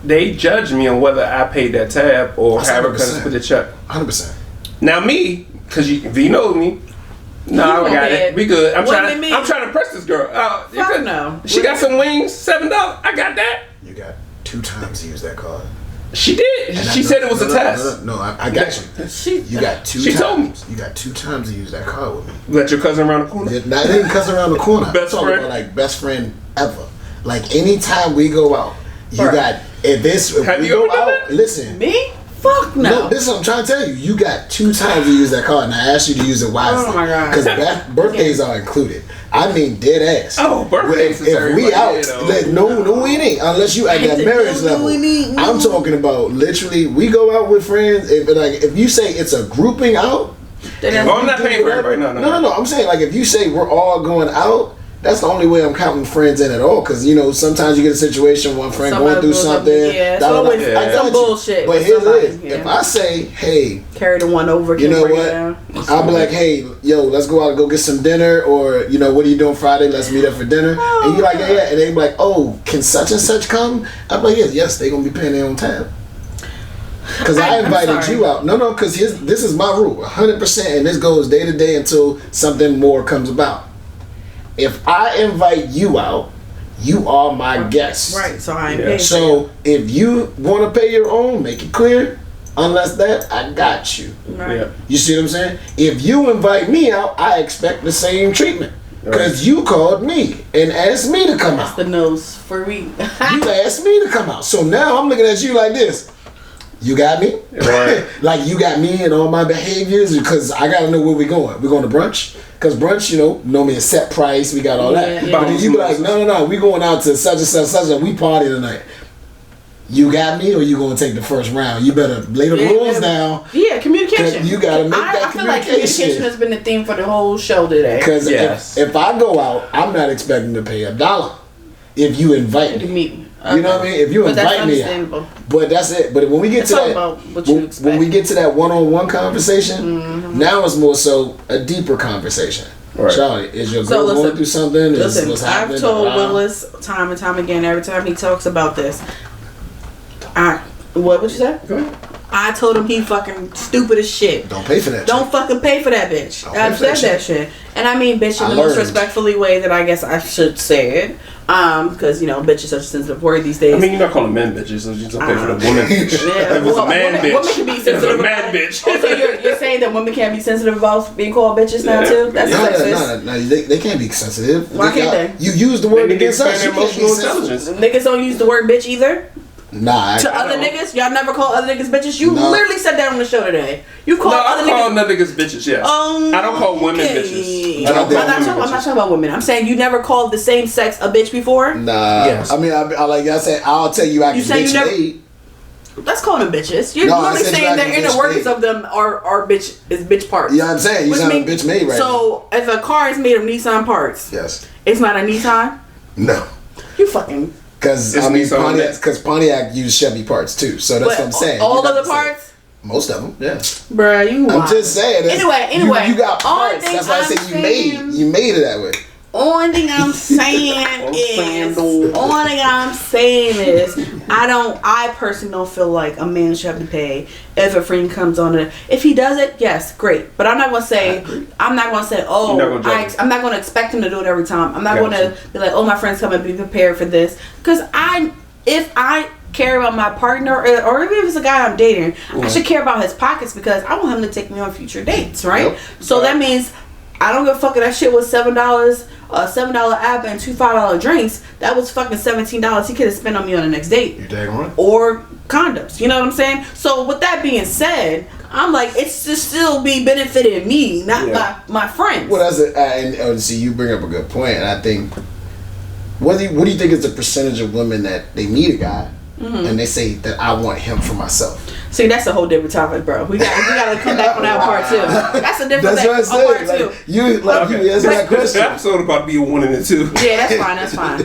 They judge me on whether I paid that tab or have her cousin put the check. 100%. Now me, because V knows me. No, I got it. We good. I'm trying to impress this girl. Fuck no. She got some wings, $7. I got that. You got 2 times to use that card. She did. She said it was a test. No, I got you. You got 2 times. She told me. You got 2 times to use that card with me. Let your cousin around the corner? Not even cousin around the corner. Best I'm friend? about like best friend ever. Like anytime we go out, you got, Have you ever done that? Listen. Me? Fuck no. No, this is what I'm trying to tell you. You got 2 times to use that card, and I asked you to use it wisely. Oh my God. Because birthdays are included. I mean, dead ass. Oh, birthdays is if we out, no, it ain't. Unless you at that marriage level. I'm talking about literally. We go out with friends. If you say it's a grouping out, I'm not paying for everybody. No. I'm saying like if you say we're all going out. That's the only way I'm counting friends in at all, because sometimes you get a situation one friend going through something. I got some bullshit. But here's it: if I say, "Hey, carry the one over," you know what? I'll be like, "Hey, yo, let's go out and go get some dinner," or what are you doing Friday? Let's meet up for dinner. And you're like, "Yeah," and they be like, "Oh, can such and such come?" I'm like, "Yes, they gonna be paying their own tab." Because I invited you out. No, because this is my rule, 100%, and this goes day to day until something more comes about. If I invite you out, you are my guest. Right, so I ain't paying. So if you want to pay your own, make it clear. Unless that, I got you. Right. Yeah. You see what I'm saying? If you invite me out, I expect the same treatment. Because you called me and asked me to come out. That's the nose for me. You asked me to come out. So now I'm looking at you like this. You got me? Right. Like you got me and all my behaviors, because I got to know where we're going. We're going to brunch? Because brunch, normally a set price. We got all that. Yeah. But then you be like, no, we going out to such and such and we party tonight. You got me, or you going to take the first round? You better lay the rules down. Yeah, communication. You got to make that I feel like communication has been the theme for the whole show today. Because if I go out, I'm not expecting to pay $1 if you invite me. You know what I mean? If you invite me out. But that's it. But when we get to that, when we get to that one-on-one conversation, now it's more so a deeper conversation. Right. Charlie, is your girl going through something? Listen, what's happening? I've told Willis time and time again, every time he talks about this. What would you say? Go ahead. I told him he fucking stupid as shit. Don't pay for that. Don't fucking pay for that bitch. I've said that shit. And I mean bitch in the most respectfully way that I guess I should say it. Because bitch is such a sensitive word these days. I mean, you're not calling men bitches, so you're just okay for the woman bitch. Yeah, If it's a man bitch. Women can be sensitive. It's a man bitch. Oh, so you're saying that women can't be sensitive about being called bitches now too? That's sexist. No, they can't be sensitive. Why can't they? You use the word against us. You can't be emotional sensitive. intelligence. Niggas don't use the word bitch either. Nah. To other niggas, y'all never call other niggas bitches. You literally said that on the show today. You call other niggas. I call other niggas bitches. Yes. I don't call women bitches. I'm not talking about women. I'm saying you never called the same sex a bitch before. Nah. Yes. I mean, I said I'll tell you. You say you never. Let's call them bitches. You're literally saying their inner workings of them are bitch parts. Yeah, I'm saying you sound a bitch made right now. So if a car is made of Nissan parts, yes, it's not a Nissan. No. You fucking. Because Pontiac used Chevy parts too, so that's what I'm saying. All of the parts. Most of them, yeah. Bruh, I'm just saying. Anyway, you got parts. That's why I say you made it that way. Only thing I'm saying is, I personally don't feel like a man should have to pay if a friend comes on it. If he does it, yes, great. But I'm not gonna say, I'm not gonna I'm not gonna expect him to do it every time. I'm not gonna be like, oh, my friend's coming, be prepared for this. Because if I care about my partner, or even if it's a guy I'm dating, I should care about his pockets because I want him to take me on future dates, right? Yep. So that means I don't give a fuck if that shit was $7, a $7 app and $2 $5 drinks. That was fucking $17 he could have spent on me on the next date. You're dang right. Or condoms. You know what I'm saying? So with that being said, I'm like, it's to still be benefiting me, not my friends. Well, that's and see, you bring up a good point, and I think what do you think is the percentage of women that they meet a guy and they say that I want him for myself? See, that's a whole different topic, bro. We got to come back on that part too. That's a different thing. That's what I said. You answer that question. This episode about to be a 1 and a 2. Yeah, that's fine.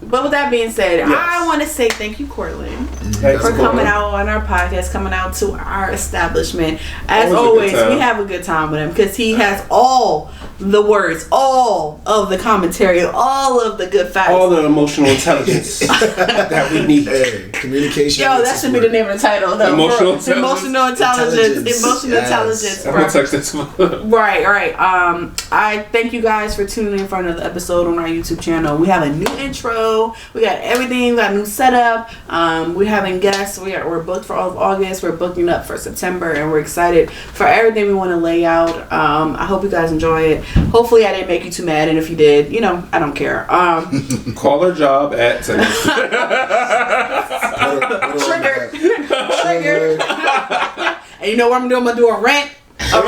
But with that being said, I want to say thank you, Cortland, for coming out on our podcast, coming out to our establishment. As always, we have a good time with him because he has all the words, all of the commentary, all of the good facts, all the emotional intelligence that we need. Hey, communication. Yo, that should be the name of the title, though. Emotional intelligence. Emotional intelligence. I'm gonna text this one. Right. I thank you guys for tuning in for another episode on our YouTube channel. We have a new intro. We got everything. We got a new setup. We're having guests. We're booked for all of August. We're booking up for September, and we're excited for everything we want to lay out. I hope you guys enjoy it. Hopefully, I didn't make you too mad, and if you did, I don't care. Call her job at Triggered. And you know what I'm doing? I'm gonna do a rant. A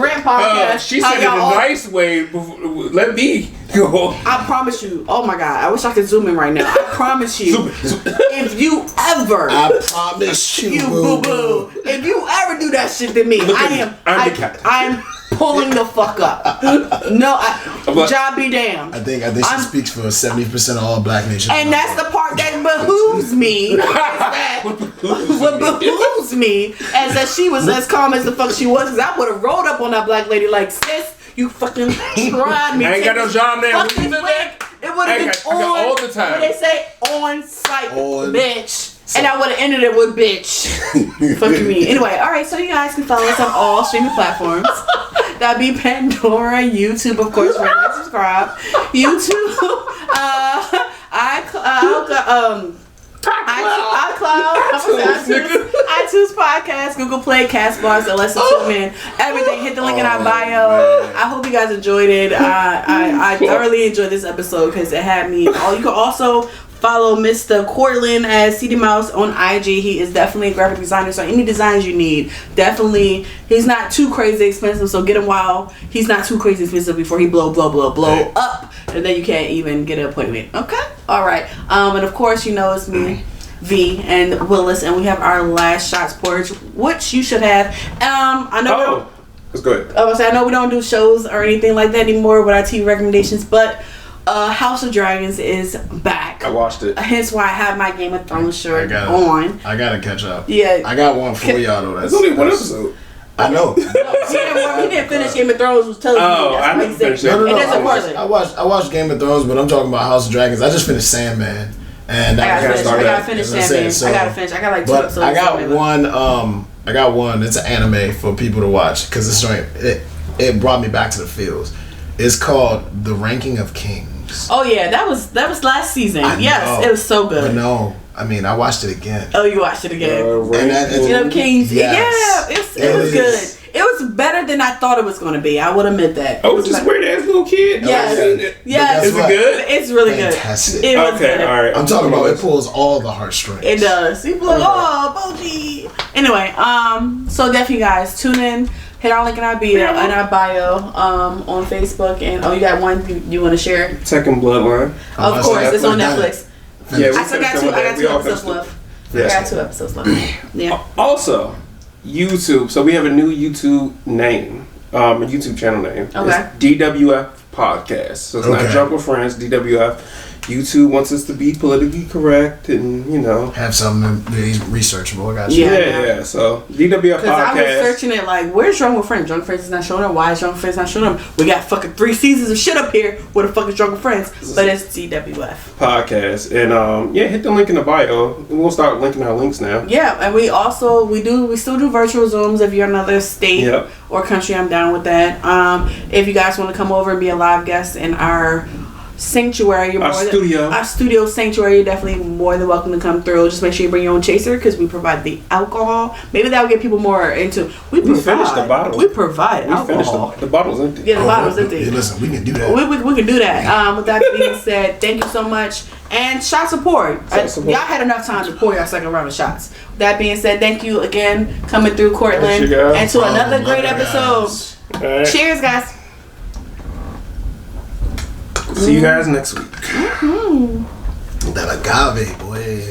rant podcast. She said it in a nice way. Let me go. I promise you. Oh my God. I wish I could zoom in right now. I promise you. If you ever. I promise you. Boo boo. If you ever do that shit to me, I am pulling the fuck up. No, job be damned. I think she speaks for 70% of all black nations. And that's the part that behooves me. What behooves me as that she was as calm as the fuck she was, because I would have rolled up on that black lady like, sis, you fucking tried me. I ain't got no job there. It would have been on all the time. What they say? On site, bitch. And I would have ended it with bitch. Fucking me. Anyway, alright, so you guys can follow us on all streaming platforms. That'd be Pandora, YouTube, of course, rate and subscribe. YouTube, iTunes Podcast, Google Play, Castbox, Alexa TuneIn, everything. Hit the link in our bio. I hope you guys enjoyed it. I thoroughly enjoyed this episode because it had me. You can also follow Mr. Cortland as CD Mouse on IG. He is definitely a graphic designer, so any designs you need, definitely. He's not too crazy expensive, so get him while he's not too crazy expensive before he blow up, and then you can't even get an appointment. Okay? Alright. And of course, it's me, V, and Willis, and we have our Last Shots Porch, which you should have. I know. That's good. I know we don't do shows or anything like that anymore with our TV recommendations, but House of Dragons is back. I watched it. Hence why I have my Game of Thrones shirt on. I gotta catch up. Yeah. I got one for y'all though. That's only one episode. I know. He didn't finish Game of Thrones. Was telling me. I didn't finish it. No. I watched Game of Thrones, but I'm talking about House of Dragons. I just finished Sandman, and I gotta finish Sandman. I got like 2 episodes. I got one. I got one. It's an anime for people to watch because it brought me back to the feels. It's called The Ranking of Kings. Oh yeah, that was last season. Yes, it was so good. But no, I mean I watched it again. Oh, you watched it again. Kings. Yes. Yeah, it was good. It was better than I thought it was going to be. I will admit that. Oh, just weird ass little kid. Yes. Yes. Is it good? It's really Fantastic. good. It was good. All right. I'm talking about it pulls all the heartstrings. It does. People like, oh, Boji. Anyway, so definitely guys, tune in. Hit our link in our bio on Facebook. And you got one you want to share? Second Bloodline. Of course, it's on Netflix. Yeah, I still got two episodes left. I got 2 episodes left. Yeah. Also, YouTube. So we have a new YouTube name, a YouTube channel name. Okay. It's DWF Podcast. So it's not Drunk with Friends. DWF. YouTube wants us to be politically correct and have something researchable. I got you. Yeah. So DWF Podcast. I was searching it like, where's Drunk with Friends? Drunk with Friends is not showing up. Why is Drunk with Friends not showing up? We got fucking 3 seasons of shit up here. Where the fuck is Drunk with Friends? But it's DWF Podcast. And hit the link in the bio. We'll start linking our links now. Yeah, and we still do virtual Zooms if you're in another state or country. I'm down with that. If you guys want to come over and be a live guest in our sanctuary, our studio sanctuary, you're definitely more than welcome to come through. Just make sure you bring your own chaser because we provide the alcohol. Maybe that will get people more into. We finished the bottle. We provide alcohol. The bottle's empty. Yeah, the bottle's empty. Hey, listen, we can do that. We can do that. With that being said, thank you so much. And shot support. Y'all had enough time to pour your second round of shots. With that being said, thank you again coming through Cortland and to another great episode. Right. Cheers, guys. See you guys next week. That agave, boy.